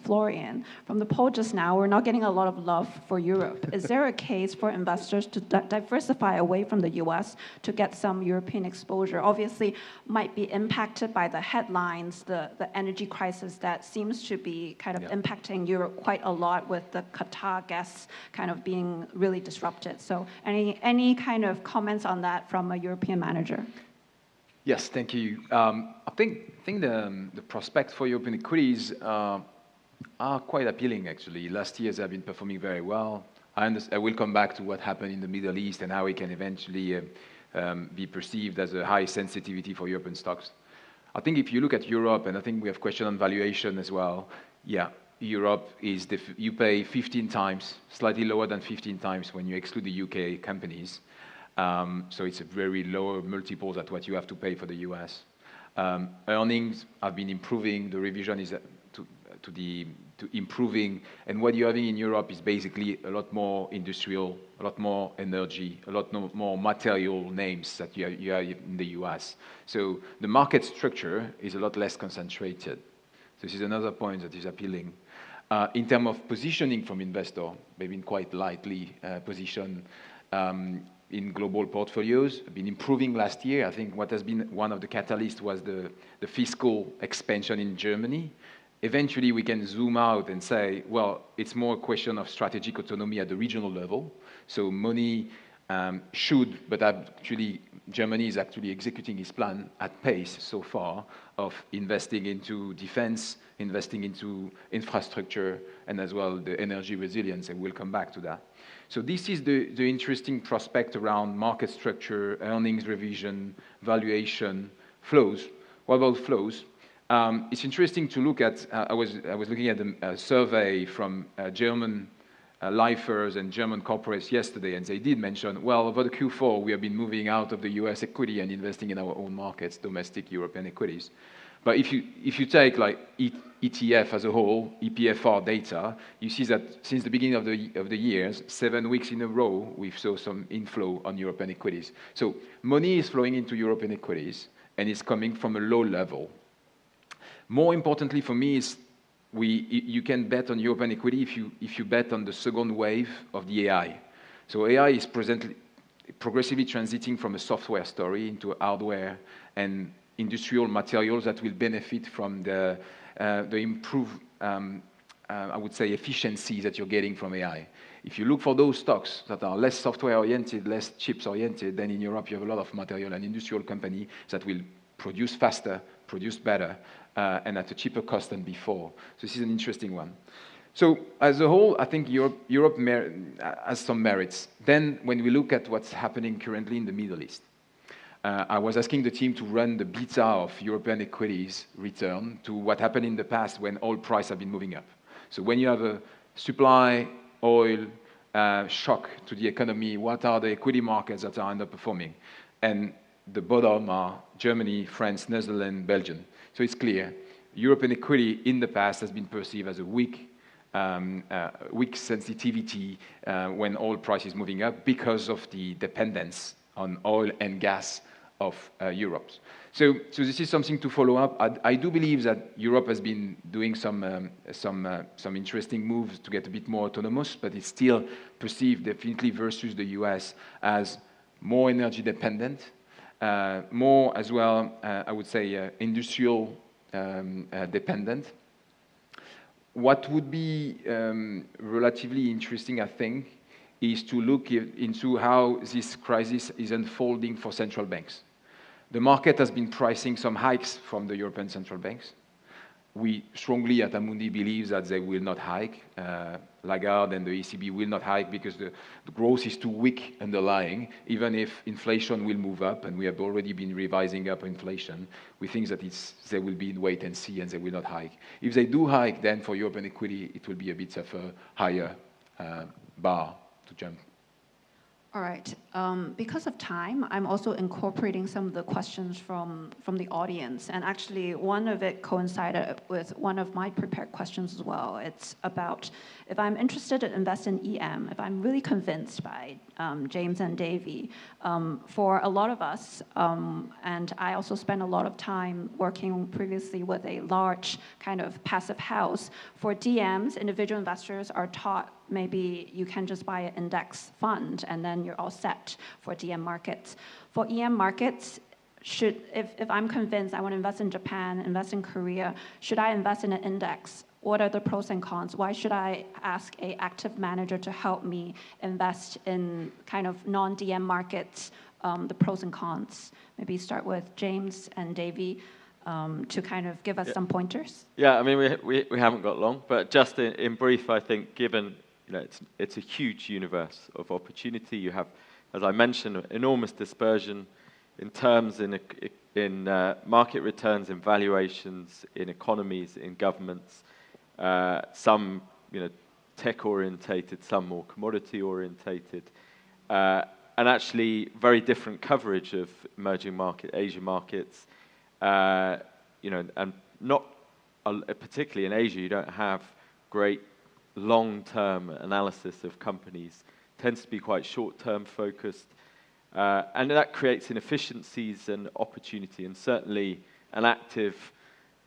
M: Florian. From the poll just now, we're not getting a lot of love for Europe. Is there a case for investors to diversify away from the US to get some European exposure? Obviously, might be impacted by the headlines, the energy crisis that seems to be kind of impacting Europe quite a lot, with the Qatar gas kind of being really disrupted. So any kind of comments on that from a European manager?
L: Yes, thank you. I think the prospects for European equities are quite appealing, actually. Last years have been performing very well. I will come back to what happened in the Middle East and how it can eventually be perceived as a high sensitivity for European stocks. I think if you look at Europe, and I think we have question on valuation as well, Europe is, you pay 15 times, slightly lower than 15 times when you exclude the UK companies. So it's a very low multiples at what you have to pay for the US. Earnings have been improving. The revision is to the improving. And what you're having in Europe is basically a lot more industrial, a lot more energy, a lot more material names that you have in the US. So the market structure is a lot less concentrated. This is another point that is appealing. In terms of positioning from investor, they've been quite lightly positioned in global portfolios, been improving last year. I think what has been one of the catalysts was the fiscal expansion in Germany. Eventually, we can zoom out and say, well, it's more a question of strategic autonomy at the regional level. So money should, but actually Germany is actually executing its plan at pace so far of investing into defense, investing into infrastructure, and as well the energy resilience, and we'll come back to that. So this is the interesting prospect around market structure, earnings revision, valuation, flows. What about flows? It's interesting to look at, I was looking at a survey from German lifers and German corporates yesterday, and they did mention, well, over the Q4, we have been moving out of the US equity and investing in our own markets, domestic European equities. But if you take like ETF as a whole, EPFR data, you see that since the beginning of the years, 7 weeks in a row, we've saw some inflow on European equities. So money is flowing into European equities, and it's coming from a low level. More importantly for me is you can bet on European equity if you bet on the second wave of the AI. So AI is progressively transiting from a software story into hardware and industrial materials that will benefit from the improved, I would say, efficiency that you're getting from AI. If you look for those stocks that are less software-oriented, less chips-oriented, then in Europe you have a lot of material and industrial companies that will produce faster, produce better, and at a cheaper cost than before. So this is an interesting one. So as a whole, I think Europe has some merits. Then when we look at what's happening currently in the Middle East, I was asking the team to run the beta of European equities return to what happened in the past when oil prices have been moving up. So when you have a supply oil shock to the economy, what are the equity markets that are underperforming? And the bottom are Germany, France, Netherlands, Belgium. So it's clear, European equity in the past has been perceived as a weak sensitivity when oil price is moving up because of the dependence on oil and gas of Europe. So this is something to follow up. I do believe that Europe has been doing some interesting moves to get a bit more autonomous, but it's still perceived definitely versus the US as more energy dependent, more as well, I would say, industrial dependent. What would be relatively interesting, I think, is to look into how this crisis is unfolding for central banks. The market has been pricing some hikes from the European central banks. We strongly at Amundi believe that they will not hike. Lagarde and the ECB will not hike because the growth is too weak underlying, even if inflation will move up, and we have already been revising up inflation. We think that they will be in wait and see, and they will not hike. If they do hike, then for European equity, it will be a bit of a higher bar to jump.
M: All right. Because of time, I'm also incorporating some of the questions from the audience. And actually, one of it coincided with one of my prepared questions as well. It's about if I'm interested to invest in EM, if I'm really convinced by James and Davy, for a lot of us, and I also spent a lot of time working previously with a large kind of passive house. For DMs, individual investors are taught maybe you can just buy an index fund and then you're all set for DM markets. For EM markets, if I'm convinced I want to invest in Japan, invest in Korea, should I invest in an index? What are the pros and cons? Why should I ask an active manager to help me invest in kind of non-DM markets, the pros and cons? Maybe start with James and Davy to kind of give us some pointers.
N: Yeah, I mean, we haven't got long, but just in brief, I think given it's a huge universe of opportunity. You have, as I mentioned, enormous dispersion in terms in market returns, in valuations, in economies, in governments. Some tech orientated, some more commodity orientated, and actually very different coverage of emerging market, Asia markets. And not particularly in Asia, you don't have great long-term analysis of companies. Tends to be quite short-term focused. And that creates inefficiencies and opportunity, and certainly an active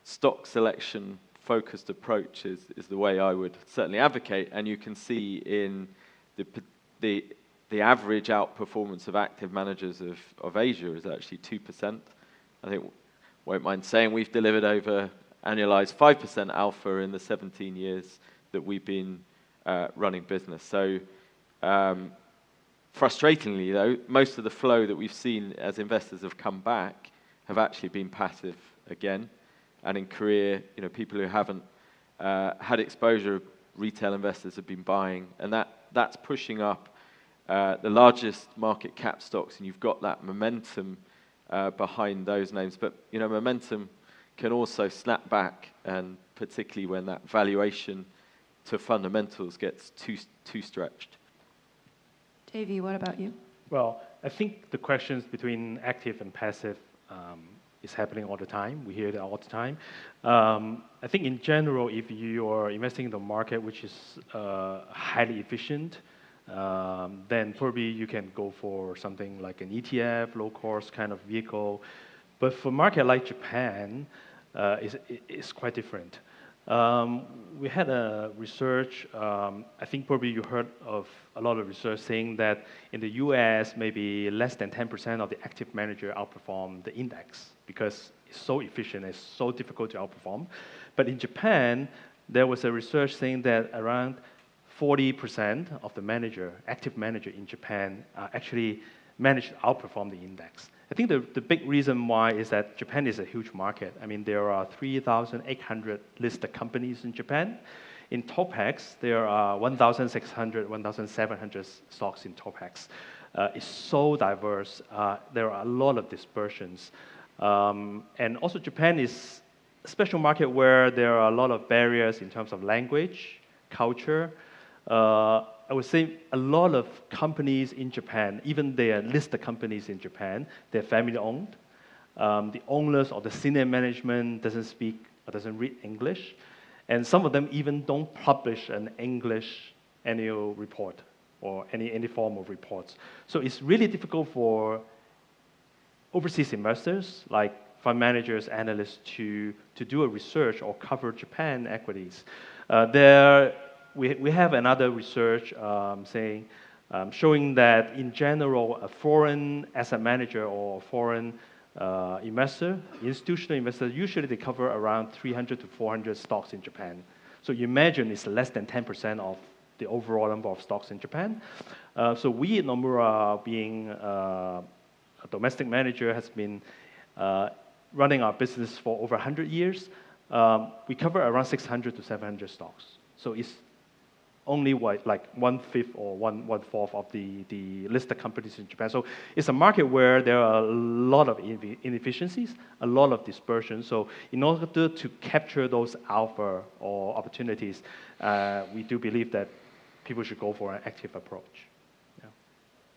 N: stock selection focused approach is the way I would certainly advocate. And you can see in the average outperformance of active managers of Asia is actually 2%. I think, won't mind saying, we've delivered over annualized 5% alpha in the 17 years that we've been running business. So frustratingly, though, most of the flow that we've seen as investors have come back have actually been passive again. And in Korea, people who haven't had exposure, retail investors have been buying, and that's pushing up the largest market cap stocks, and you've got that momentum behind those names. But momentum can also snap back, and particularly when that valuation to fundamentals gets too stretched.
M: Davey, what about you?
O: Well, I think the questions between active and passive is happening all the time. We hear that all the time. I think in general, if you are investing in the market which is highly efficient, then probably you can go for something like an ETF, low-cost kind of vehicle. But for a market like Japan, it's quite different. We had a research, I think probably you heard of a lot of research saying that in the US, maybe less than 10% of the active manager outperform the index because it's so efficient, it's so difficult to outperform. But in Japan, there was a research saying that around 40% of the active manager in Japan actually managed to outperform the index. I think the big reason why is that Japan is a huge market. I mean, there are 3,800 listed companies in Japan. In Topex, there are 1,600, 1,700 stocks in Topex. It's so diverse. There are a lot of dispersions. And also Japan is a special market where there are a lot of barriers in terms of language, culture. I would say a lot of companies in Japan, even they are listed companies in Japan, they're family-owned. The owners or the senior management doesn't speak or doesn't read English. And some of them even don't publish an English annual report or any form of reports. So it's really difficult for overseas investors, like fund managers, analysts, to do a research or cover Japan equities. We have another research showing that in general, a foreign asset manager or foreign investor, institutional investor, usually they cover around 300 to 400 stocks in Japan. So you imagine it's less than 10% of the overall number of stocks in Japan. So we at Nomura, being a domestic manager, has been running our business for over 100 years. We cover around 600 to 700 stocks. So it's only like 1/5 or 1/4 of the listed companies in Japan. So it's a market where there are a lot of inefficiencies, a lot of dispersion. So in order to capture those alpha or opportunities, we do believe that people should go for an active approach.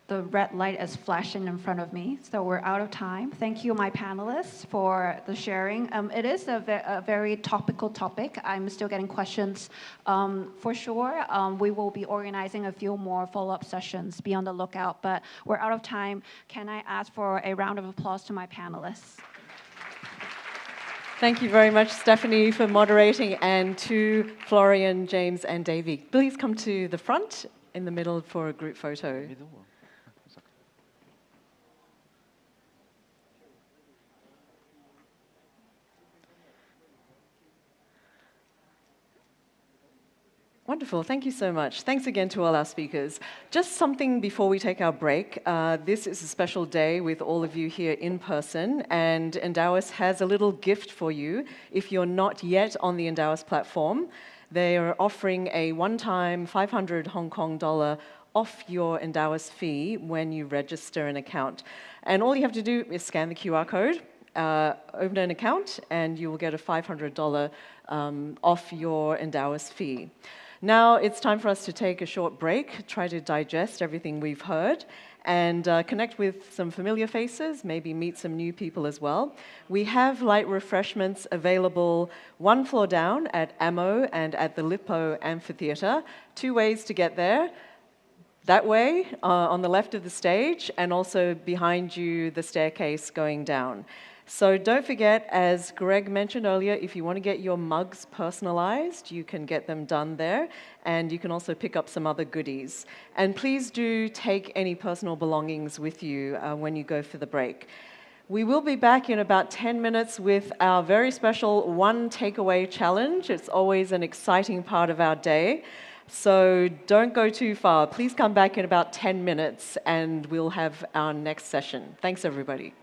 M: The red light is flashing in front of me, so we're out of time. Thank you, my panelists, for the sharing. It is a very topical topic. I'm still getting questions. For sure, we will be organizing a few more follow-up sessions. Be on the lookout, but we're out of time. Can I ask for a round of applause to my panelists?
A: Thank you very much, Stephanie, for moderating, and to Florian, James, and Davey. Please come to the front in the middle for a group photo. Wonderful. Thank you so much. Thanks again to all our speakers. Just something before we take our break. This is a special day with all of you here in person, and Endowus has a little gift for you. If you're not yet on the Endowus platform, they are offering a one-time 500 Hong Kong dollar off your Endowus fee when you register an account. And all you have to do is scan the QR code, open an account, and you will get a $500 off your Endowus fee. Now it's time for us to take a short break, try to digest everything we've heard, and connect with some familiar faces, maybe meet some new people as well. We have light refreshments available 1 floor down at Ammo and at the Lippo Amphitheatre. 2 ways to get there. That way, on the left of the stage, and also behind you, the staircase going down. So don't forget, as Greg mentioned earlier, if you want to get your mugs personalized, you can get them done there, and you can also pick up some other goodies. And please do take any personal belongings with you when you go for the break. We will be back in about 10 minutes with our very special one takeaway challenge. It's always an exciting part of our day. So don't go too far. Please come back in about 10 minutes and we'll have our next session. Thanks, everybody.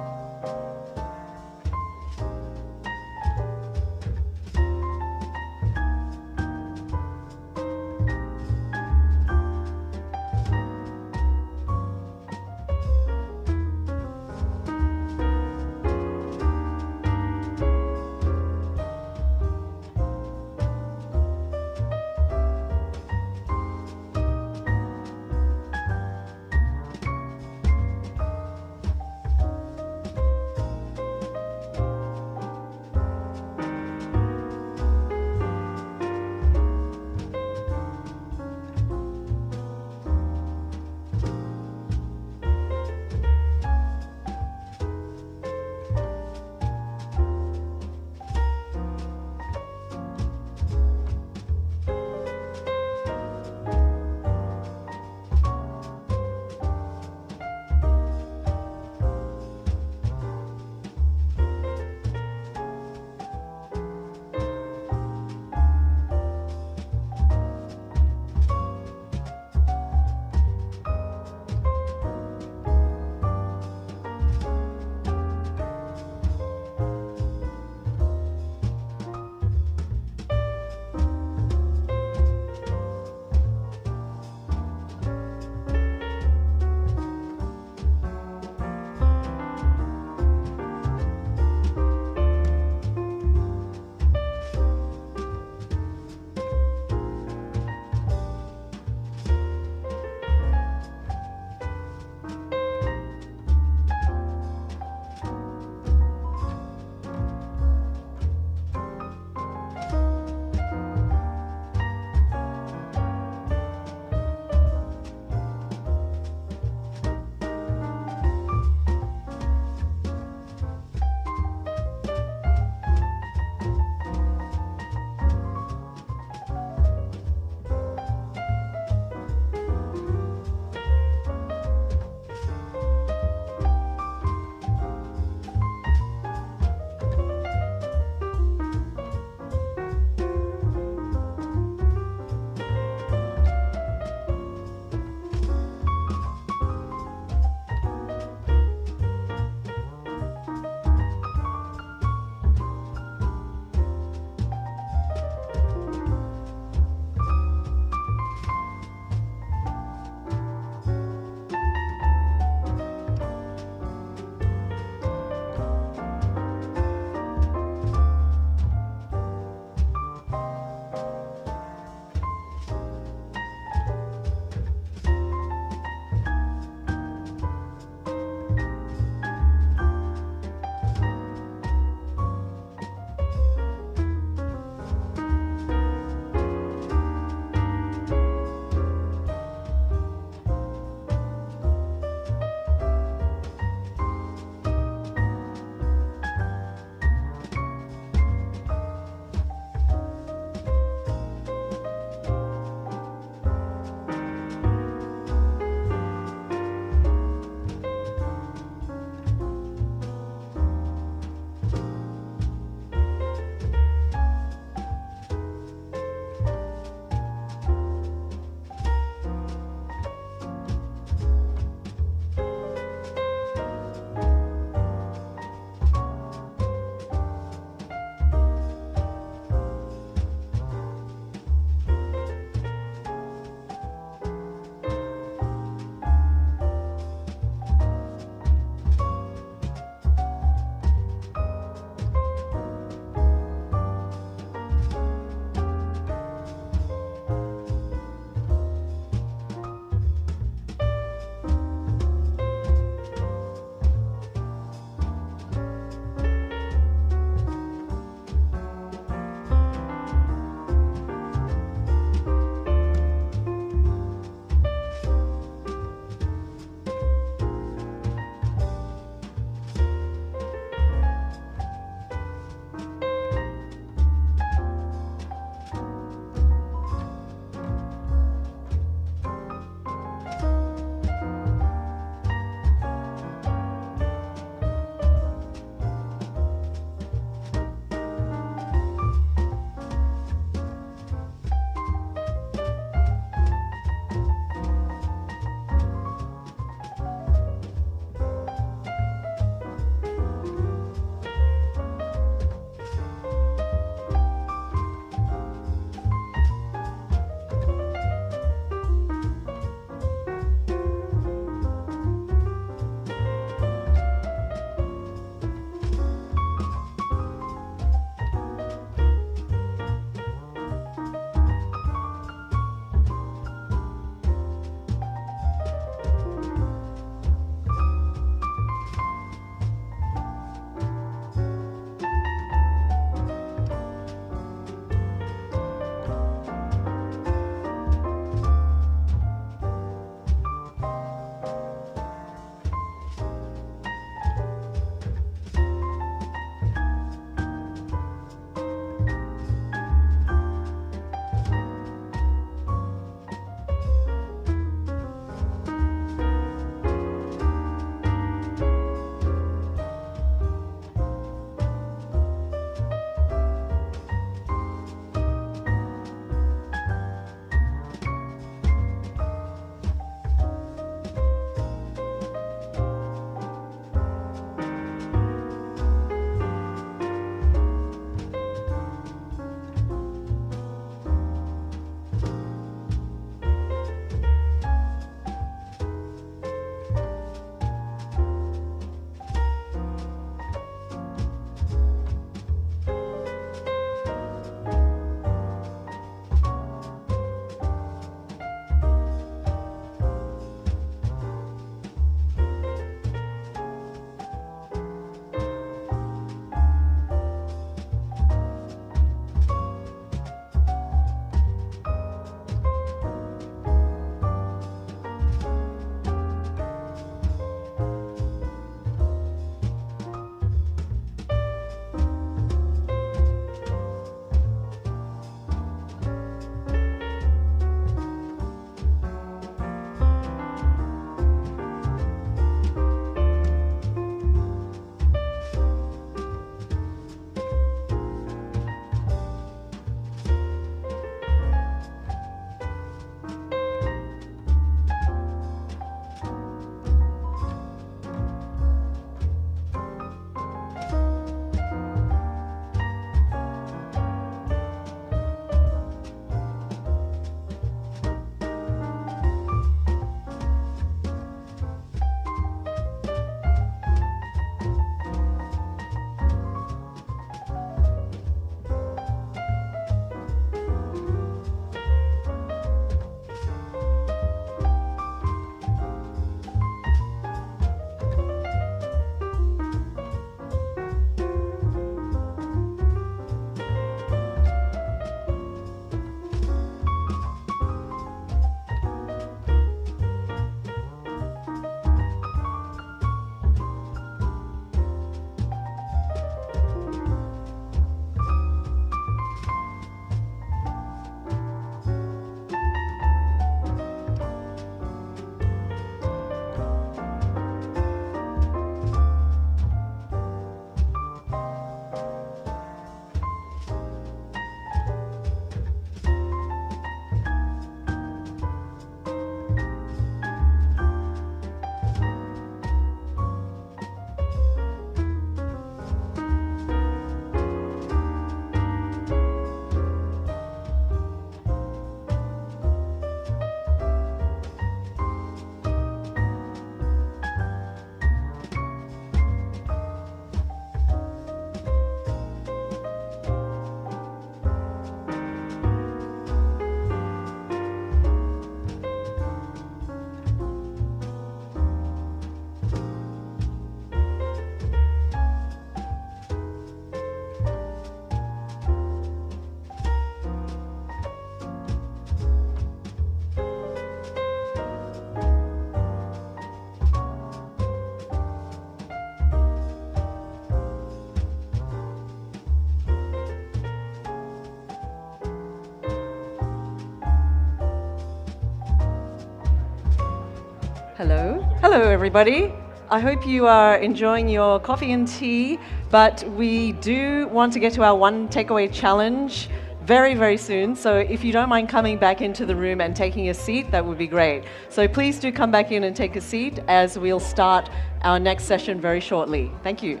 A: Hello. Hello, everybody. I hope you are enjoying your coffee and tea, but we do want to get to our one takeaway challenge very, very soon. So if you don't mind coming back into the room and taking a seat, that would be great. So please do come back in and take a seat as we'll start our next session very shortly. Thank you.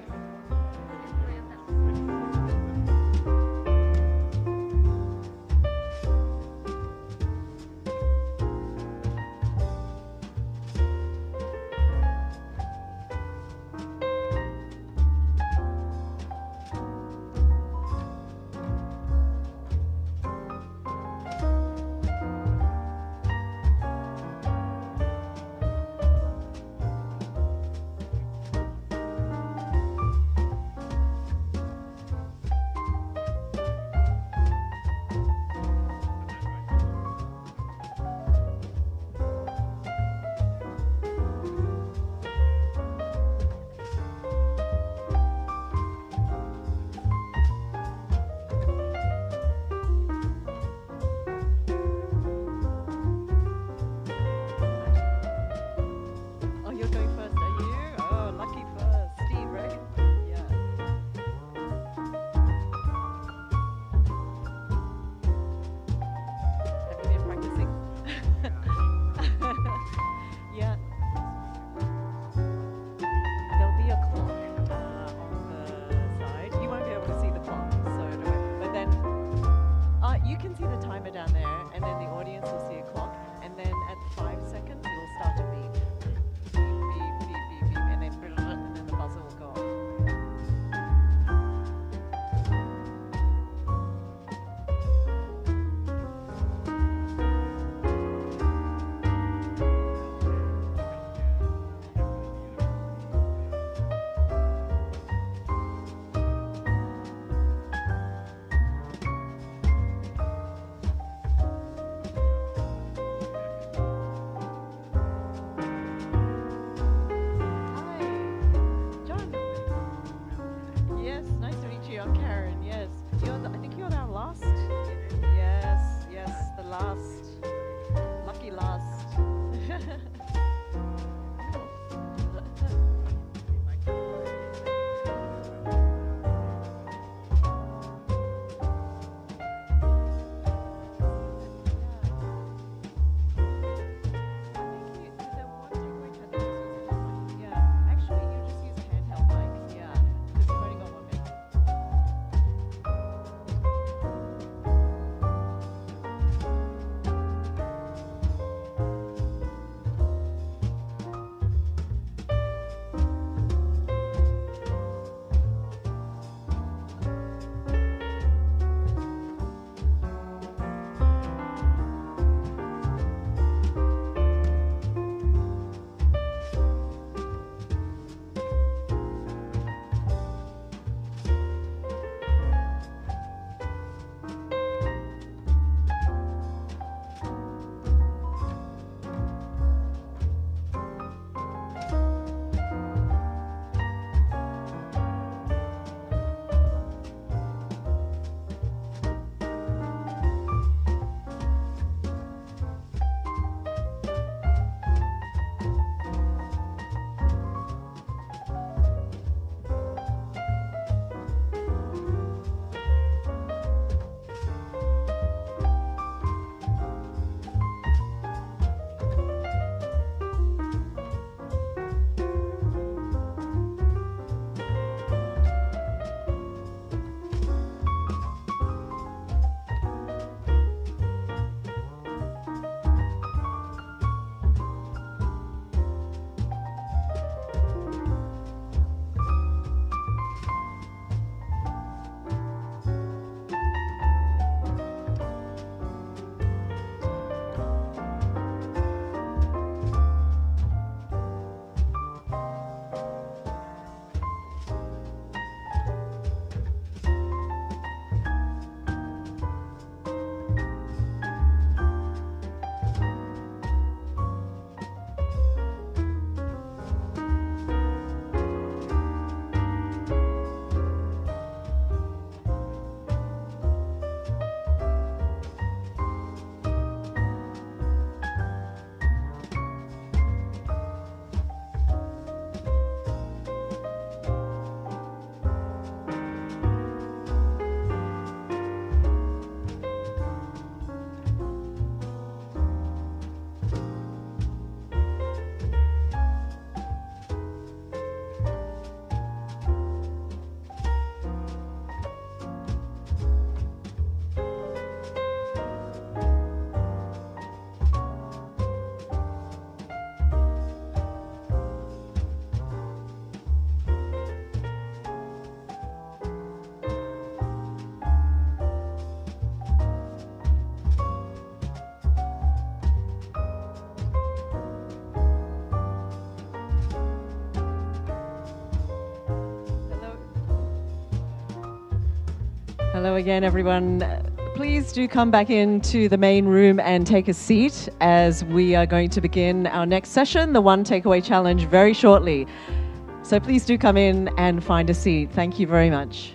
A: Hello again, everyone. Please do come back into the main room and take a seat as we are going to begin our next session, the One Takeaway Challenge, very shortly. So please do come in and find a seat. Thank you very much.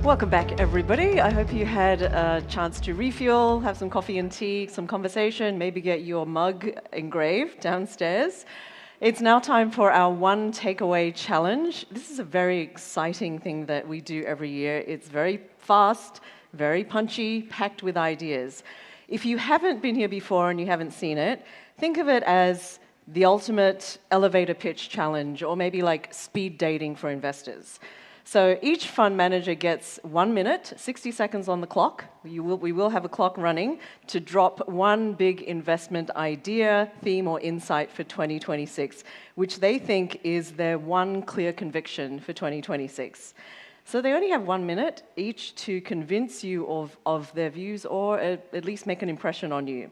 A: Welcome back, everybody. I hope you had a chance to refuel, have some coffee and tea, some conversation, maybe get your mug engraved downstairs. It's now time for our One Takeaway Challenge. This is a very exciting thing that we do every year. It's very fast, very punchy, packed with ideas. If you haven't been here before and you haven't seen it, think of it as the ultimate elevator pitch challenge, or maybe like speed dating for investors. So each fund manager gets 1 minute, 60 seconds on the clock. We will have a clock running to drop one big investment idea, theme, or insight for 2026, which they think is their one clear conviction for 2026. So they only have 1 minute each to convince you of their views, or at least make an impression on you.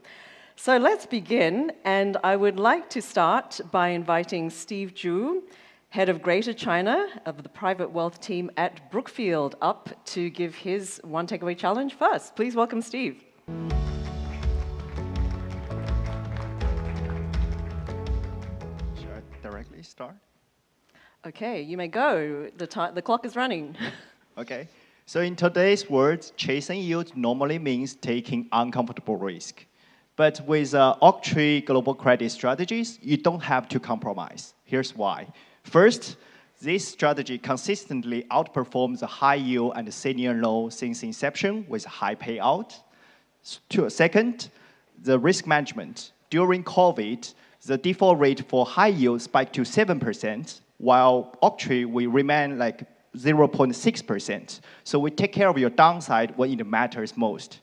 A: So let's begin, and I would like to start by inviting Steve Zhu, Head of Greater China of the Private Wealth Team at Brookfield, up to give his One Takeaway Challenge first. Please welcome Steve.
P: Should I directly start?
A: Okay, you may go. The clock is running.
P: Okay. So in today's world, chasing yield normally means taking uncomfortable risk. But with Oaktree Global Credit Strategies, you don't have to compromise. Here's why. First, this strategy consistently outperforms the high yield and the senior loan since inception with high payout. Second, the risk management. During COVID, the default rate for high yield spiked to 7%, while Oaktree will remain like 0.6%. So we take care of your downside when it matters most.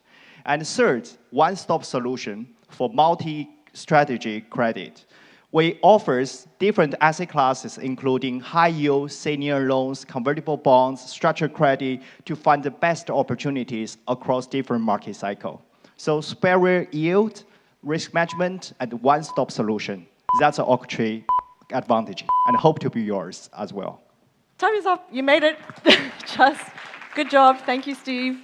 P: And third, one-stop solution for multi-strategy credit. We offer different asset classes, including high yield, senior loans, convertible bonds, structured credit, to find the best opportunities across different market cycles. So superior yield, risk management, and one-stop solution. That's an Oaktree advantage, and hope to be yours as well.
A: Time is up. You made it. Just good job. Thank you, Steve.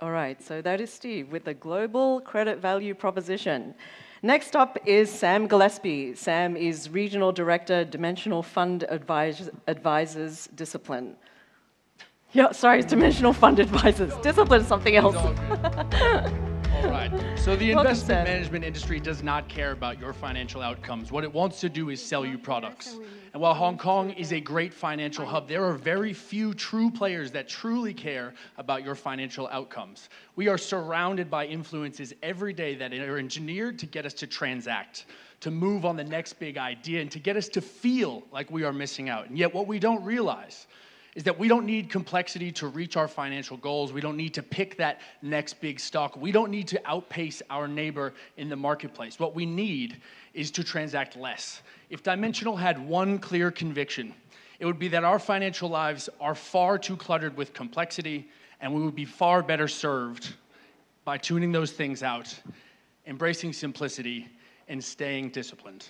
A: All right, so that is Steve with the Global Credit Value Proposition. Next up is Sam Gillespie. Sam is Regional Director, Dimensional Fund Advisors Discipline. Yeah, sorry, it's Dimensional Fund Advisors. Discipline is something else.
Q: All right. So the
A: Welcome,
Q: investment
A: Sam.
Q: management industry does not care about your financial outcomes. What it wants to do is sell you products. And while Hong Kong is a great financial hub, there are very few true players that truly care about your financial outcomes. We are surrounded by influences every day that are engineered to get us to transact, to move on the next big idea, and to get us to feel like we are missing out. And yet what we don't realize is that we don't need complexity to reach our financial goals. We don't need to pick that next big stock. We don't need to outpace our neighbor in the marketplace. What we need is to transact less. If Dimensional had one clear conviction, it would be that our financial lives are far too cluttered with complexity, and we would be far better served by tuning those things out, embracing simplicity, and staying disciplined.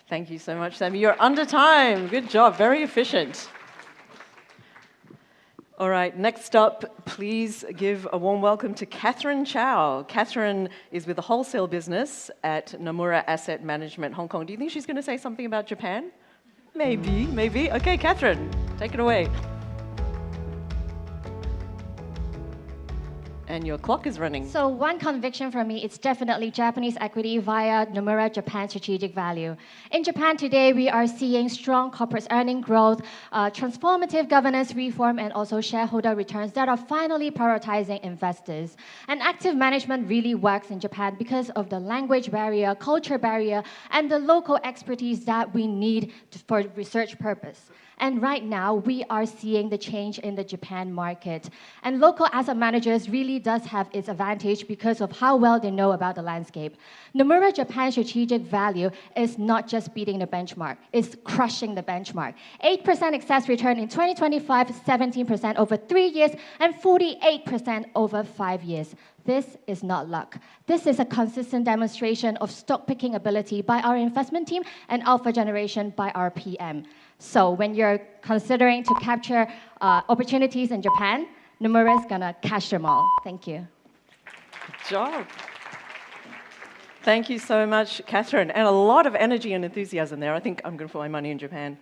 A: Thank you so much, Sam. You're under time. Good job. Very efficient. All right, next up, please give a warm welcome to Catherine Chow. Catherine is with the wholesale business at Nomura Asset Management Hong Kong. Do you think she's going to say something about Japan? Maybe. Okay, Catherine, take it away. And your clock is running.
R: So one conviction for me, it's definitely Japanese equity via Nomura Japan Strategic Value. In Japan today, we are seeing strong corporate earning growth, transformative governance reform, and also shareholder returns that are finally prioritizing investors. And active management really works in Japan because of the language barrier, culture barrier, and the local expertise that we need for research purpose. And right now, we are seeing the change in the Japan market. And local asset managers really does have its advantage because of how well they know about the landscape. Nomura Japan Strategic Value is not just beating the benchmark, it's crushing the benchmark. 8% excess return in 2025, 17% over 3 years, and 48% over 5 years. This is not luck. This is a consistent demonstration of stock picking ability by our investment team and alpha generation by our PM. So when you're considering to capture opportunities in Japan, Nomura is gonna cash them all. Thank you.
A: Good job. Thank you so much, Catherine. And a lot of energy and enthusiasm there. I think I'm going to put my money in Japan.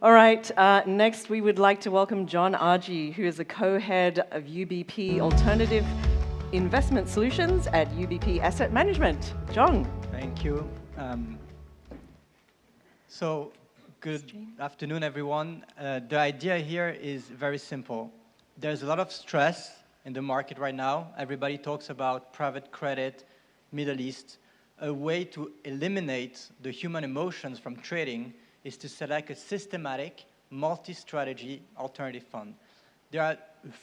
A: All right, next we would like to welcome John Argy, who is the co-head of UBP Alternative Investment Solutions at UBP Asset Management. John.
S: Thank you. Good afternoon, everyone. The idea here is very simple. There's a lot of stress in the market right now. Everybody talks about private credit, Middle East. A way to eliminate the human emotions from trading is to select a systematic, multi-strategy alternative fund. There are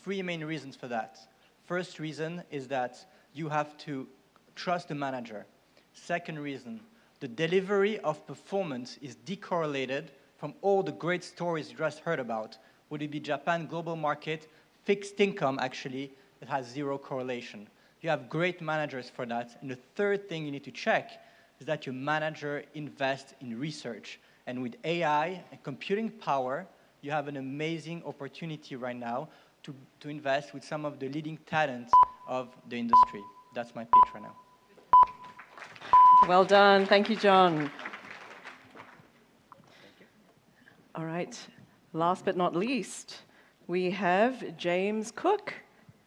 S: three main reasons for that. First reason is that you have to trust the manager. Second reason, the delivery of performance is decorrelated from all the great stories you just heard about. Would it be Japan, global market, fixed income, actually, it has zero correlation. You have great managers for that. And the third thing you need to check is that your manager invests in research. And with AI and computing power, you have an amazing opportunity right now to invest with some of the leading talents of the industry. That's my pitch right now.
A: Well done. Thank you, John. All right. Last but not least, we have James Cook.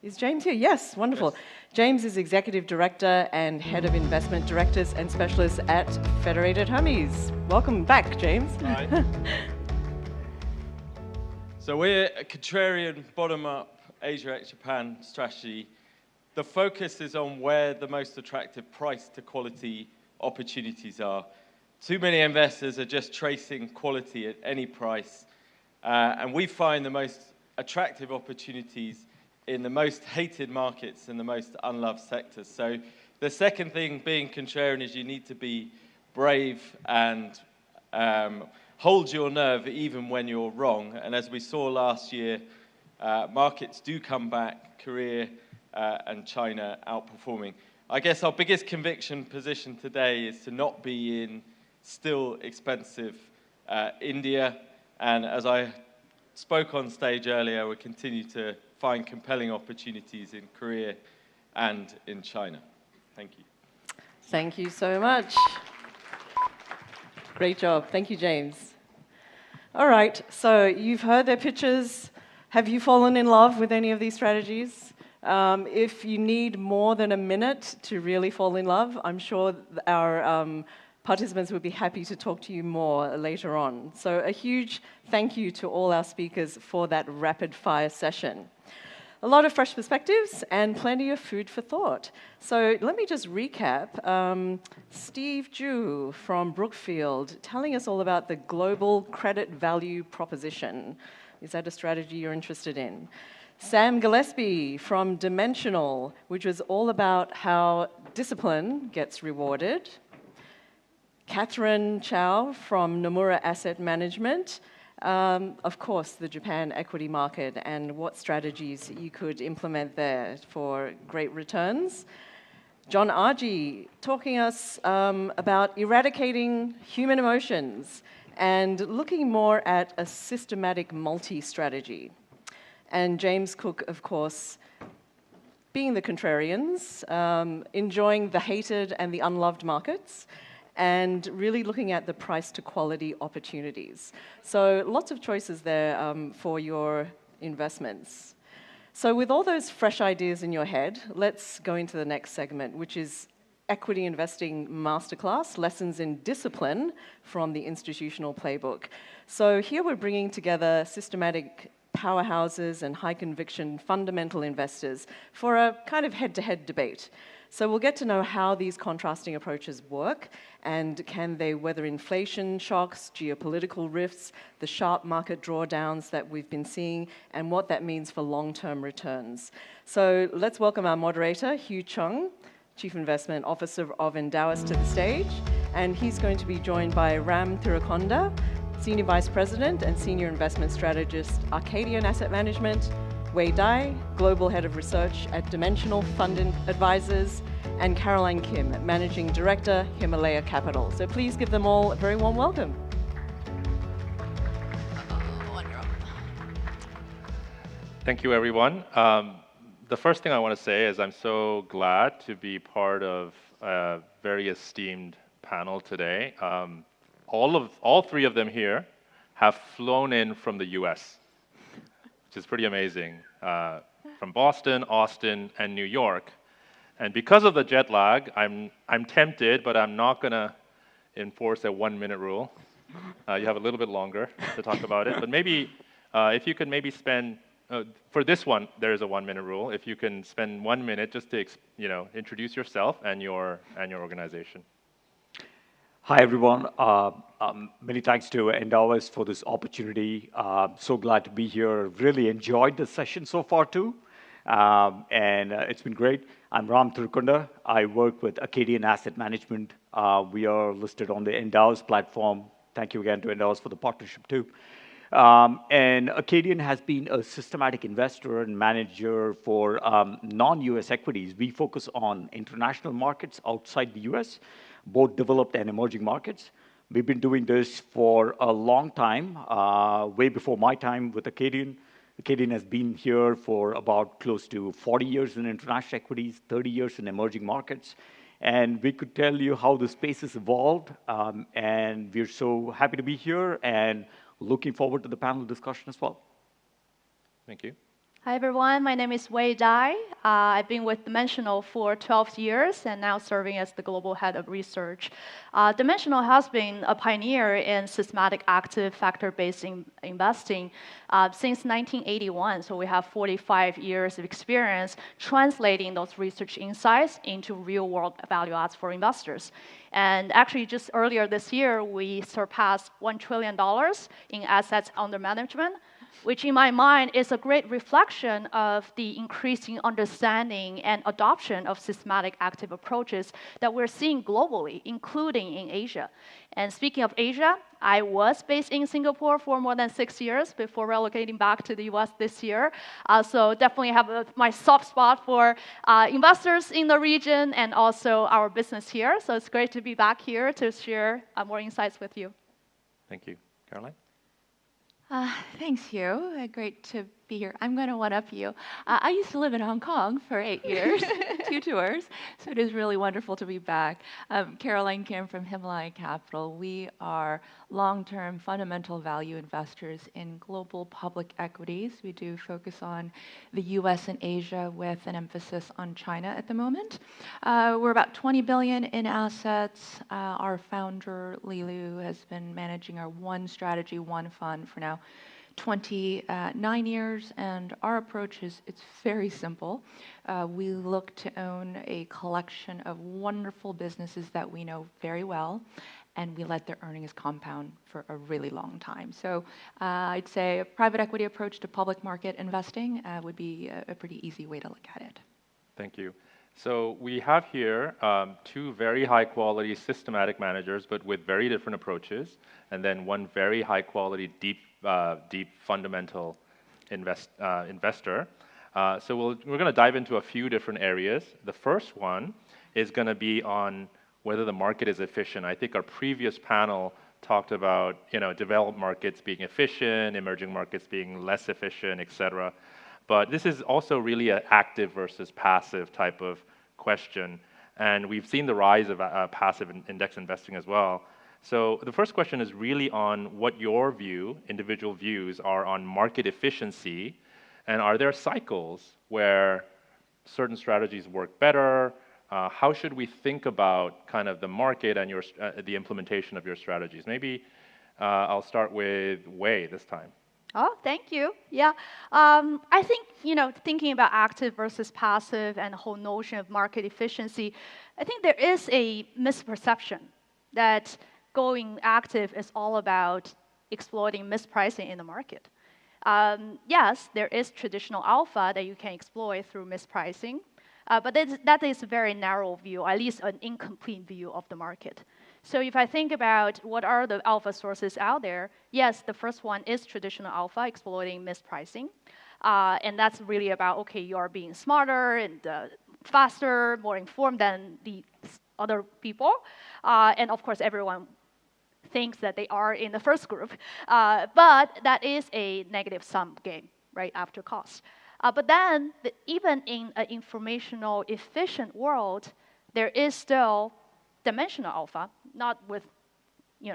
A: Is James here? Yes, wonderful. Yes. James is Executive Director and Head of Investment Directors and Specialists at Federated Hermes. Welcome back, James.
T: Hi. So we're a contrarian, bottom-up, Asia ex-Japan strategy. The focus is on where the most attractive price to quality opportunities are. Too many investors are just tracing quality at any price. And we find the most attractive opportunities in the most hated markets and the most unloved sectors. So the second thing being contrarian is you need to be brave and hold your nerve even when you're wrong. And as we saw last year, markets do come back, Korea and China outperforming. I guess our biggest conviction position today is to not be in still expensive India. And as I spoke on stage earlier, we continue to find compelling opportunities in Korea and in China. Thank you.
A: Thank you so much. Great job. Thank you, James. All right, so you've heard their pitches. Have you fallen in love with any of these strategies? If you need more than a minute to really fall in love, I'm sure our participants would be happy to talk to you more later on. So a huge thank you to all our speakers for that rapid fire session. A lot of fresh perspectives and plenty of food for thought. So let me just recap. Steve Ju from Brookfield telling us all about the global credit value proposition. Is that a strategy you're interested in? Sam Gillespie from Dimensional, which was all about how discipline gets rewarded. Catherine Chow from Nomura Asset Management. Of course, the Japan equity market and what strategies you could implement there for great returns. John Argy talking us about eradicating human emotions and looking more at a systematic multi-strategy. And James Cook, of course, being the contrarians, enjoying the hated and the unloved markets, and really looking at the price to quality opportunities. So lots of choices there for your investments. So with all those fresh ideas in your head, let's go into the next segment, which is Equity Investing Masterclass, Lessons in Discipline from the Institutional Playbook. So here we're bringing together systematic powerhouses and high-conviction fundamental investors for a kind of head-to-head debate. So we'll get to know how these contrasting approaches work and can they weather inflation shocks, geopolitical rifts, the sharp market drawdowns that we've been seeing, and what that means for long-term returns. So let's welcome our moderator, Hugh Chung, Chief Investment Officer of Endowus, to the stage. And he's going to be joined by Ram Thirakonda, Senior Vice President and Senior Investment Strategist, Arcadian Asset Management, Wei Dai, Global Head of Research at Dimensional Fund Advisors, and Caroline Kim, Managing Director, Himalaya Capital. So please give them all a very warm welcome.
D: Thank you, everyone. The first thing I want to say is I'm so glad to be part of a very esteemed panel today. All three of them here have flown in from the US, which is pretty amazing, from Boston, Austin, and New York. And because of the jet lag, I'm tempted, but I'm not going to enforce a 1-minute rule. You have a little bit longer to talk about it. But maybe if you could maybe spend, for this one, there is a 1-minute rule. If you can spend 1 minute just to introduce yourself and your organization.
U: Hi, everyone. Many thanks to Endowus for this opportunity. So glad to be here. Really enjoyed the session so far, too. And it's been great. I'm Ram Thirakonda. I work with Arcadian Asset Management. We are listed on the Endowus platform. Thank you again to Endowus for the partnership, too. And Arcadian has been a systematic investor and manager for non-US equities. We focus on international markets outside the US, both developed and emerging markets. We've been doing this for a long time, way before my time with Arcadian. Arcadian has been here for about close to 40 years in international equities, 30 years in emerging markets. And we could tell you how the space has evolved. And we're so happy to be here and looking forward to the panel discussion as well.
D: Thank you.
V: Hi, everyone. My name is Wei Dai. I've been with Dimensional for 12 years and now serving as the Global Head of Research. Dimensional has been a pioneer in systematic active factor-based investing since 1981. So we have 45 years of experience translating those research insights into real-world value adds for investors. And actually, just earlier this year, we surpassed $1 trillion in assets under management, which in my mind is a great reflection of the increasing understanding and adoption of systematic active approaches that we're seeing globally, including in Asia. And speaking of Asia, I was based in Singapore for more than 6 years before relocating back to the US this year. So definitely have my soft spot for investors in the region and also our business here. So it's great to be back here to share more insights with you.
D: Thank you. Caroline?
W: Thanks, Hugh. Great to
C: be here. I'm going to one-up you. I used to live in Hong Kong for 8 years, 2 tours, so it is really wonderful to be back. Caroline Kim from Himalaya Capital. We are long-term fundamental value investors in global public equities. We do focus on the US and Asia with an emphasis on China at the moment. We're about 20 billion in assets. Our founder, Lilu, has been managing our one strategy, one fund for now 29 years, and our approach is it's very simple. We look to own a collection of wonderful businesses that we know very well, and we let their earnings compound for a really long time. So I'd say a private equity approach to public market investing would be a pretty easy way to look at it.
D: Thank you. So we have here 2 very high quality systematic managers, but with very different approaches, and then one very high quality deep fundamental investor. So we're going to dive into a few different areas. The first one is going to be on whether the market is efficient. I think our previous panel talked about developed markets being efficient, emerging markets being less efficient, etc. But this is also really an active versus passive type of question. And we've seen the rise of passive index investing as well. So the first question is really on what your view, individual views, are on market efficiency. And are there cycles where certain strategies work better? How should we think about kind of the market and the implementation of your strategies? Maybe I'll start with Wei this time.
V: Oh, thank you. Yeah, I think, thinking about active versus passive and the whole notion of market efficiency, I think there is a misperception that going active is all about exploiting mispricing in the market. Yes, there is traditional alpha that you can exploit through mispricing, but that is a very narrow view, at least an incomplete view of the market. So if I think about what are the alpha sources out there, yes, the first one is traditional alpha, exploiting mispricing. And that's really about, okay, you are being smarter and faster, more informed than the other people. And of course, everyone thinks that they are in the first group. But that is a negative sum game, right, after cost. But then, even in an informational efficient world, there is still dimensional alpha, not with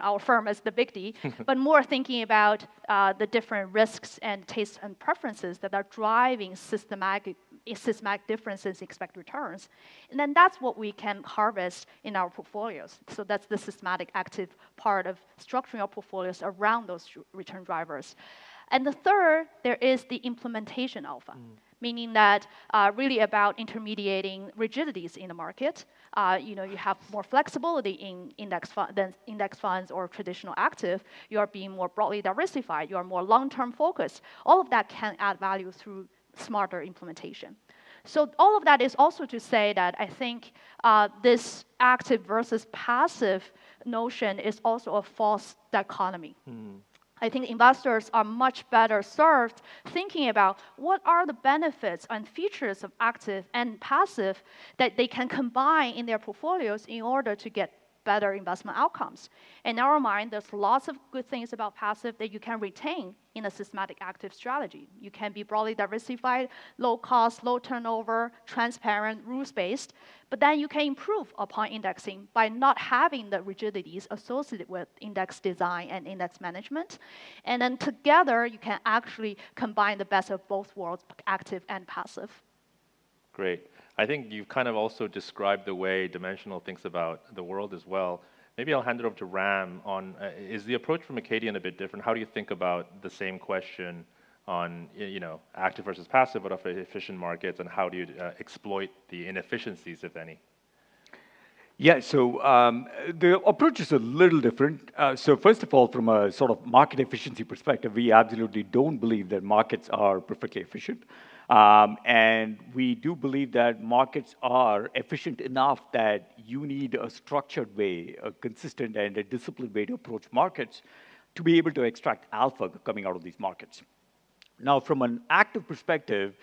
V: our firm as the big D, but more thinking about the different risks and tastes and preferences that are driving systematic differences in expected returns. And then that's what we can harvest in our portfolios. So that's the systematic active part of structuring our portfolios around those return drivers. And the third, there is the implementation alpha, meaning that really about intermediating rigidities in the market. You have more flexibility in than index funds or traditional active. You are being more broadly diversified. You are more long-term focused. All of that can add value through smarter implementation. So all of that is also to say that I think this active versus passive notion is also a false dichotomy. I think investors are much better served thinking about what are the benefits and features of active and passive that they can combine in their portfolios in order to get better investment outcomes. In our mind, there's lots of good things about passive that you can retain in a systematic active strategy. You can be broadly diversified, low cost, low turnover, transparent, rules-based, but then you can improve upon indexing by not having the rigidities associated with index design and index management. And then together, you can actually combine the best of both worlds, active and passive.
D: Great. I think you've kind of also described the way Dimensional thinks about the world as well. Maybe I'll hand it over to Ram on, is the approach from Acadian a bit different? How do you think about the same question on active versus passive, but of efficient markets, and how do you exploit the inefficiencies, if any?
U: Yeah, so the approach is a little different. So first of all, from a sort of market efficiency perspective, we absolutely don't believe that markets are perfectly efficient. And we do believe that markets are efficient enough that you need a structured way, a consistent and a disciplined way to approach markets to be able to extract alpha coming out of these markets. Now, from an active perspective,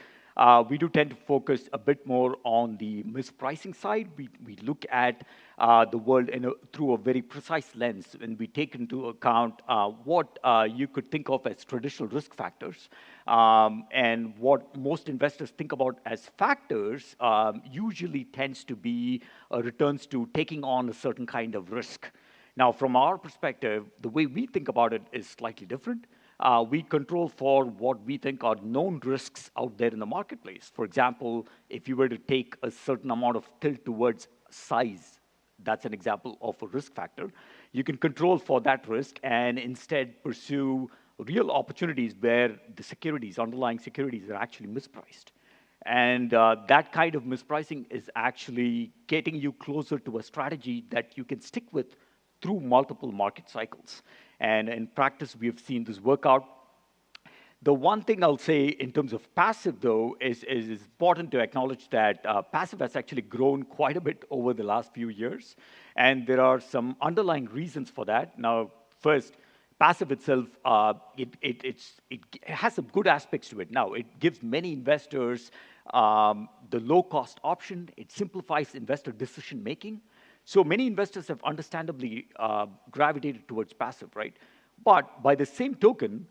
U: we do tend to focus a bit more on the mispricing side. We look at the world through a very precise lens, and we take into account what you could think of as traditional risk factors. And what most investors think about as factors usually tends to be returns to taking on a certain kind of risk. Now, from our perspective, the way we think about it is slightly different. We control for what we think are known risks out there in the marketplace. For example, if you were to take a certain amount of tilt towards size, that's an example of a risk factor. You can control for that risk and instead pursue real opportunities where the securities, underlying securities, are actually mispriced. And that kind of mispricing is actually getting you closer to a strategy that you can stick with through multiple market cycles. And in practice, we have seen this work out. The one thing I'll say in terms of passive, though, is important to acknowledge that passive has actually grown quite a bit over the last few years. And there are some underlying reasons for that. Now, first, passive itself, it has some good aspects to it. Now, it gives many investors the low-cost option. It simplifies investor decision-making. So many investors have understandably gravitated towards passive, right? But by the same token,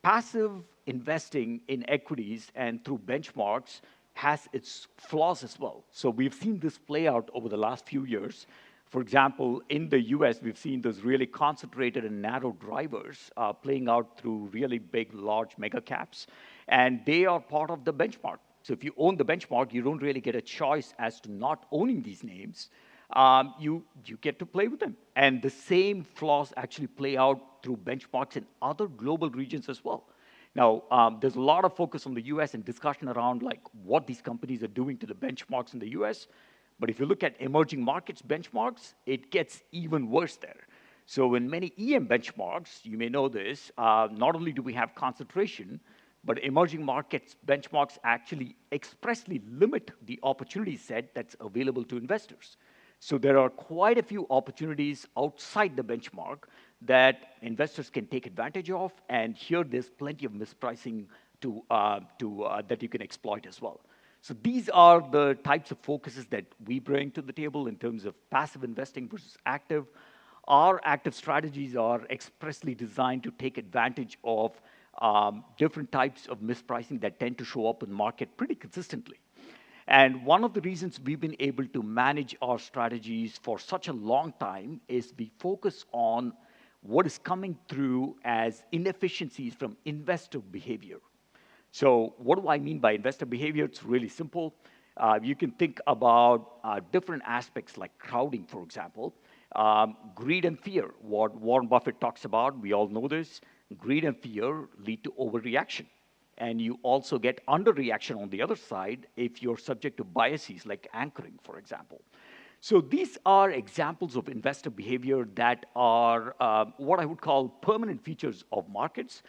U: passive investing in equities and through benchmarks has its flaws as well. So we've seen this play out over the last few years. For example, in the US, we've seen those really concentrated and narrow drivers playing out through really big, large mega caps. And they are part of the benchmark. So if you own the benchmark, you don't really get a choice as to not owning these names. You get to play with them. And the same flaws actually play out through benchmarks in other global regions as well. Now, there's a lot of focus on the US and discussion around like what these companies are doing to the benchmarks in the US. But if you look at emerging markets benchmarks, it gets even worse there. So in many EM benchmarks, you may know this, not only do we have concentration, but emerging markets benchmarks actually expressly limit the opportunity set that's available to investors. So there are quite a few opportunities outside the benchmark that investors can take advantage of, and here there's plenty of mispricing that you can exploit as well. So these are the types of focuses that we bring to the table in terms of passive investing versus active. Our active strategies are expressly designed to take advantage of different types of mispricing that tend to show up in the market pretty consistently. And one of the reasons we've been able to manage our strategies for such a long time is we focus on what is coming through as inefficiencies from investor behavior. So what do I mean by investor behavior? It's really simple. You can think about different aspects like crowding, for example. Greed and fear, what Warren Buffett talks about, we all know this. Greed and fear lead to overreaction. And you also get underreaction on the other side if you're subject to biases like anchoring, for example. So these are examples of investor behavior that are what I would call permanent features of markets.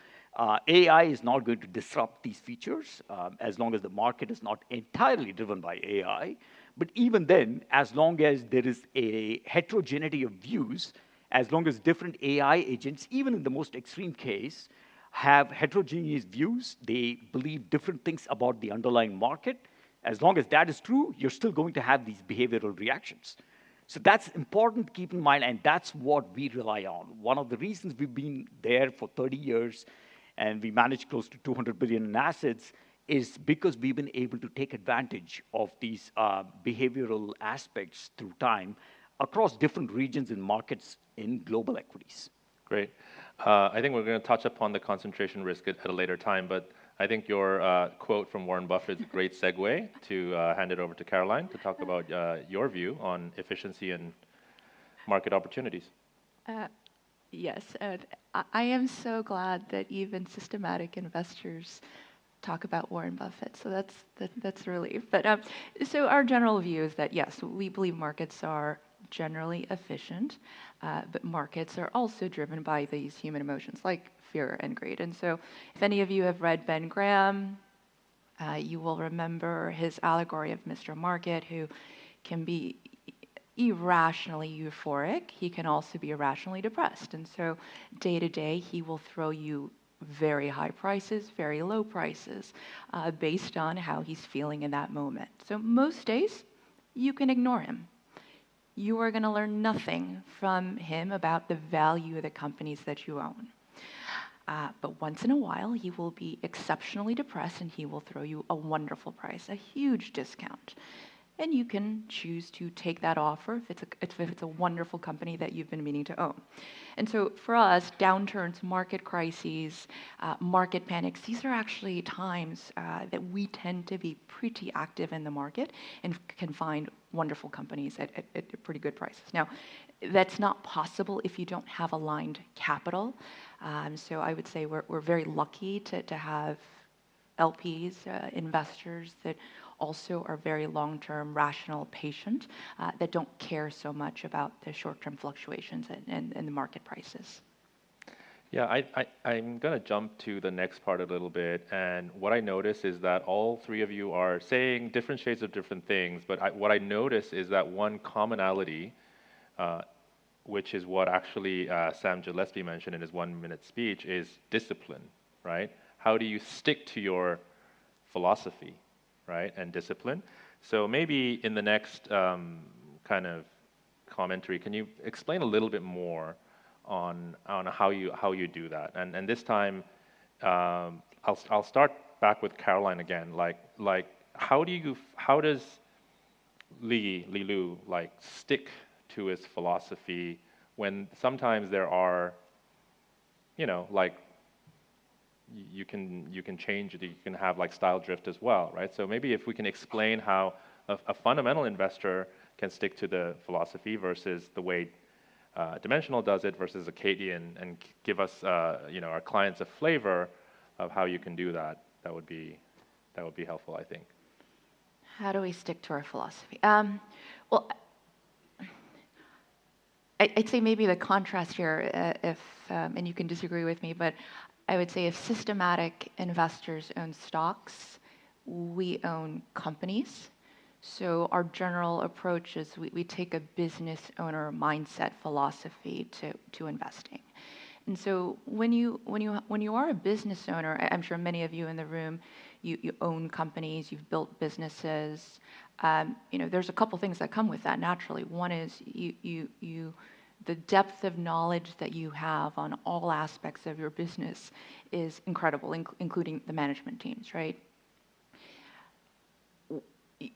U: AI is not going to disrupt these features as long as the market is not entirely driven by AI. But even then, as long as there is a heterogeneity of views, as long as different AI agents, even in the most extreme case, have heterogeneous views, they believe different things about the underlying market. As long as that is true, you're still going to have these behavioral reactions. So that's important to keep in mind, and that's what we rely on. One of the reasons we've been there for 30 years and we manage close to 200 billion in assets is because we've been able to take advantage of these behavioral aspects through time across different regions and markets in global equities.
D: Great. I think we're going to touch upon the concentration risk at a later time, but I think your quote from Warren Buffett is a great segue to hand it over to Caroline to talk about your view on efficiency and market opportunities.
C: Yes, and I am so glad that even systematic investors talk about Warren Buffett. So that's a relief. But so our general view is that yes, we believe markets are generally efficient, but markets are also driven by these human emotions like fear and greed. And so if any of you have read Ben Graham, you will remember his allegory of Mr. Market, who can be irrationally euphoric. He can also be irrationally depressed. And so day to day, he will throw you very high prices, very low prices, based on how he's feeling in that moment. So most days, you can ignore him. You are going to learn nothing from him about the value of the companies that you own. But once in a while, he will be exceptionally depressed and he will throw you a wonderful price, a huge discount. And you can choose to take that offer if it's a wonderful company that you've been meaning to own. And so for us, downturns, market crises, market panics, these are actually times that we tend to be pretty active in the market and can find wonderful companies at pretty good prices. Now, that's not possible if you don't have aligned capital. So I would say we're very lucky to have LPs, investors that also are very long-term, rational, patient, that don't care so much about the short-term fluctuations and the market prices.
D: Yeah, I'm going to jump to the next part a little bit. And what I notice is that all three of you are saying different shades of different things. But what I notice is that one commonality, which is what actually Sam Gillespie mentioned in his 1-minute speech, is discipline, right? How do you stick to your philosophy, right, and discipline? So maybe in the next kind of commentary, can you explain a little bit more on how you do that? And this time, I'll start back with Caroline again. Like how does Li Lu like stick to his philosophy when sometimes there are, like you can change it, you can have like style drift as well, right? So maybe if we can explain how a fundamental investor can stick to the philosophy versus the way Dimensional does it versus Acadian, and give us our clients a flavor of how you can do that, that would be helpful, I think.
C: How do we stick to our philosophy? Well, I'd say maybe the contrast here, and you can disagree with me, but I would say if systematic investors own stocks, we own companies. So our general approach is we take a business owner mindset philosophy to investing. And so when you are a business owner, I'm sure many of you in the room, you own companies, you've built businesses. There's a couple things that come with that naturally. One is the depth of knowledge that you have on all aspects of your business is incredible, including the management teams, right?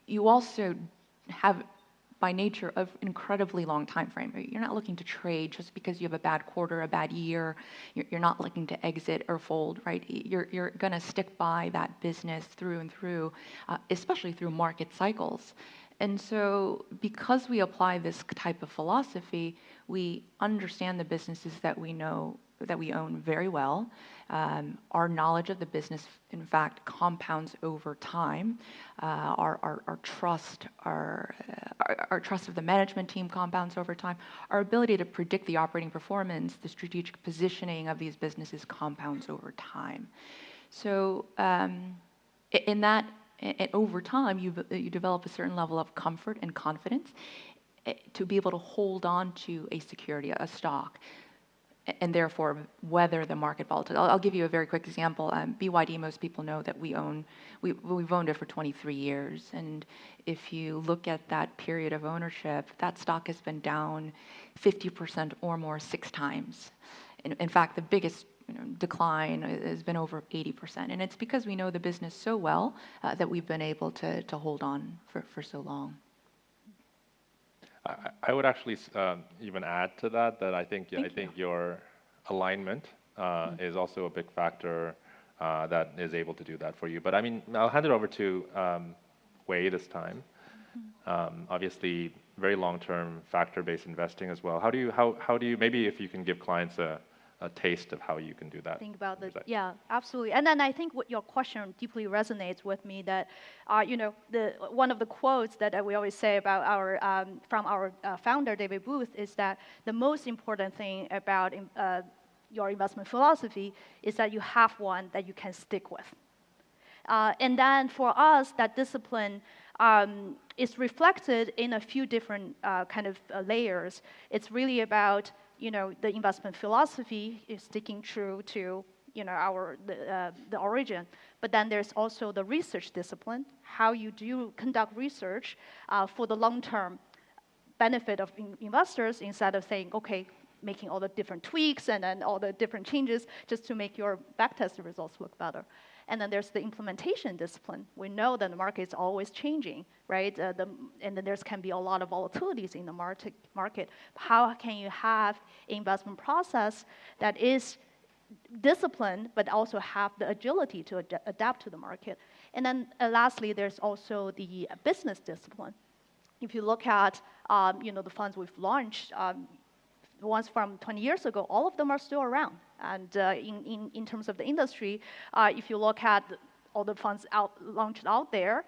C: You also have, by nature, an incredibly long time frame. You're not looking to trade just because you have a bad quarter, a bad year. You're not looking to exit or fold, right? You're going to stick by that business through and through, especially through market cycles. And so because we apply this type of philosophy, we understand the businesses that we know, that we own very well. Our knowledge of the business, in fact, compounds over time. Our trust of the management team compounds over time. Our ability to predict the operating performance, the strategic positioning of these businesses compounds over time. So over time, you develop a certain level of comfort and confidence to be able to hold on to a security, a stock, and therefore weather the market volatility. I'll give you a very quick example. BYD, most people know that we've owned it for 23 years. And if you look at that period of ownership, that stock has been down 50% or more 6 times. In fact, the biggest decline has been over 80%. And it's because we know the business so well that we've been able to hold on for so long.
D: I would actually even add to that I think your alignment is also a big factor that is able to do that for you. But I mean, I'll hand it over to Wei this time. Obviously, very long-term factor-based investing as well. How do you maybe if you can give clients a taste of how you can do that?
V: Think about it. Yeah, absolutely. And then I think what your question deeply resonates with me that, one of the quotes that we always say about from our founder, David Booth, is that the most important thing about your investment philosophy is that you have one that you can stick with. And then for us, that discipline is reflected in a few different kind of layers. It's really about the investment philosophy is sticking true to, the origin. But then there's also the research discipline, how you do conduct research for the long-term benefit of investors instead of saying, okay, making all the different tweaks and then all the different changes just to make your backtested results look better. And then there's the implementation discipline. We know that the market is always changing, right? And then there can be a lot of volatilities in the market. How can you have an investment process that is disciplined, but also have the agility to adapt to the market? And then lastly, there's also the business discipline. If you look at the funds we've launched, the ones from 20 years ago, all of them are still around. And in terms of the industry, if you look at all the funds launched out there,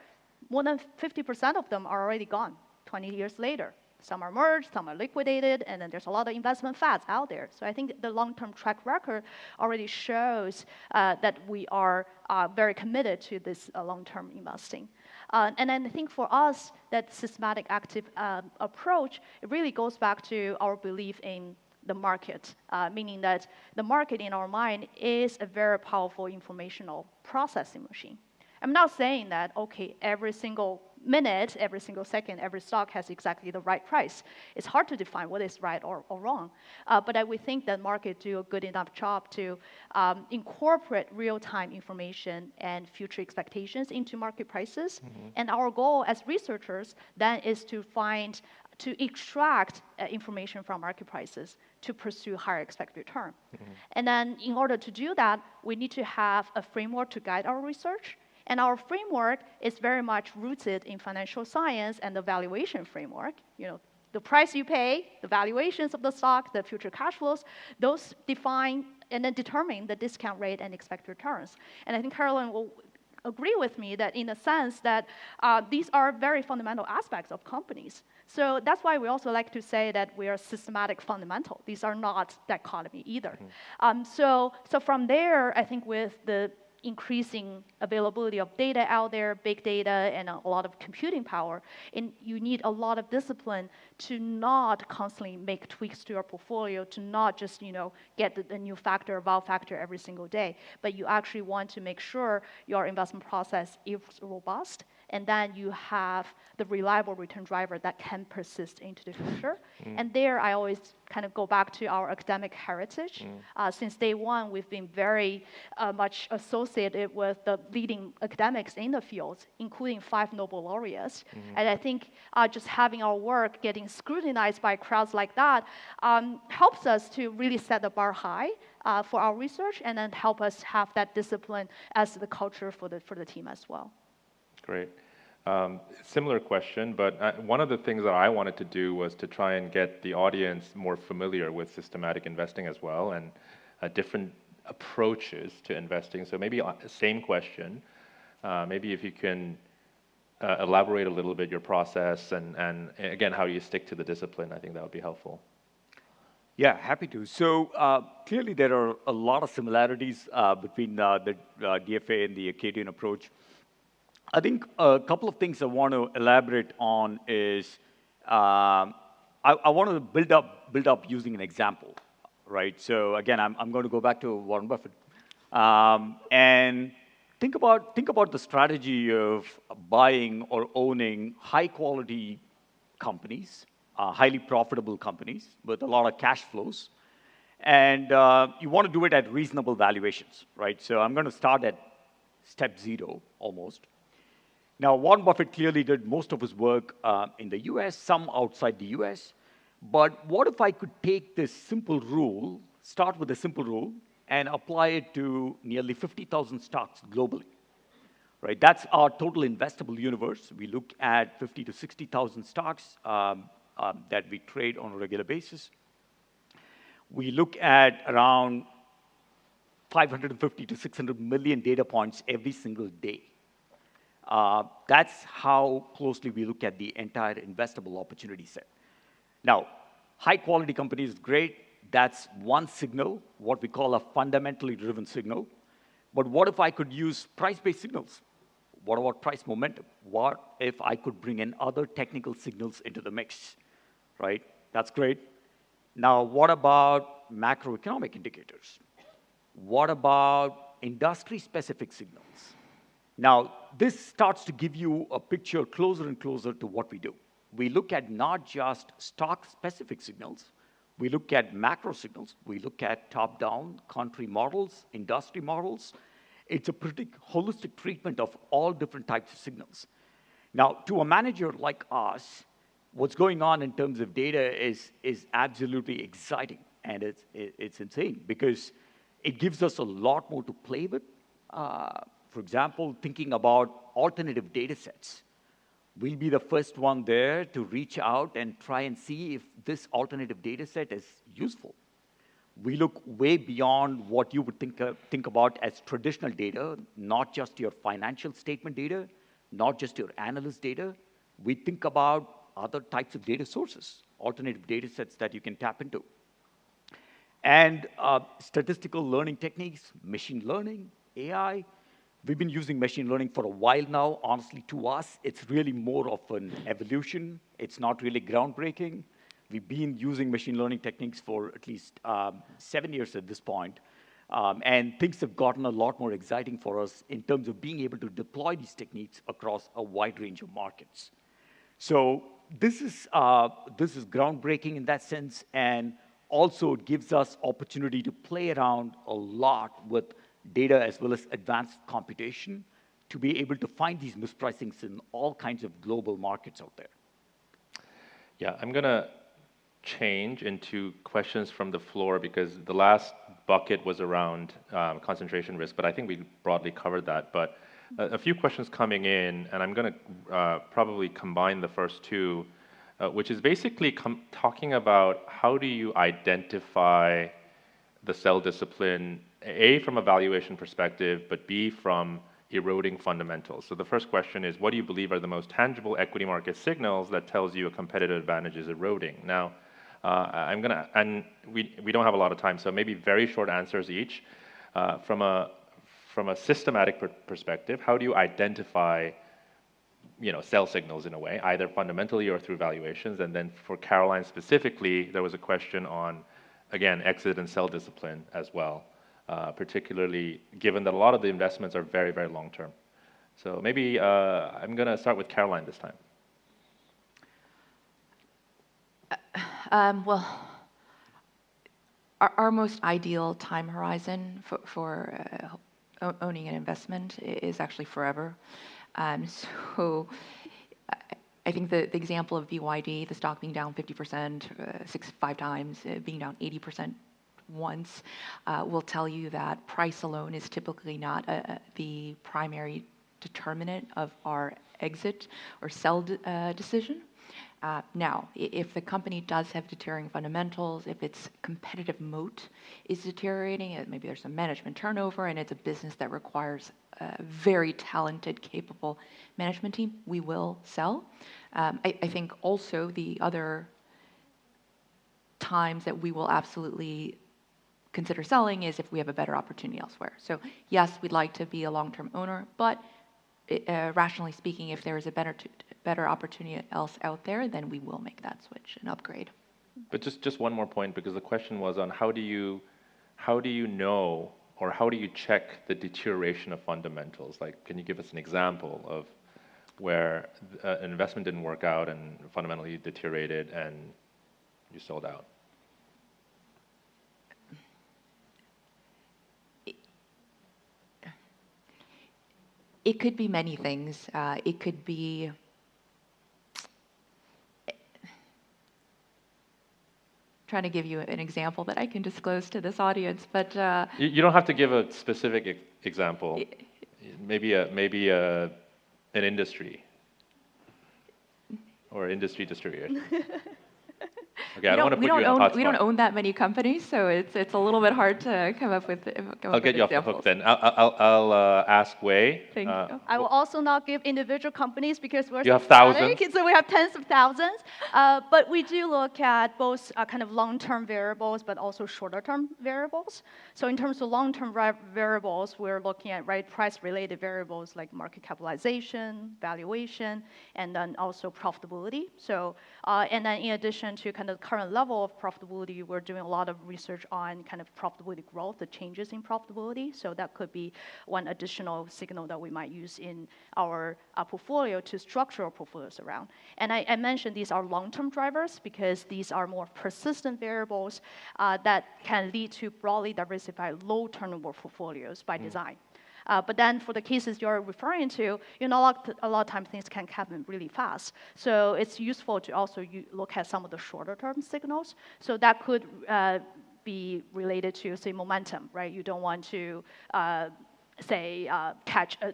V: more than 50% of them are already gone 20 years later. Some are merged, some are liquidated, and then there's a lot of investment fads out there. So I think the long-term track record already shows that we are very committed to this long-term investing. And then I think for us, that systematic active approach, it really goes back to our belief in the market, meaning that the market in our mind is a very powerful informational processing machine. I'm not saying that, okay, every single minute, every single second, every stock has exactly the right price. It's hard to define what is right or wrong. But we think that market do a good enough job to incorporate real-time information and future expectations into market prices. Mm-hmm. And our goal as researchers then is to extract information from market prices to pursue higher expected return. Mm-hmm. And then in order to do that, we need to have a framework to guide our research. And our framework is very much rooted in financial science and the valuation framework. The price you pay, the valuations of the stock, the future cash flows, those define and then determine the discount rate and expected returns. And I think Caroline will agree with me that in a sense that these are very fundamental aspects of companies. So that's why we also like to say that we are systematic fundamental. These are not dichotomy either. Mm-hmm. So from there, I think with the increasing availability of data out there, big data, and a lot of computing power, and you need a lot of discipline to not constantly make tweaks to your portfolio, to not just get the new factor or wow factor every single day, but you actually want to make sure your investment process is robust, and then you have the reliable return driver that can persist into the future. Mm. And there, I always kind of go back to our academic heritage. Since day one, we've been very much associated with the leading academics in the field, including 5 Nobel laureates. Mm-hmm. And I think just having our work getting scrutinized by crowds like that helps us to really set the bar high for our research, and then help us have that discipline as the culture for the team as well.
D: Great. Similar question, but one of the things that I wanted to do was to try and get the audience more familiar with systematic investing as well, and different approaches to investing. So maybe same question, maybe if you can elaborate a little bit your process and again, how you stick to the discipline, I think that would be helpful.
U: Yeah, happy to. So clearly there are a lot of similarities between the DFA and the Acadian approach. I think a couple of things I want to elaborate on is I want to build up using an example, right? So again, I'm going to go back to Warren Buffett, and think about the strategy of buying or owning high quality companies, highly profitable companies with a lot of cash flows, and you want to do it at reasonable valuations, right? So I'm going to start at step 0 almost. Now, Warren Buffett clearly did most of his work in the US, some outside the US. But what if I could take this simple rule, start with a simple rule, and apply it to nearly 50,000 stocks globally? Right? That's our total investable universe. We look at 50 to 60,000 stocks that we trade on a regular basis. We look at around 550 to 600 million data points every single day. That's how closely we look at the entire investable opportunity set. Now, high-quality companies is great. That's one signal, what we call a fundamentally driven signal. But what if I could use price-based signals? What about price momentum? What if I could bring in other technical signals into the mix, right? That's great. Now, what about macroeconomic indicators? What about industry-specific signals? Now, this starts to give you a picture closer and closer to what we do. We look at not just stock-specific signals, we look at macro signals, we look at top-down country models, industry models. It's a pretty holistic treatment of all different types of signals. Now, to a manager like us, what's going on in terms of data is absolutely exciting, and it's insane because it gives us a lot more to play with. For example, thinking about alternative data sets. We'll be the first one there to reach out and try and see if this alternative data set is useful. We look way beyond what you would think about as traditional data, not just your financial statement data, not just your analyst data. We think about other types of data sources, alternative data sets that you can tap into. And statistical learning techniques, machine learning, AI. We've been using machine learning for a while now. Honestly, to us, it's really more of an evolution. It's not really groundbreaking. We've been using machine learning techniques for at least 7 years at this point. And things have gotten a lot more exciting for us in terms of being able to deploy these techniques across a wide range of markets. So this is groundbreaking in that sense, and also it gives us opportunity to play around a lot with data as well as advanced computation to be able to find these mispricings in all kinds of global markets out there.
D: Yeah, I'm going to change into questions from the floor because the last bucket was around concentration risk, but I think we broadly covered that. But a few questions coming in, and I'm going to probably combine the first two, which is basically talking about how do you identify the sell discipline, A, from a valuation perspective, but B, from eroding fundamentals. So the first question is, what do you believe are the most tangible equity market signals that tells you a competitive advantage is eroding? Now, I'm going to, and we don't have a lot of time, so maybe very short answers each. From a systematic perspective, how do you identify sell signals in a way, either fundamentally or through valuations? And then for Caroline specifically, there was a question on, again, exit and sell discipline as well, particularly given that a lot of the investments are very, very long term. So maybe I'm going to start with Caroline this time.
C: Well, our most ideal time horizon for owning an investment is actually forever. So I think the example of BYD, the stock being down 50%, 5 times, being down 80% once, will tell you that price alone is typically not the primary determinant of our exit or sell decision. Now, if the company does have deteriorating fundamentals, if its competitive moat is deteriorating, maybe there's some management turnover and it's a business that requires a very talented, capable management team, we will sell. I think also the other times that we will absolutely consider selling is if we have a better opportunity elsewhere. So yes, we'd like to be a long-term owner, but rationally speaking, if there is a better opportunity else out there, then we will make that switch and upgrade.
D: But just one more point, because the question was on how do you know, or how do you check the deterioration of fundamentals? Like, can you give us an example of where an investment didn't work out and fundamentally deteriorated and you sold out?
C: It could be many things. It could be trying to give you an example that I can disclose to this audience, but
D: you don't have to give a specific example. Maybe an industry or industry distributor. Okay, I don't want to put you in a hot spot.
C: We don't own that many companies, so it's a little bit hard to come up with.
D: I'll get you off the hook then. I'll ask Wei.
V: Thank you. I will also not give individual companies because we're
D: you have thousands.
V: So we have tens of thousands. But we do look at both kind of long-term variables, but also shorter-term variables. So in terms of long-term variables, we're looking at price-related variables like market capitalization, valuation, and then also profitability. So and then in addition to kind kind of current level of profitability, we're doing a lot of research on kind of profitability growth, the changes in profitability. So that could be one additional signal that we might use in our portfolio to structure our portfolios around. And I mentioned these are long-term drivers because these are more persistent variables that can lead to broadly diversified low-turnover portfolios by design. But then for the cases you're referring to, a lot of times things can happen really fast. So it's useful to also look at some of the shorter term signals. So that could be related to, say, momentum, right? You don't want to, catch a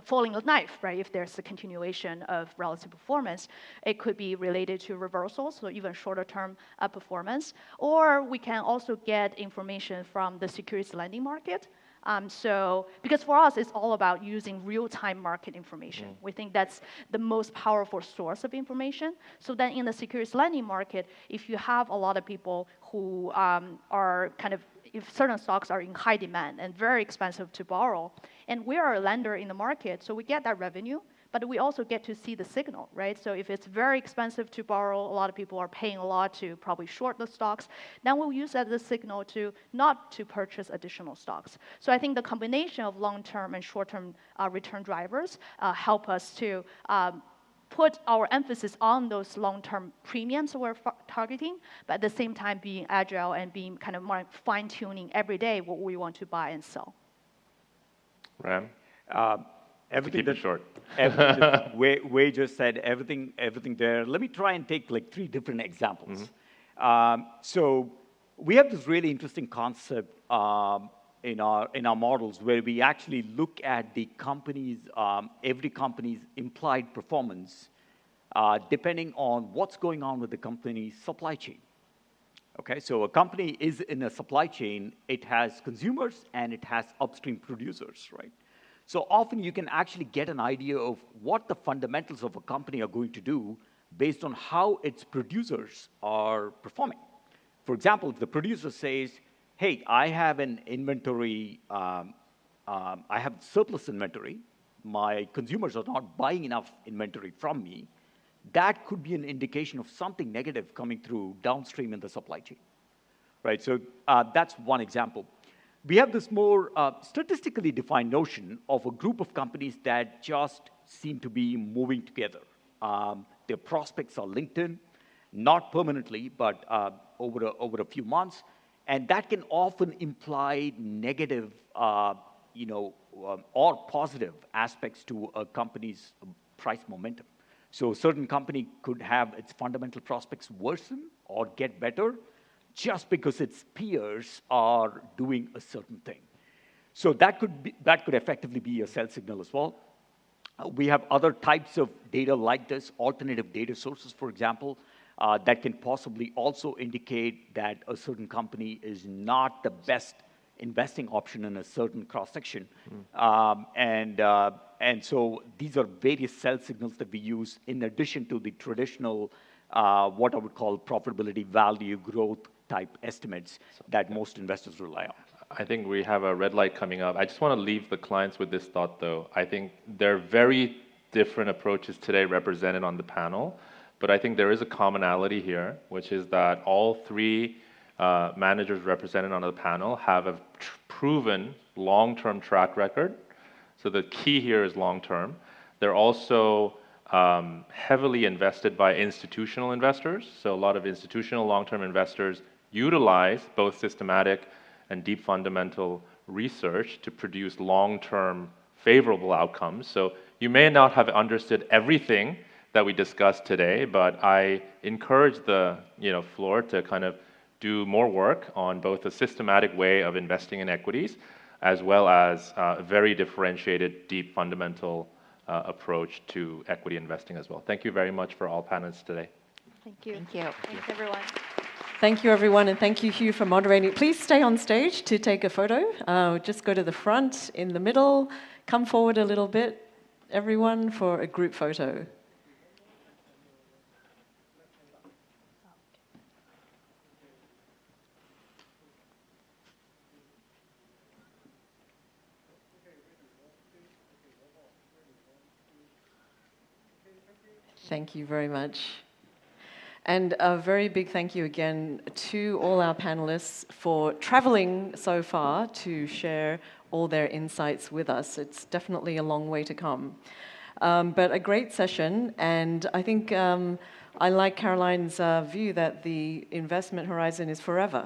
V: falling knife, right? If there's a continuation of relative performance, it could be related to reversals, so even shorter term performance. Or we can also get information from the securities lending market. Because for us, it's all about using real-time market information. We think that's the most powerful source of information. So then in the securities lending market, if you have a lot of people who are kind of, if certain stocks are in high demand and very expensive to borrow, and we are a lender in the market, so we get that revenue, but we also get to see the signal, right? So if it's very expensive to borrow, a lot of people are paying a lot to probably short the stocks, then we'll use that as a signal to not to purchase additional stocks. So I think the combination of long-term and short-term return drivers help us to put our emphasis on those long-term premiums we're targeting, but at the same time being agile and being kind of more fine-tuning every day what we want to buy and sell.
D: Ram?
U: Everything
D: keep it short.
U: Wei just said everything there. Let me try and take like 3 different examples. So we have this really interesting concept in our models where we actually look at the company's every company's implied performance depending on what's going on with the company's supply chain. Okay, so a company is in a supply chain. It has consumers and it has upstream producers, right? So often you can actually get an idea of what the fundamentals of a company are going to do based on how its producers are performing. For example, if the producer says, hey, I have an inventory, I have surplus inventory, my consumers are not buying enough inventory from me, that could be an indication of something negative coming through downstream in the supply chain, right? So that's one example. We have this more statistically defined notion of a group of companies that just seem to be moving together. Their prospects are linked in, not permanently, but over a few months. And that can often imply negative, or positive aspects to a company's price momentum. So a certain company could have its fundamental prospects worsen or get better just because its peers are doing a certain thing. So that could effectively be a sell signal as well. We have other types of data like this, alternative data sources, for example, that can possibly also indicate that a certain company is not the best investing option in a certain cross-section. And so these are various sell signals that we use in addition to the traditional, what I would call profitability, value, growth type estimates that most investors rely on.
D: I think we have a red light coming up. I just want to leave the clients with this thought, though. I think there are very different approaches today represented on the panel, but I think there is a commonality here, which is that all 3 managers represented on the panel have a proven long-term track record. So the key here is long-term. They're also heavily invested by institutional investors. So a lot of institutional long-term investors utilize both systematic and deep fundamental research to produce long-term favorable outcomes. So you may not have understood everything that we discussed today, but I encourage the floor to kind of do more work on both a systematic way of investing in equities as well as a very differentiated, deep fundamental approach to equity investing as well. Thank you very much for all panelists today.
V: Thank you. Thank you. Thanks, everyone.
A: Thank you, everyone, and thank you, Hugh, for moderating. Please stay on stage to take a photo. Just go to the front, in the middle. Come forward a little bit, everyone, for a group photo. Thank you very much. And a very big thank you again to all our panelists for traveling so far to share all their insights with us. It's definitely a long way to come. But a great session, and I think I like Caroline's view that the investment horizon is forever.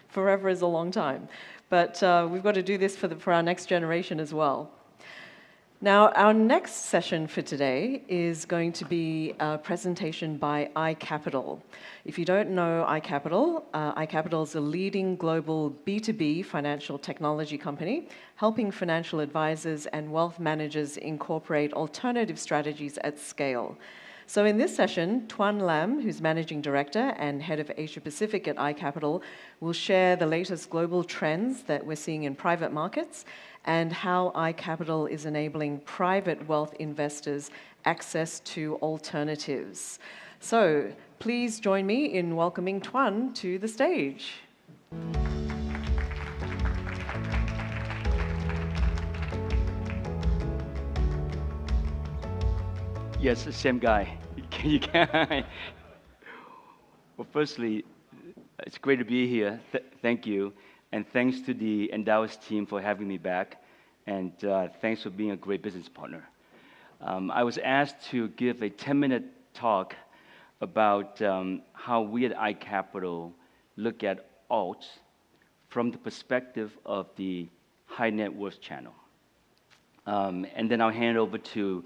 A: Forever is a long time. But we've got to do this for our next generation as well. Now, our next session for today is going to be a presentation by iCapital. If you don't know iCapital is a leading global B2B financial technology company, helping financial advisors and wealth managers incorporate alternative strategies at scale. So in this session, Tuan Lam, who's Managing Director and Head of Asia Pacific at iCapital, will share the latest global trends that we're seeing in private markets and how iCapital is enabling private wealth investors access to alternatives. So please join me in welcoming Tuan to the stage.
E: Yes, the same guy. You can. Well, firstly, it's great to be here. Thank you. And thanks to the Endowus team for having me back. And thanks for being a great business partner. I was asked to give a 10-minute talk about how we at iCapital look at alts from the perspective of the high net worth channel. And then I'll hand over to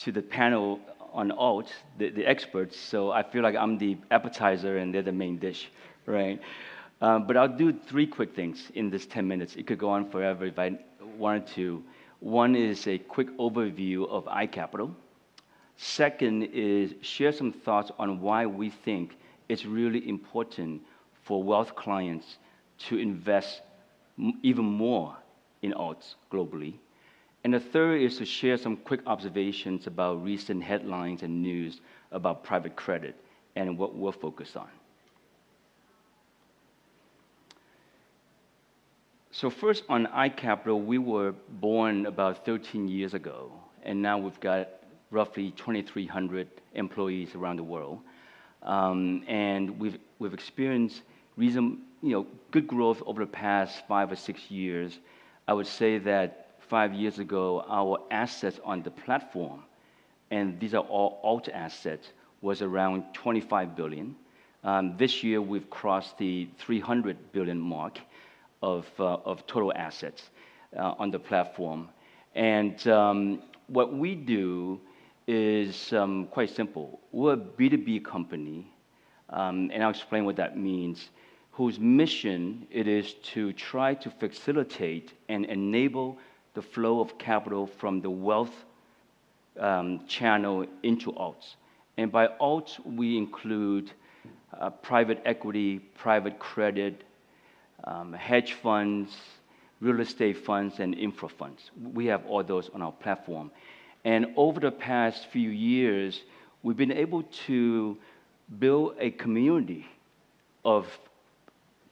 E: the panel on alts, the experts. So I feel like I'm the appetizer and they're the main dish, right? But I'll do 3 quick things in this 10 minutes. It could go on forever if I wanted to. One is a quick overview of iCapital. Second is share some thoughts on why we think it's really important for wealth clients to invest even more in alts globally. And the third is to share some quick observations about recent headlines and news about private credit and what we're focused on. So first on iCapital, we were born about 13 years ago, and now we've got roughly 2,300 employees around the world. And we've experienced good growth over the past 5 or 6 years. I would say that 5 years ago, our assets on the platform, and these are all alt assets, was around 25 billion. This year, we've crossed the 300 billion mark of total assets on the platform. And what we do is quite simple. We're a B2B company, and I'll explain what that means, whose mission it is to try to facilitate and enable the flow of capital from the wealth channel into alts. And by alts, we include private equity, private credit, hedge funds, real estate funds, and infra funds. We have all those on our platform. And over the past few years, we've been able to build a community of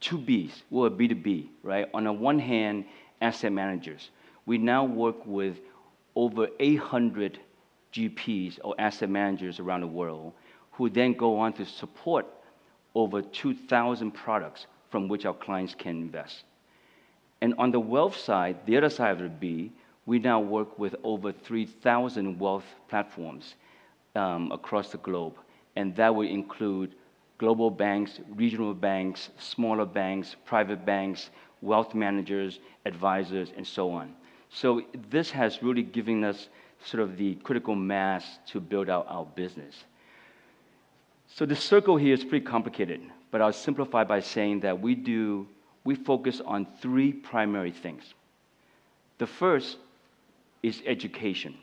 E: 2 Bs. We're a B2B, right? On the one hand, asset managers. We now work with over 800 GPs or asset managers around the world who then go on to support over 2,000 products from which our clients can invest. And on the wealth side, the other side of the B, we now work with over 3,000 wealth platforms across the globe. And that will include global banks, regional banks, smaller banks, private banks, wealth managers, advisors, and so on. So this has really given us sort of the critical mass to build out our business. So the circle here is pretty complicated, but I'll simplify by saying that we focus on 3 primary things. The first is education,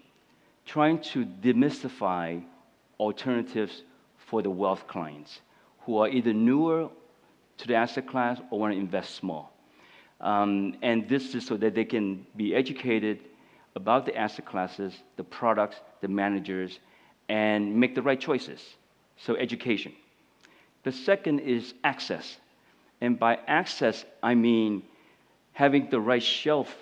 E: trying to demystify alternatives for the wealth clients who are either newer to the asset class or want to invest small. And this is so that they can be educated about the asset classes, the products, the managers, and make the right choices. So education. The second is access. And by access, I mean having the right shelf,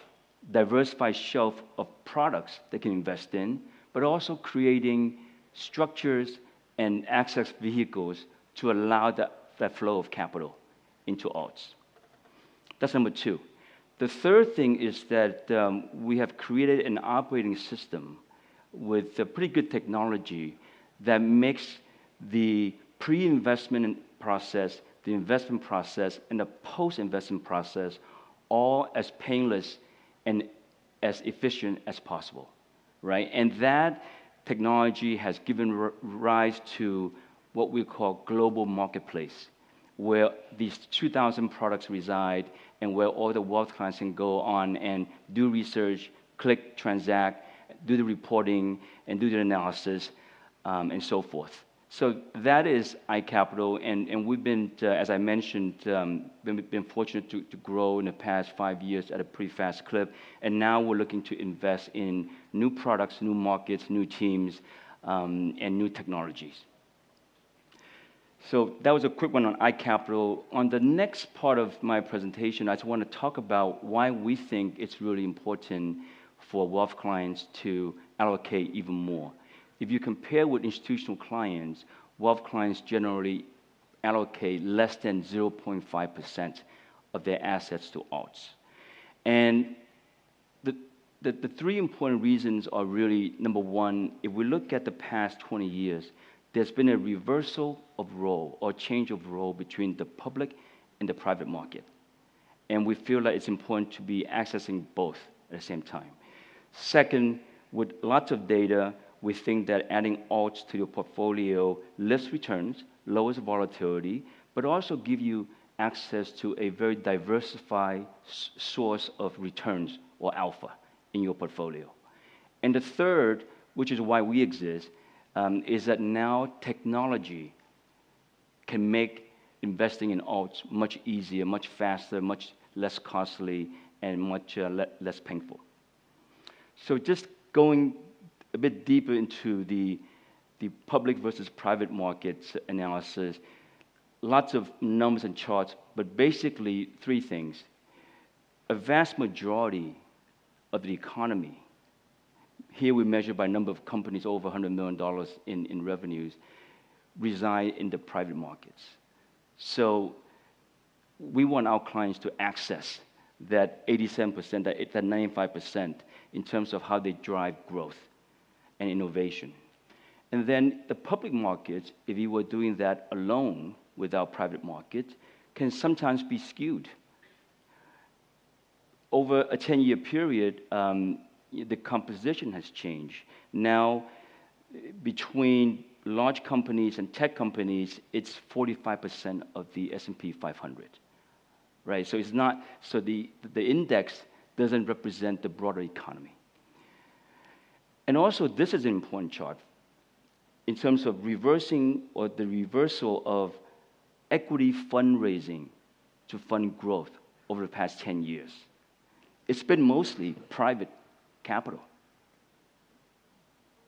E: diversified shelf of products they can invest in, but also creating structures and access vehicles to allow that flow of capital into alts. That's number two. The third thing is that we have created an operating system with a pretty good technology that makes the pre-investment process, the investment process, and the post-investment process all as painless and as efficient as possible, right? And that technology has given rise to what we call global marketplace, where these 2,000 products reside and where all the wealth clients can go on and do research, click, transact, do the reporting, and do the analysis, and so forth. So that is iCapital, and we've been, as I mentioned, been fortunate to grow in the past 5 years at a pretty fast clip, and now we're looking to invest in new products, new markets, new teams, and new technologies. So that was a quick one on iCapital. On the next part of my presentation, I just want to talk about why we think it's really important for wealth clients to allocate even more. If you compare with institutional clients, wealth clients generally allocate less than 0.5% of their assets to alts. And the three important reasons are really, number one, if we look at the past 20 years, there's been a reversal of role or change of role between the public and the private market. And we feel that it's important to be accessing both at the same time. Second, with lots of data, we think that adding alts to your portfolio lifts returns, lowers volatility, but also give you access to a very diversified source of returns or alpha in your portfolio. And the third, which is why we exist, is that now technology can make investing in alts much easier, much faster, much less costly, and much less painful. So just going a bit deeper into the public versus private markets analysis, lots of numbers and charts, but basically three things. A vast majority of the economy, here we measure by number of companies over $100 million in revenues, reside in the private markets. So we want our clients to access that 87%, that 95% in terms of how they drive growth and innovation. And then the public markets, if you were doing that alone without private markets, can sometimes be skewed. Over a 10-year period, the composition has changed. Now, between large companies and tech companies, it's 45% of the S&P 500, right? So it's not, so the index doesn't represent the broader economy. And also, this is an important chart in terms of reversing or the reversal of equity fundraising to fund growth over the past 10 years. It's been mostly private capital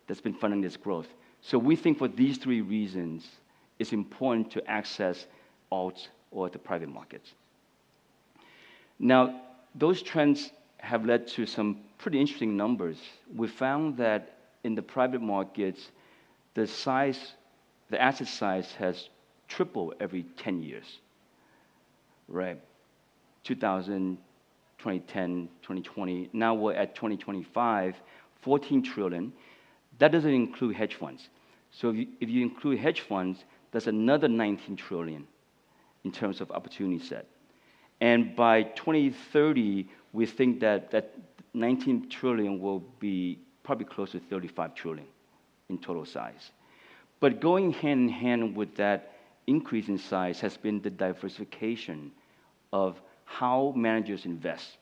E: that's been funding this growth. So we think for these three reasons, it's important to access alts or the private markets. Now, those trends have led to some pretty interesting numbers. We found that in the private markets, the asset size has tripled every 10 years, right? 2000, 2010, 2020. Now we're at 2025, 14 trillion. That doesn't include hedge funds. So if you include hedge funds, that's another 19 trillion in terms of opportunity set. And by 2030, we think that 19 trillion will be probably close to 35 trillion in total size. But going hand in hand with that increase in size has been the diversification of how managers invest.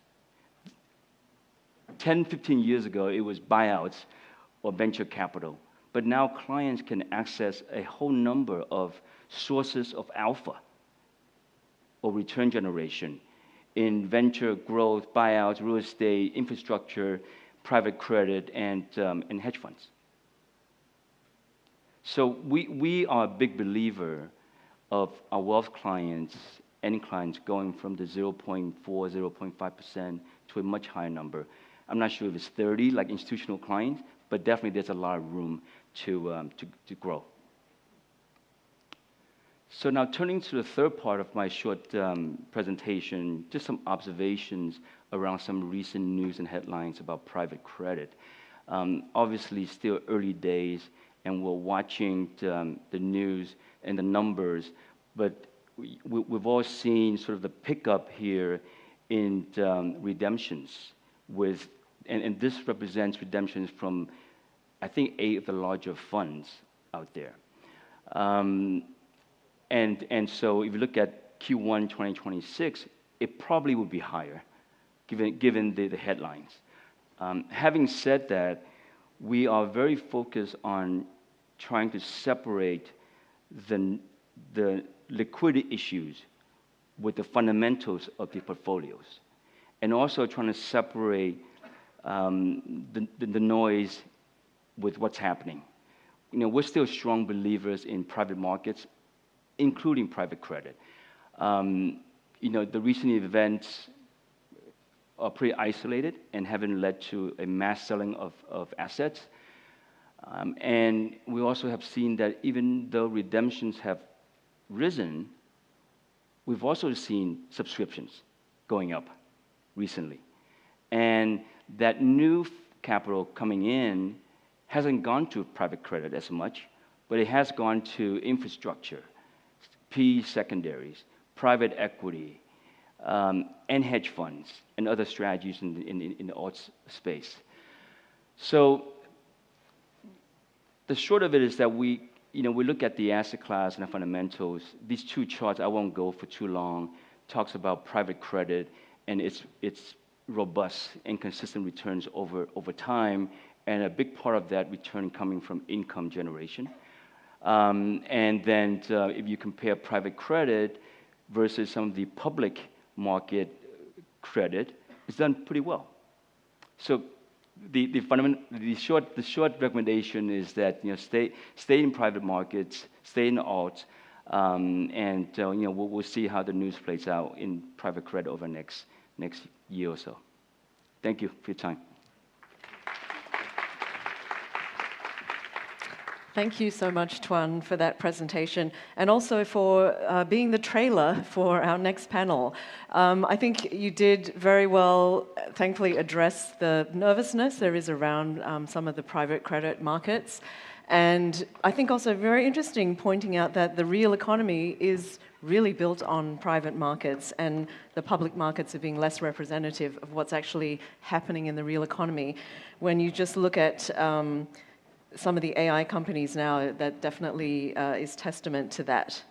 E: 10, 15 years ago, it was buyouts or venture capital. But now clients can access a whole number of sources of alpha or return generation in venture growth, buyouts, real estate, infrastructure, private credit, and hedge funds. So we are a big believer of our wealth clients, any clients going from the 0.4, 0.5% to a much higher number. I'm not sure if it's 30 like institutional clients, but definitely there's a lot of room to grow. So now turning to the third part of my short presentation, just some observations around some recent news and headlines about private credit. Obviously, still early days, and we're watching the news and the numbers, but we've all seen sort of the pickup here in redemptions and this represents redemptions from, I think, 8 of the larger funds out there. And so if you look at Q1 2026, it probably would be higher, given the headlines. Having said that, we are very focused on trying to separate the liquidity issues with the fundamentals of the portfolios, and also trying to separate the noise with what's happening. We're still strong believers in private markets, including private credit. The recent events are pretty isolated and haven't led to a mass selling of assets. And we also have seen that even though redemptions have risen, we've also seen subscriptions going up recently. And that new capital coming in hasn't gone to private credit as much, but it has gone to infrastructure, PE secondaries, private equity, and hedge funds, and other strategies in the alts space. So the short of it is that we look at the asset class and the fundamentals. These two charts, I won't go for too long, talks about private credit and its robust and consistent returns over time, and a big part of that return coming from income generation. And then if you compare private credit versus some of the public market credit, it's done pretty well. So the short recommendation is that stay in private markets, stay in the alts, and we'll see how the news plays out in private credit over the next year or so. Thank you for your time.
A: Thank you so much, Tuan, for that presentation, and also for being the trailer for our next panel. I think you did very well, thankfully, address the nervousness there is around some of the private credit markets. And I think also very interesting pointing out that the real economy is really built on private markets, and the public markets are being less representative of what's actually happening in the real economy. When you just look at some of the AI companies now, that definitely is testament to that.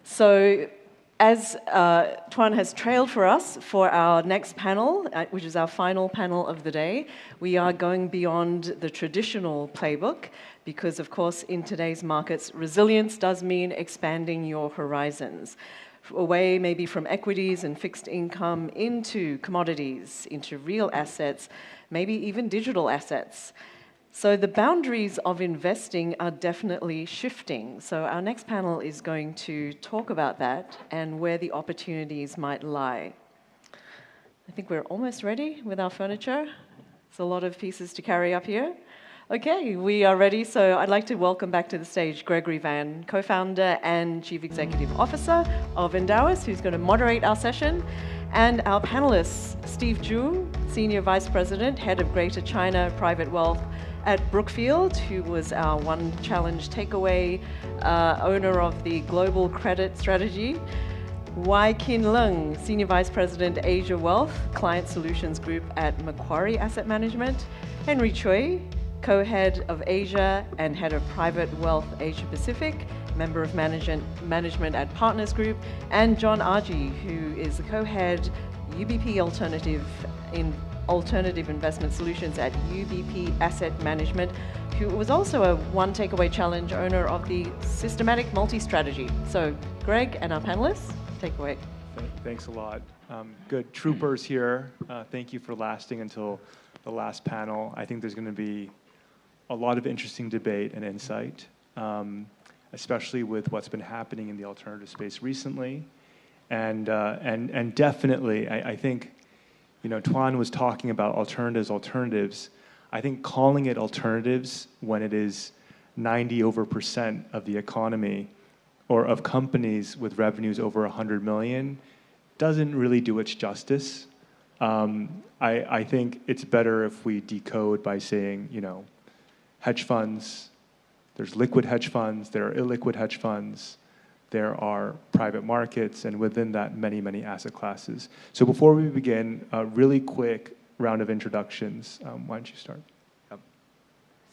A: So as Tuan has trailed for us for our next panel, which is our final panel of the day, we are going beyond the traditional playbook because, of course, in today's markets, resilience does mean expanding your horizons, away maybe from equities and fixed income into commodities, into real assets, maybe even digital assets. So the boundaries of investing are definitely shifting. So our next panel is going to talk about that and where the opportunities might lie. I think we're almost ready with our furniture. There's a lot of pieces to carry up here. Okay, we are ready. So I'd like to welcome back to the stage Gregory Van, co-founder and chief executive officer of Endowus, who's going to moderate our session. And our panelists, Steve Zhu, senior vice president, head of Greater China Private Wealth at Brookfield, who was our One Challenge Takeaway owner of the Global Credit Strategy. Wai Kin Leung, Senior Vice President, Asia Wealth, Client Solutions Group at Macquarie Asset Management. Henry Choi, Co-Head of Asia and Head of Private Wealth Asia Pacific, Member of Management at Partners Group. And John Argy, who is the Co-Head UBP Alternative Investment Solutions at UBP Asset Management, who was also a One Takeaway Challenge owner of the Systematic Multi-Strategy. So Greg and our panelists, take away.
F: Thanks a lot. Good. Troopers here. Thank you for lasting until the last panel. I think there's going to be a lot of interesting debate and insight, especially with what's been happening in the alternative space recently. And definitely, I think, Tuan was talking about alternatives. I think calling it alternatives when it is 90% of the economy or of companies with revenues over 100 million doesn't really do its justice. I think it's better if we decode by saying, hedge funds, there's liquid hedge funds, there are illiquid hedge funds, there are private markets, and within that, many, many asset classes. So before we begin, a really quick round of introductions. Why don't you start?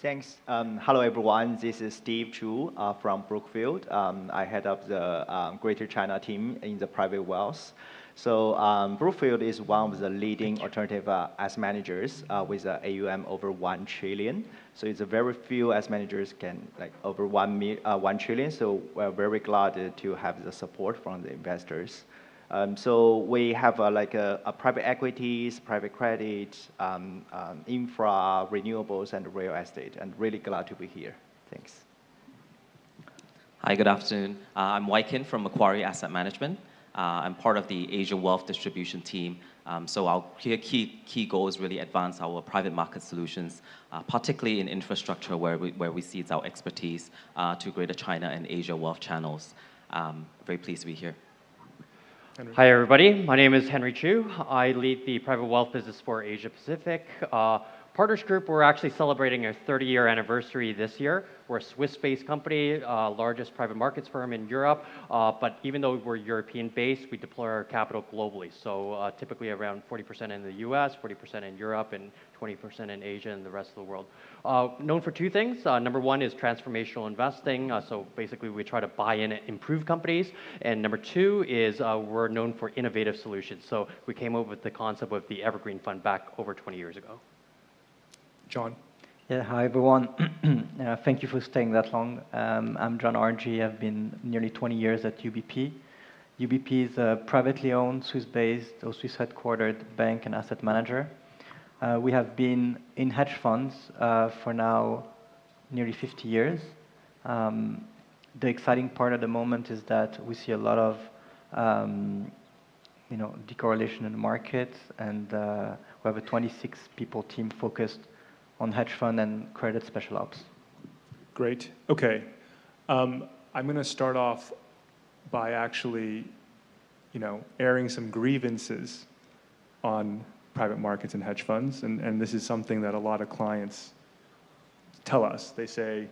H: Thanks. Hello, everyone. This is Steve Chu from Brookfield. I head up the Greater China team in the private wealth. So Brookfield is one of the leading alternative asset managers with an AUM over 1 trillion. So it's a very few asset managers can over 1 trillion. So we're very glad to have the support from the investors. So we have a private equities, private credit, infra, renewables, and real estate, and really glad to be here. Thanks.
J: Hi, good afternoon. I'm Wykin from Macquarie Asset Management. I'm part of the Asia Wealth Distribution team. So our key goal is really advance our private market solutions, particularly in infrastructure where we see it's our expertise to Greater China and Asia wealth channels. Very pleased to be here.
W: Hi, everybody. My name is Henry Chu. I lead the private wealth business for Asia Pacific. Partners Group, we're actually celebrating our 30-year anniversary this year. We're a Swiss-based company, largest private markets firm in Europe. But even though we're European-based, we deploy our capital globally. So typically around 40% in the US, 40% in Europe, and 20% in Asia and the rest of the world. Known for two things. Number one is transformational investing. So basically, we try to buy in and improve companies. And number two is we're known for innovative solutions. So we came up with the concept of the Evergreen Fund back over 20 years ago.
F: John.
X: Yeah, hi everyone. Thank you for staying that long. I'm John RG. I've been nearly 20 years at UBP. UBP is a privately owned, Swiss-based or Swiss headquartered bank and asset manager. We have been in hedge funds for now nearly 50 years. The exciting part at the moment is that we see a lot of decorrelation in the market, and we have a 26 people team focused on hedge fund and credit special ops.
F: Great. Okay. I'm going to start off by actually, airing some grievances on private markets and hedge funds. And this is something that a lot of clients tell us. They say,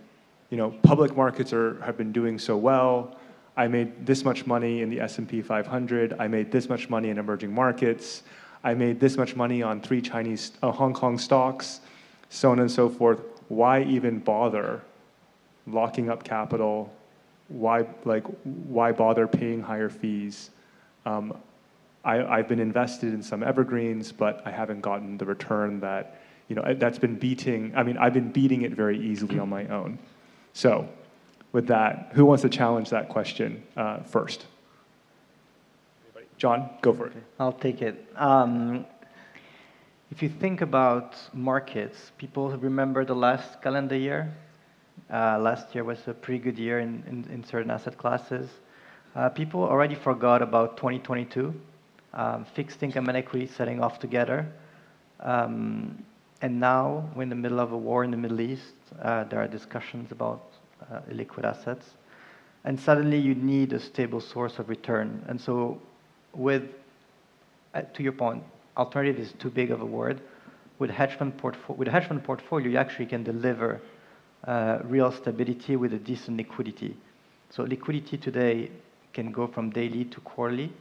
F: public markets have been doing so well. I made this much money in the S&P 500. I made this much money in emerging markets. I made this much money on 3 Hong Kong stocks. So on and so forth. Why even bother locking up capital? Why bother paying higher fees? I've been invested in some evergreens, but I haven't gotten the return that, that's been beating. I mean, I've been beating it very easily on my own. So with that, who wants to challenge that question first? John, go for it.
X: I'll take it. If you think about markets, people remember the last calendar year. Last year was a pretty good year in certain asset classes. People already forgot about 2022, fixed income and equity setting off together. And now we're in the middle of a war in the Middle East. There are discussions about illiquid assets. And suddenly you need a stable source of return. And so to your point, alternative is too big of a word. With a hedge fund portfolio, you actually can deliver real stability with a decent liquidity. So liquidity today can go from daily to quarterly,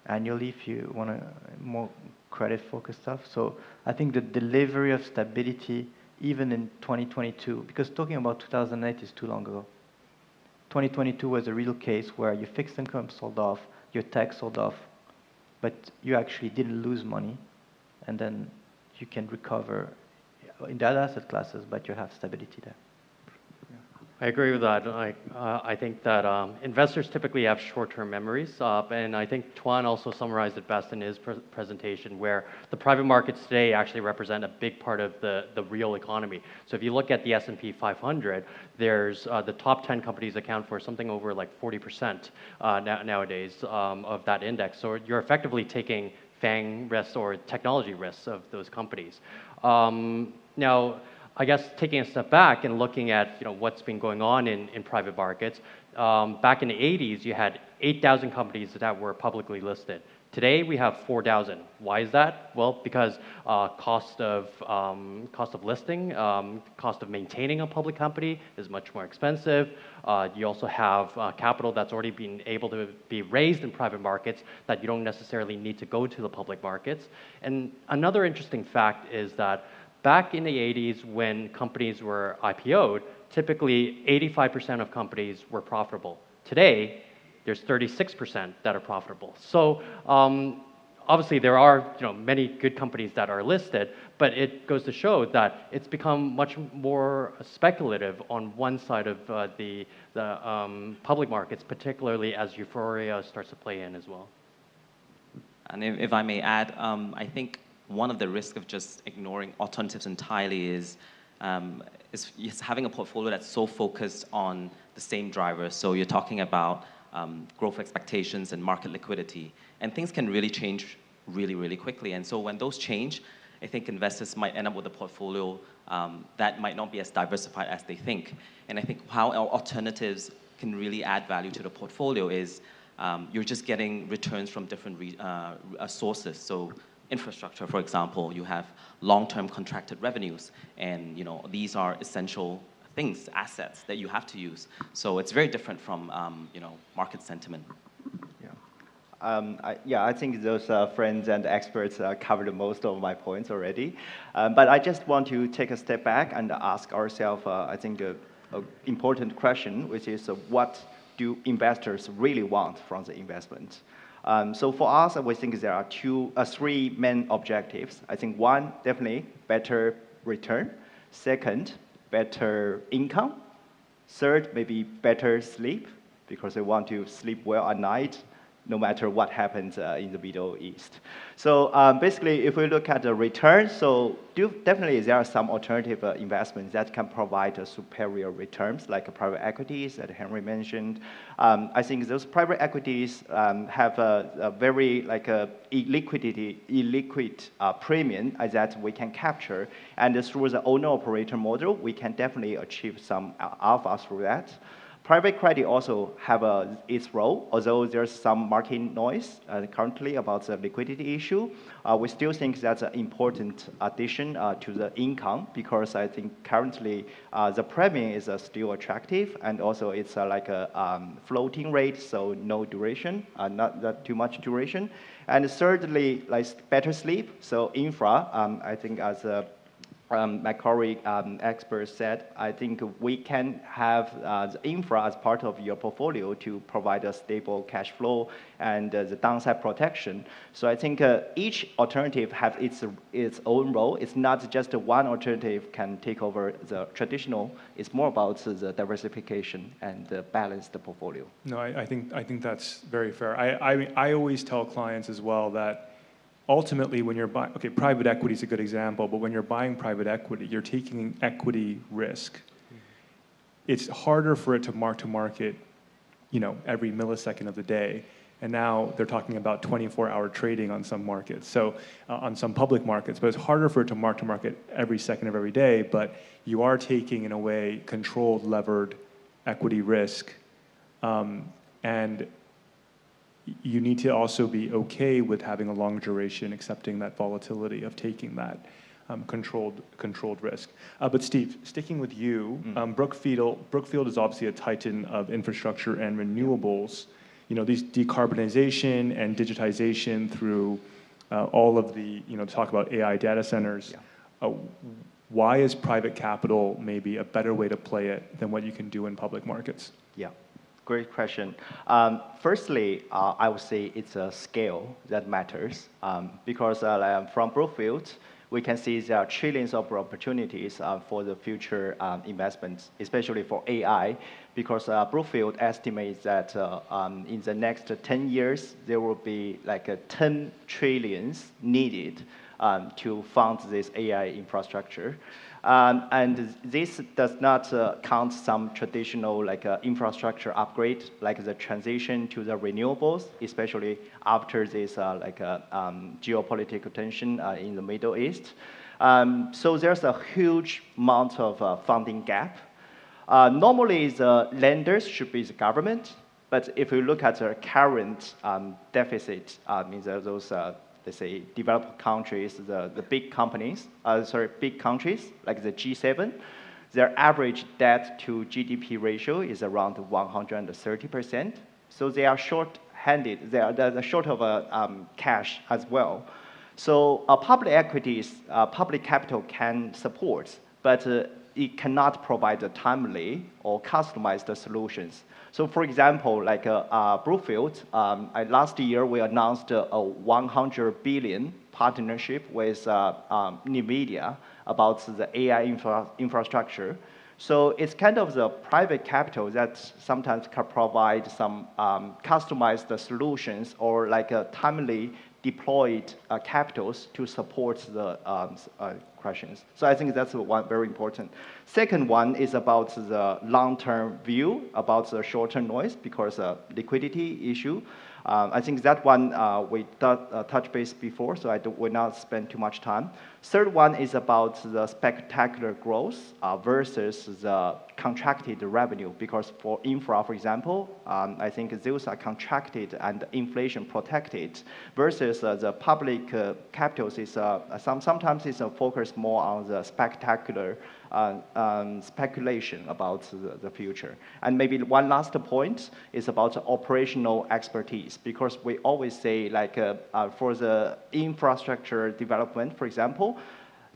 X: annually if you want more credit-focused stuff. So I think the delivery of stability, even in 2022, because talking about 2008 is too long ago. 2022 was a real case where your fixed income sold off, your tech sold off, but you actually didn't lose money, and then you can recover in the other asset classes, but you have stability there.
W: I agree with that. I think that investors typically have short-term memories, and I think Tuan also summarized it best in his presentation, where the private markets today actually represent a big part of the real economy. So if you look at the S&P 500, there's the top 10 companies account for something over like 40% nowadays of that index. So you're effectively taking FANG risks or technology risks of those companies. Now, I guess taking a step back and looking at what's been going on in private markets, back in the 80s, you had 8,000 companies that were publicly listed. Today, we have 4,000. Why is that? Well, because cost of listing, cost of maintaining a public company is much more expensive. You also have capital that's already been able to be raised in private markets that you don't necessarily need to go to the public markets. And another interesting fact is that back in the 80s, when companies were IPO'd, typically 85% of companies were profitable. Today, there's 36% that are profitable. So obviously there are many good companies that are listed, but it goes to show that it's become much more speculative on one side of the public markets, particularly as euphoria starts to play in as well.
J: And if I may add, I think one of the risks of just ignoring alternatives entirely is having a portfolio that's so focused on the same drivers. So you're talking about growth expectations and market liquidity. And things can really change really, really quickly. And so when those change, I think investors might end up with a portfolio that might not be as diversified as they think. And I think how our alternatives can really add value to the portfolio is you're just getting returns from different sources. So infrastructure, for example, you have long-term contracted revenues. And these are essential things, assets that you have to use. So it's very different from market sentiment.
H: I think those friends and experts covered most of my points already. But I just want to take a step back and ask ourselves, I think, an important question, which is what do investors really want from the investment? So for us, we think there are three main objectives. I think one, definitely better return. Second, better income. Third, maybe better sleep, because they want to sleep well at night, no matter what happens in the Middle East. So basically, if we look at the return, so definitely there are some alternative investments that can provide superior returns, like private equities that Henry mentioned. I think those private equities have a very illiquid premium that we can capture, and through the owner-operator model, we can definitely achieve some alpha through that. Private credit also have its role, although there's some market noise currently about the liquidity issue. We still think that's an important addition to the income, because I think currently the premium is still attractive, and also it's like a floating rate, so no duration, not that too much duration. And thirdly, like better sleep, so infra, I think as my colleague expert said, I think we can have the infra as part of your portfolio to provide a stable cash flow and the downside protection. So I think each alternative has its own role. It's not just one alternative can take over the traditional. It's more about the diversification and balance the portfolio.
F: No, I think that's very fair. I always tell clients as well that ultimately, when you're buying, private equity is a good example, but when you're buying private equity, you're taking equity risk. It's harder for it to market, every millisecond of the day. And now they're talking about 24-hour trading on some markets, so on some public markets. But it's harder for it to market every second of every day. But you are taking, in a way, controlled, levered equity risk, and you need to also be okay with having a long duration, accepting that volatility of taking that controlled risk. But Steve, sticking with you, Brookfield is obviously a titan of infrastructure and renewables. These decarbonization and digitization through all of the, talk about AI data centers. Why is private capital maybe a better way to play it than what you can do in public markets?
H: Yeah. Great question. Firstly, I would say it's a scale that matters, because from Brookfield, we can see there are trillions of opportunities for the future investments, especially for AI, because Brookfield estimates that in the next 10 years, there will be like 10 trillions needed to fund this AI infrastructure. And this does not count some traditional infrastructure upgrade, like the transition to the renewables, especially after this geopolitical tension in the Middle East. So there's a huge amount of funding gap. Normally, the lenders should be the government, but if you look at the current deficit in those, let's say, developed countries, the big companies, big countries like the G7, their average debt to GDP ratio is around 130%. So they are short-handed. They're short of cash as well. So public equities, public capital can support, but it cannot provide the timely or customized solutions. So for example, like Brookfield, last year we announced a 100 billion partnership with NVIDIA about the AI infrastructure. So it's kind of the private capital that sometimes can provide some customized solutions or like timely deployed capitals to support the questions. So I think that's one very important. Second one is about the long-term view, about the short-term noise, because liquidity issue. I think that one we touched base before, so I will not spend too much time. Third one is about the spectacular growth versus the contracted revenue, because for infra, for example, I think those are contracted and inflation protected, versus the public capitals is sometimes it's focused more on the spectacular speculation about the future. And maybe one last point is about operational expertise, because we always say, like, for the infrastructure development, for example,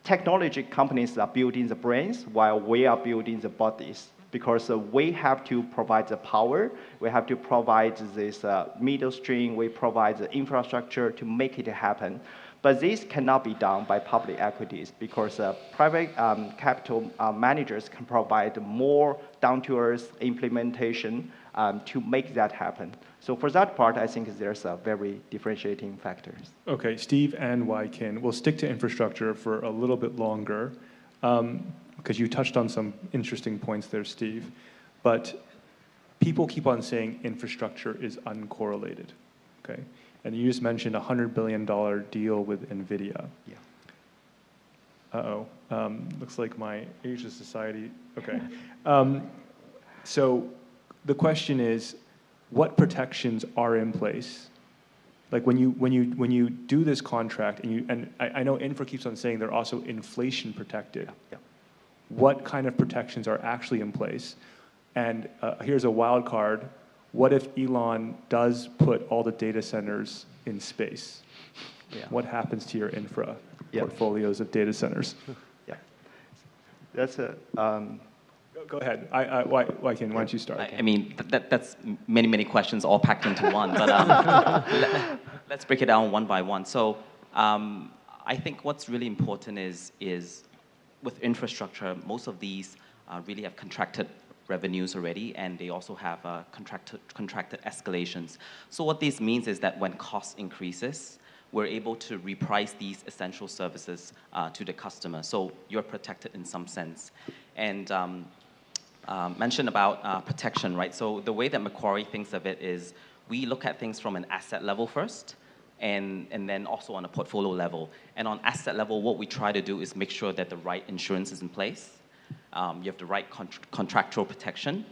H: technology companies are building the brains while we are building the bodies, because we have to provide the power, we have to provide this middle stream, we provide the infrastructure to make it happen. But this cannot be done by public equities, because private capital managers can provide more down-to-earth implementation to make that happen. So for that part, I think there's a very differentiating factors.
F: Okay, Steve and Wai-Kin, we'll stick to infrastructure for a little bit longer, because you touched on some interesting points there, Steve. But people keep on saying infrastructure is uncorrelated, okay? And you just mentioned a $100 billion deal with NVIDIA.
H: Yeah.
F: Uh-oh. Looks like my Asia Society. Okay. So the question is, what protections are in place? Like when you do this contract, and I know Infra keeps on saying they're also inflation protected.
H: Yeah.
F: What kind of protections are actually in place? And here's a wild card. What if Elon does put all the data centers in space?
H: Yeah.
F: What happens to your infra portfolios of data centers?
H: Yeah. That's a...
F: Go ahead. Wai-Kin, why don't you start?
J: I mean, that's many questions all packed into one. But let's break it down one by one. So I think what's really important is with infrastructure, most of these really have contracted revenues already, and they also have contracted escalations. So what this means is that when cost increases, we're able to reprice these essential services to the customer. So you're protected in some sense. And mentioned about protection, right? So the way that Macquarie thinks of it is we look at things from an asset level first, and then also on a portfolio level. And on asset level, what we try to do is make sure that the right insurance is in place. You have the right contractual protection.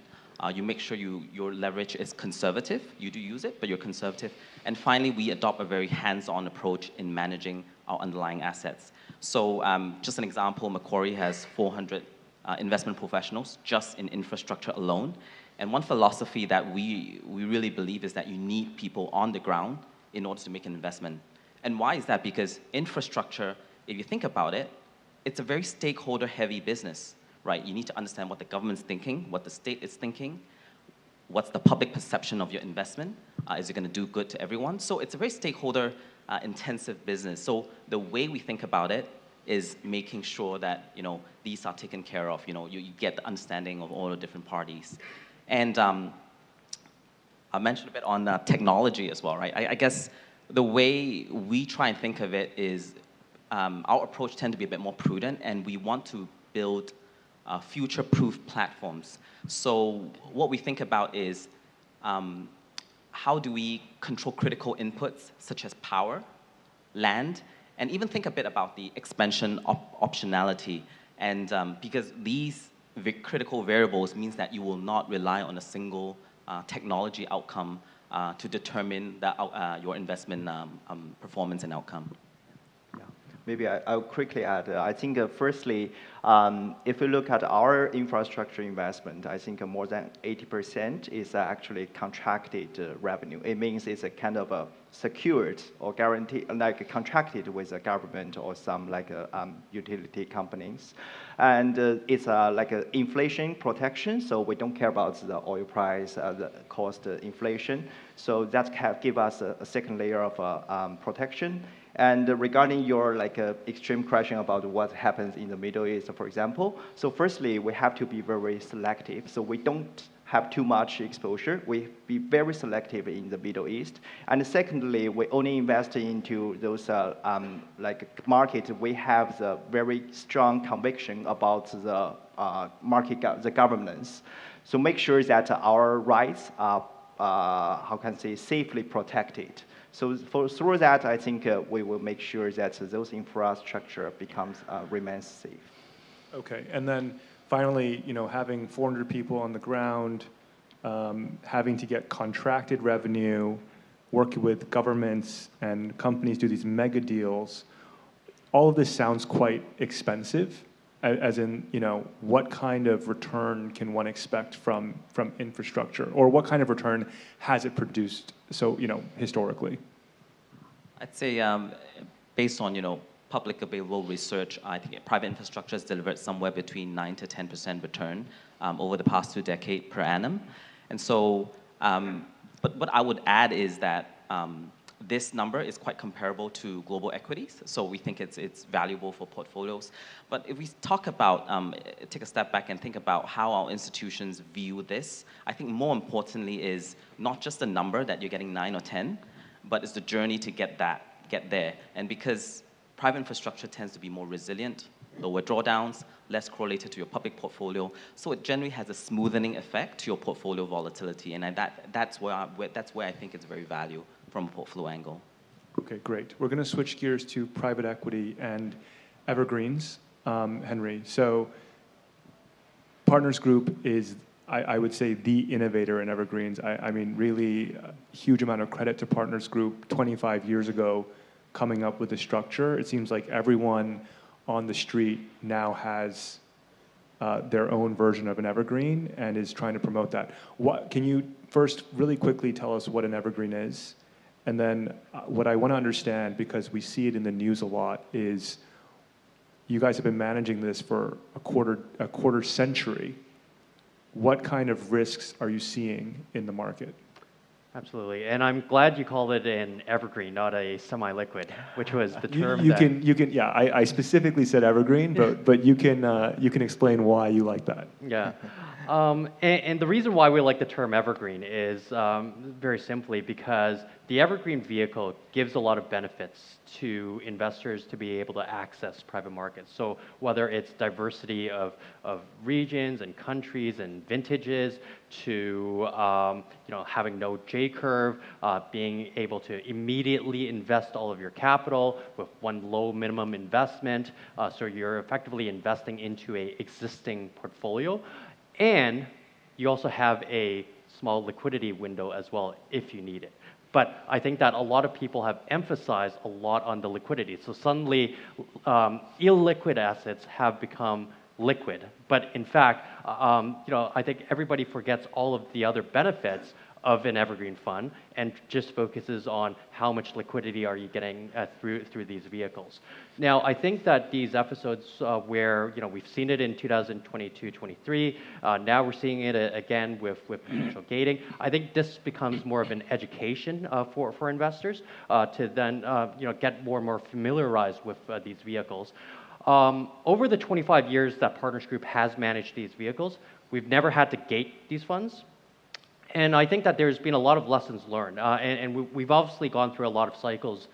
J: You make sure your leverage is conservative. You do use it, but you're conservative. And finally, we adopt a very hands-on approach in managing our underlying assets. So just an example, Macquarie has 400 investment professionals just in infrastructure alone. And one philosophy that we really believe is that you need people on the ground in order to make an investment. And why is that? Because infrastructure, if you think about it, it's a very stakeholder-heavy business. Right, you need to understand what the government's thinking, what the state is thinking, what's the public perception of your investment, is it going to do good to everyone? So it's a very stakeholder intensive business. So the way we think about it is making sure that these are taken care of. You get the understanding of all the different parties. And I mentioned a bit on technology as well, right? I guess the way we try and think of it is our approach tends to be a bit more prudent, and we want to build future-proof platforms. So what we think about is how do we control critical inputs such as power, land, and even think a bit about the expansion optionality. And because these critical variables means that you will not rely on a single technology outcome to determine your investment performance and outcome.
H: Maybe I'll quickly add. I think firstly, if you look at our infrastructure investment, I think more than 80% is actually contracted revenue. It means it's a kind of a secured or guaranteed, like contracted with a government or some like utility companies. And it's like an inflation protection, so we don't care about the oil price, the cost inflation. So that give us a second layer of protection. And regarding your extreme question about what happens in the Middle East, for example, so firstly, we have to be very selective. So we don't have too much exposure. We be very selective in the Middle East. And secondly, we only invest into those markets we have the very strong conviction about the the governance. So make sure that our rights are, how can I say, safely protected. So through that, I think we will make sure that those infrastructure remains safe.
F: Okay, and then finally, having 400 people on the ground, having to get contracted revenue, working with governments and companies do these mega deals, all of this sounds quite expensive. As in, what kind of return can one expect from infrastructure, or what kind of return has it produced? So, historically.
J: I'd say, based on public available research, I think private infrastructure has delivered somewhere between 9 to 10% return over the past 2 decades per annum. And so, but what I would add is that this number is quite comparable to global equities, so we think it's valuable for portfolios. But if we talk about, take a step back and think about how our institutions view this, I think more importantly is not just the number that you're getting 9 or 10, but it's the journey to get there. And because private infrastructure tends to be more resilient, lower drawdowns, less correlated to your public portfolio, so it generally has a smoothing effect to your portfolio volatility, and that's where I think it's very valuable from a portfolio angle.
F: Okay, great. We're going to switch gears to private equity and evergreens, Henry. So Partners Group is, I would say, the innovator in evergreens. I mean, really a huge amount of credit to Partners Group 25 years ago coming up with the structure. It seems like everyone on the street now has their own version of an evergreen and is trying to promote that. Can you first really quickly tell us what an evergreen is? And then what I want to understand, because we see it in the news a lot, is you guys have been managing this for a quarter century. What kind of risks are you seeing in the market?
W: Absolutely, and I'm glad you called it an evergreen, not a semi-liquid, which was the term
F: you can yeah. I specifically said evergreen, but you can explain why you like that.
W: Yeah, and the reason why we like the term evergreen is very simply because the evergreen vehicle gives a lot of benefits to investors to be able to access private markets. So whether it's diversity of regions and countries and vintages, to having no J curve, being able to immediately invest all of your capital with one low minimum investment, so you're effectively investing into a existing portfolio, and you also have a small liquidity window as well if you need it. But I think that a lot of people have emphasized a lot on the liquidity. So suddenly, illiquid assets have become liquid. But in fact, I think everybody forgets all of the other benefits of an evergreen fund and just focuses on how much liquidity are you getting through these vehicles. Now, I think that these episodes where we've seen it in 2022-23, now we're seeing it again with potential gating. I think this becomes more of an education for investors to then get more and more familiarized with these vehicles. Over the 25 years that Partners Group has managed these vehicles, we've never had to gate these funds. And I think that there's been a lot of lessons learned. And we've obviously gone through a lot of cycles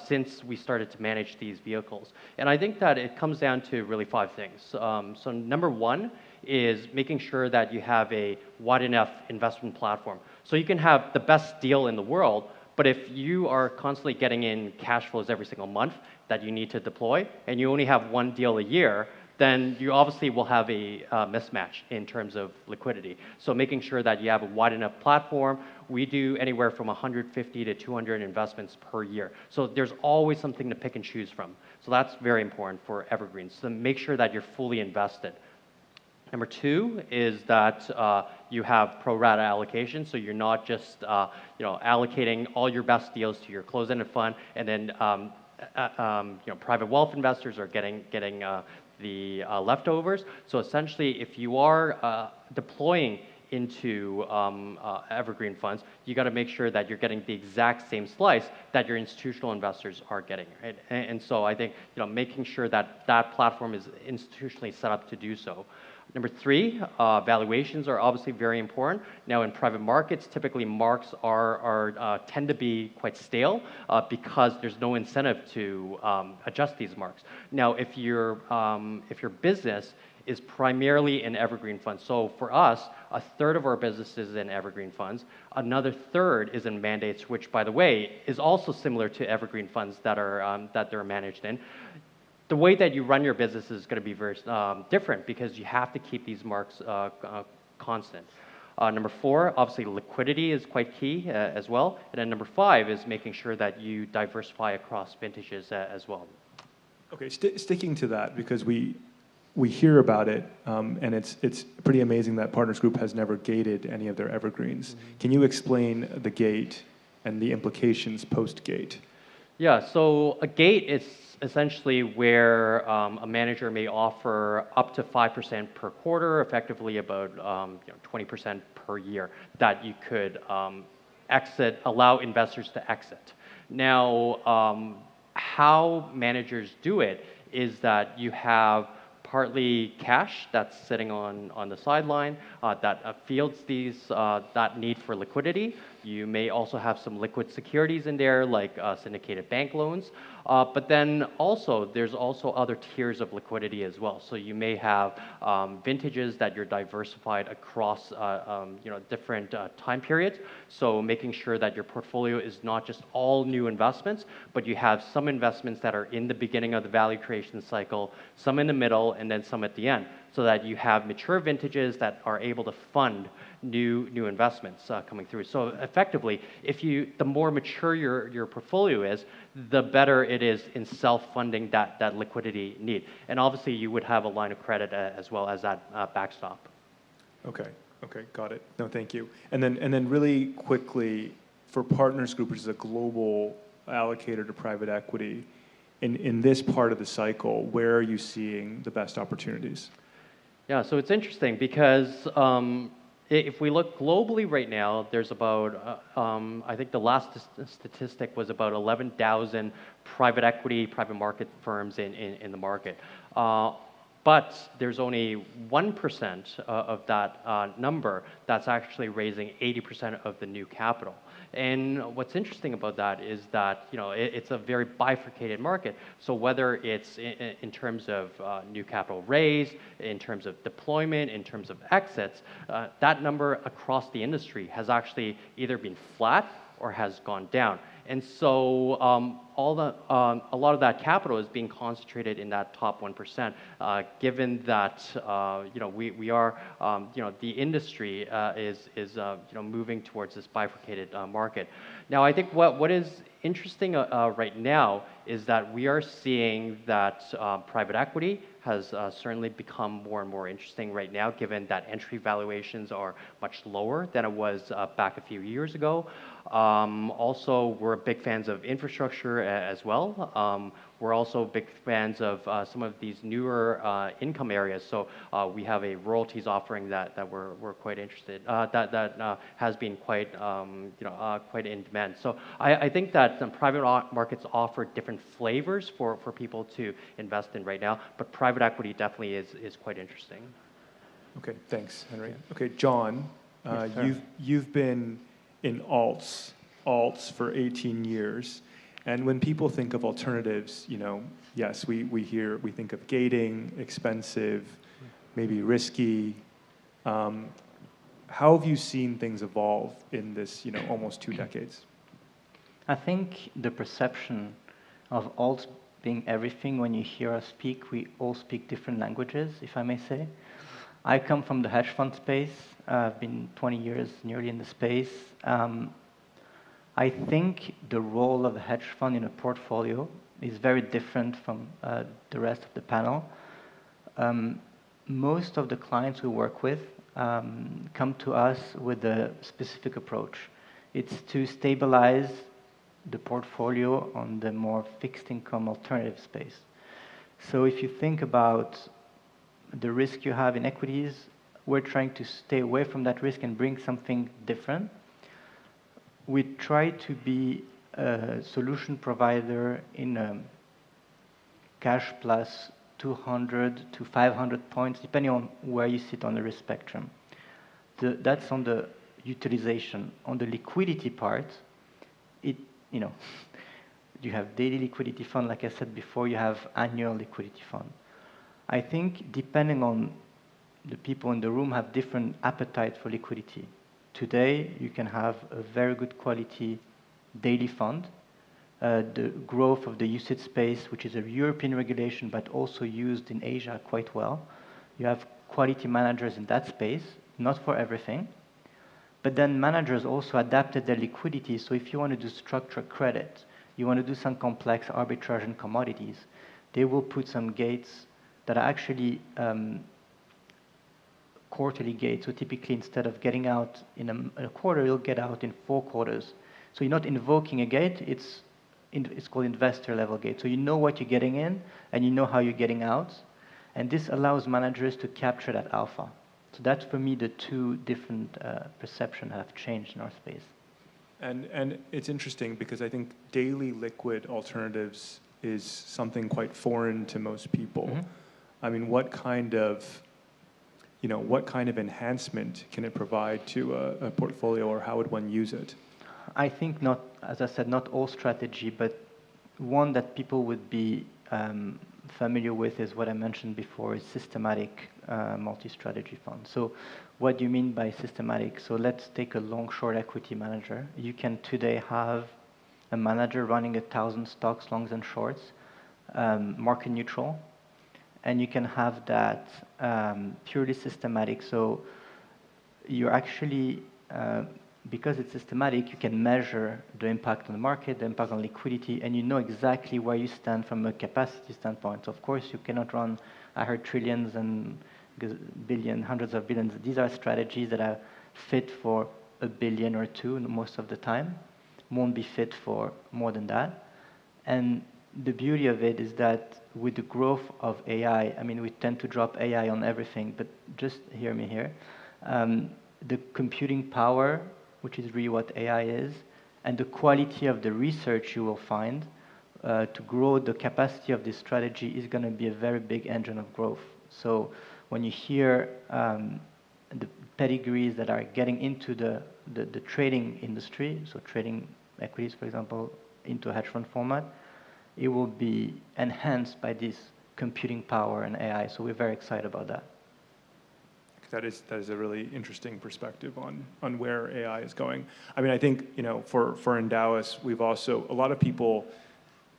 W: since we started to manage these vehicles. And I think that it comes down to really 5 things. So number 1 is making sure that you have a wide enough investment platform. So you can have the best deal in the world, but if you are constantly getting in cash flows every single month, that you need to deploy, and you only have one deal a year, then you obviously will have a mismatch in terms of liquidity. So making sure that you have a wide enough platform. We do anywhere from 150 to 200 investments per year. So there's always something to pick and choose from. So that's very important for evergreens. So make sure that you're fully invested. Number two is that you have pro rata allocation, so you're not just allocating all your best deals to your closed-ended fund, and then private wealth investors are getting the leftovers. So essentially, if you are deploying into evergreen funds, you got to make sure that you're getting the exact same slice that your institutional investors are getting, right? And so I think making sure that that platform is institutionally set up to do so. Number three, valuations are obviously very important. Now, in private markets, typically marks tend to be quite stale because there's no incentive to adjust these marks. Now, if your business is primarily in evergreen funds, so for us, a third of our business is in evergreen funds. Another third is in mandates, which, by the way, is also similar to evergreen funds that they're managed in. The way that you run your business is going to be very different because you have to keep these marks constant. Number four, obviously liquidity is quite key as well. And then number five is making sure that you diversify across vintages as well.
F: Okay, sticking to that, because we hear about it, and it's pretty amazing that Partners Group has never gated any of their evergreens. Mm-hmm. Can you explain the gate and the implications post-gate? Yeah, so a gate is essentially where a manager may offer up to 5% per quarter, effectively about 20% per year, that you could allow investors to exit. Now, how managers do it is that you have partly cash that's sitting on the sideline that fields that need for liquidity. You may also have some liquid securities in there, like syndicated bank loans. But then also, there's also other tiers of liquidity as well. So you may have vintages that you're diversified across different time periods. So making sure that your portfolio is not just all new investments, but you have some investments that are in the beginning of the value creation cycle, some in the middle, and then some at the end, so that you have mature vintages that are able to fund new investments coming through. So effectively, the more mature your portfolio is, the better it is in self-funding that liquidity need. And obviously, you would have a line of credit as well as that backstop. Okay, got it. No, thank you. And then really quickly, for Partners Group, which is a global allocator to private equity, in this part of the cycle, where are you seeing the best opportunities? Yeah, so it's interesting because if we look globally right now, there's about, I think the last statistic was about 11,000 private equity, private market firms in the market. But there's only 1% of that number that's actually raising 80% of the new capital. And what's interesting about that is that it's a very bifurcated market. So whether it's in terms of new capital raised, in terms of deployment, in terms of exits, that number across the industry has actually either been flat or has gone down. And so a lot of that capital is being concentrated in that top 1%, given that we are the industry is moving towards this bifurcated market. Now, I think what is interesting right now is that we are seeing that private equity has certainly become more and more interesting right now, given that entry valuations are much lower than it was back a few years ago. Also, we're big fans of infrastructure as well. We're also big fans of some of these newer income areas. So we have a royalties offering that we're quite interested that has been quite quite in demand. So I think that some private markets offer different flavors for people to invest in right now, but private equity definitely is quite interesting. Okay, thanks, Henry. Okay, John, yes, you've been in alts for 18 years. And when people think of alternatives, yes, we think of gating, expensive, maybe risky. How have you seen things evolve in this, almost 2 decades?
X: I think the perception of alts being everything. When you hear us speak, we all speak different languages, if I may say. I come from the hedge fund space. I've been 20 years nearly in the space. I think the role of a hedge fund in a portfolio is very different from the rest of the panel. Most of the clients we work with come to us with a specific approach. It's to stabilize the portfolio on the more fixed income alternative space. So if you think about the risk you have in equities, we're trying to stay away from that risk and bring something different. We try to be a solution provider in cash plus 200 to 500 points, depending on where you sit on the risk spectrum. That's on the utilization. On the liquidity part, you have daily liquidity fund, like I said before, you have annual liquidity fund. I think depending on the people in the room have different appetite for liquidity. Today, you can have a very good quality daily fund. The growth of the UCITS space, which is a European regulation, but also used in Asia quite well. You have quality managers in that space, not for everything. But then managers also adapted their liquidity. So if you want to do structured credit, you want to do some complex arbitrage in commodities, they will put some gates that are actually quarterly gates. So typically, instead of getting out in a quarter, you'll get out in 4 quarters. So you're not invoking a gate, it's called investor level gate. So you know what you're getting in, and you know how you're getting out. And this allows managers to capture that alpha. So that's, for me, the two different perceptions have changed in our space.
F: And it's interesting because I think daily liquid alternatives is something quite foreign to most people.
X: Mm-hmm.
F: I mean, what kind of enhancement can it provide to a portfolio, or how would one use it?
X: I think not, as I said, not all strategy, but one that people would be familiar with is what I mentioned before, is systematic multi-strategy fund. So what do you mean by systematic? So let's take a long-short equity manager. You can today have a manager running 1,000 stocks, longs and shorts, market neutral, and you can have that purely systematic. So you're actually, because it's systematic, you can measure the impact on the market, the impact on liquidity, and you know exactly where you stand from a capacity standpoint. Of course, you cannot run, I heard trillions and billion, hundreds of billions. These are strategies that are fit for $1 billion or $2 billion most of the time, won't be fit for more than that. And the beauty of it is that with the growth of AI, I mean, we tend to drop AI on everything, but just hear me here. The computing power, which is really what AI is, and the quality of the research you will find to grow the capacity of this strategy is going to be a very big engine of growth. So when you hear the pedigrees that are getting into the trading industry, so trading equities, for example, into a hedge fund format, it will be enhanced by this computing power and AI. So we're very excited about that.
F: That is a really interesting perspective on where AI is going. I mean, I think, for Endowus, we've also, a lot of people,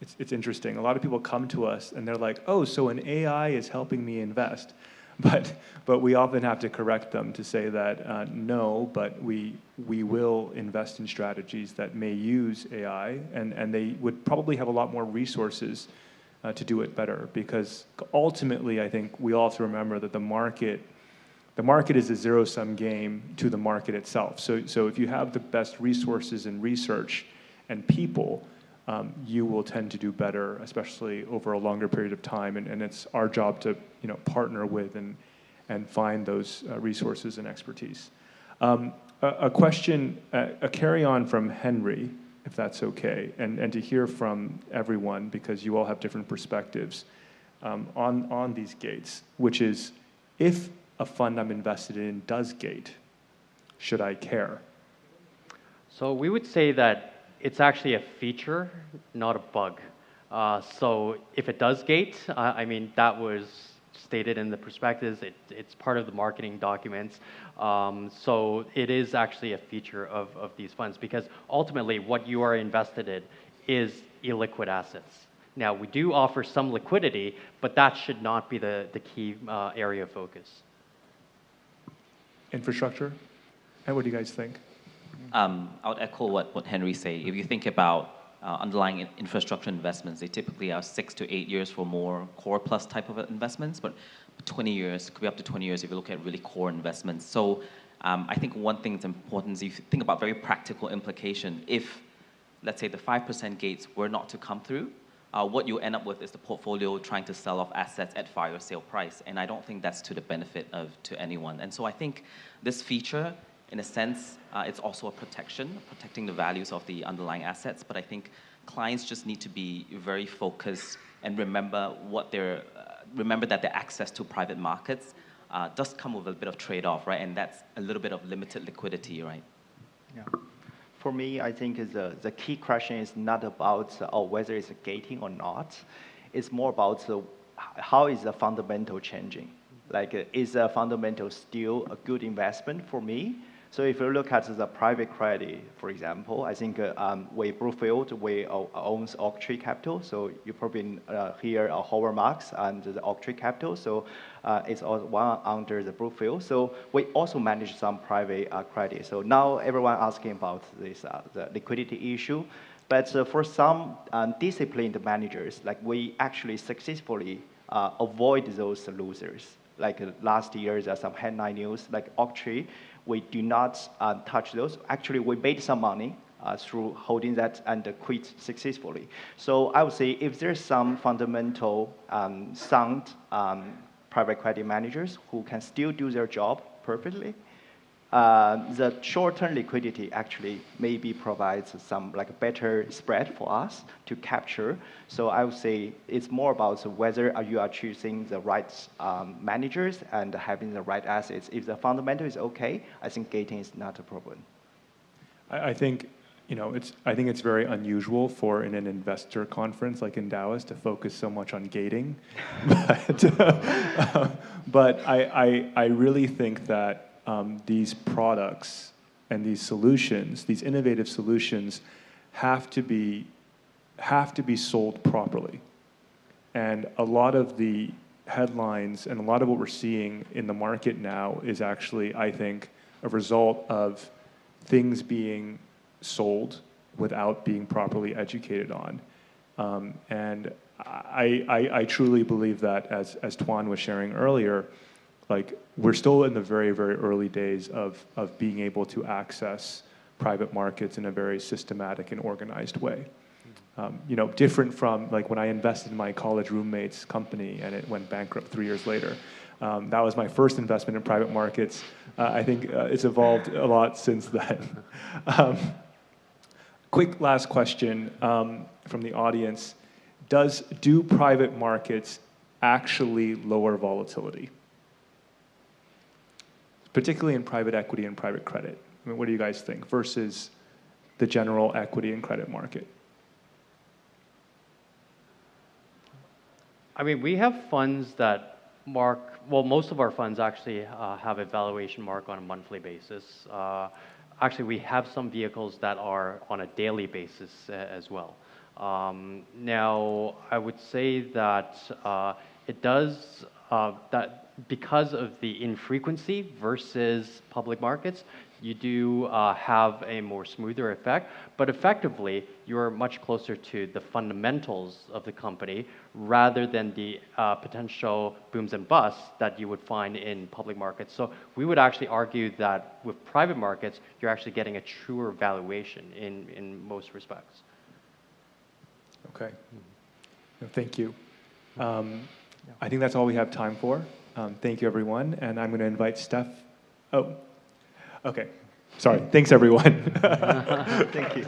F: it's interesting. A lot of people come to us and they're like, oh, so an AI is helping me invest. But we often have to correct them to say that no, but we will invest in strategies that may use AI, and they would probably have a lot more resources to do it better. Because ultimately, I think we all have to remember that the market is a zero-sum game to the market itself. So if you have the best resources and research and people, you will tend to do better, especially over a longer period of time. And it's our job to partner with and find those resources and expertise. A question, a carry-on from Henry, if that's okay, and to hear from everyone, because you all have different perspectives on these gates, which is, if a fund I'm invested in does gate, should I care?
W: So we would say that it's actually a feature, not a bug. So if it does gate, I mean, that was stated in the prospectus. It's part of the marketing documents. So it is actually a feature of these funds, because ultimately what you are invested in is illiquid assets. Now, we do offer some liquidity, but that should not be the key area of focus.
F: Infrastructure? And what do you guys think?
J: I would echo what Henry say. If you think about underlying infrastructure investments, they typically are 6 to 8 years for more core plus type of investments, but 20 years, could be up to 20 years if you look at really core investments. So I think one thing that's important is if you think about very practical implication, if, let's say, the 5% gates were not to come through, what you end up with is the portfolio trying to sell off assets at fire sale price. And I don't think that's to the benefit to anyone. And so I think this feature, in a sense, it's also a protection, protecting the values of the underlying assets. But I think clients just need to be very focused and remember that the access to private markets does come with a bit of trade-off, right? And that's a little bit of limited liquidity, right?
H: Yeah. For me, I think the key question is not about whether it's gating or not. It's more about how is the fundamental changing? Like, is the fundamental still a good investment for me? So if you look at the private credit, for example, I think Brookfield, we owns Oaktree Capital. So you probably hear Howard Marks and the Oaktree Capital. So it's all one under the Brookfield. So we also manage some private credit. So now everyone asking about this the liquidity issue. But for some disciplined managers, like we actually successfully avoid those losers. Like last year, there's some headline news, like Oaktree. We do not touch those. Actually, we made some money through holding that and quit successfully. So I would say if there's some fundamental sound private credit managers who can still do their job perfectly, the short-term liquidity actually maybe provides some like better spread for us to capture. So I would say it's more about whether you are choosing the right managers and having the right assets. If the fundamental is okay, I think gating is not a problem.
F: I think, I think it's very unusual for in an investor conference like Endowus to focus so much on gating, but I really think that these products and these solutions, these innovative solutions, have to be sold properly. And a lot of the headlines and a lot of what we're seeing in the market now is actually, I think, a result of things being sold without being properly educated on. And I truly believe that, as Tuan was sharing earlier, like we're still in the very, very early days of being able to access private markets in a very systematic and organized way. Different from like when I invested in my college roommate's company and it went bankrupt 3 years later. That was my first investment in private markets. I think it's evolved a lot since then. Quick last question from the audience. Do private markets actually lower volatility? Particularly in private equity and private credit. I mean, what do you guys think versus the general equity and credit market?
W: I mean, we have funds that most of our funds actually have a valuation mark on a monthly basis. Actually, we have some vehicles that are on a daily basis as well. Now, I would say that it does, that because of the infrequency versus public markets, you do have a more smoother effect, but effectively, you're much closer to the fundamentals of the company rather than the potential booms and busts that you would find in public markets. So we would actually argue that with private markets, you're actually getting a truer valuation in most respects.
F: Okay. Thank you. I think that's all we have time for. Thank you, everyone. And I'm going to invite Steph. Oh, okay. Sorry. Thanks, everyone.
H: Thank you.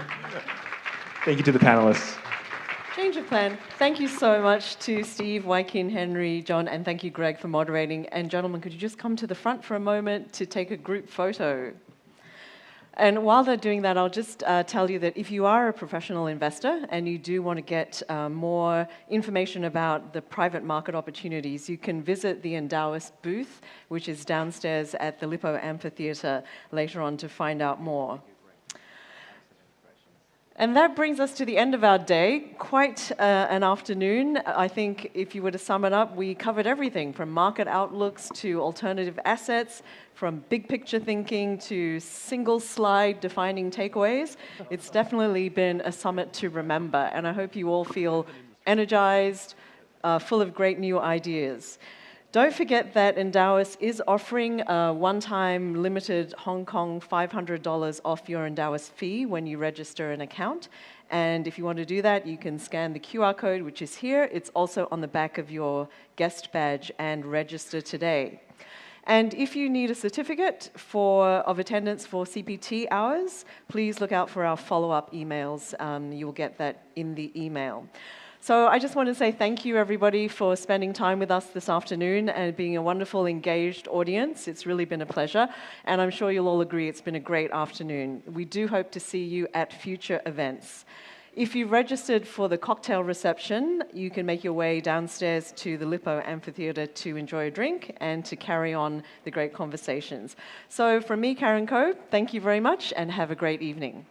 F: Thank you to the panelists.
A: Change of plan. Thank you so much to Steve, Waikin, Henry, John, and thank you, Greg, for moderating. And gentlemen, could you just come to the front for a moment to take a group photo? And while they're doing that, I'll just tell you that if you are a professional investor and you do want to get more information about the private market opportunities, you can visit the Endowus booth, which is downstairs at the Lippo Amphitheatre later on to find out more. And that brings us to the end of our day. Quite an afternoon. I think if you were to sum it up, we covered everything from market outlooks to alternative assets, from big picture thinking to single slide defining takeaways. It's definitely been a summit to remember, and I hope you all feel energized, full of great new ideas. Don't forget that Endowus is offering a one-time limited Hong Kong $500 off your Endowus fee when you register an account. And if you want to do that, you can scan the QR code, which is here. It's also on the back of your guest badge, and register today. And if you need a certificate of attendance for CPT hours, please look out for our follow-up emails. You'll get that in the email. So I just want to say thank you, everybody, for spending time with us this afternoon and being a wonderful, engaged audience. It's really been a pleasure, and I'm sure you'll all agree it's been a great afternoon. We do hope to see you at future events. If you've registered for the cocktail reception, you can make your way downstairs to the Lippo Amphitheatre to enjoy a drink and to carry on the great conversations. So from me, Karen Koh, thank you very much and have a great evening.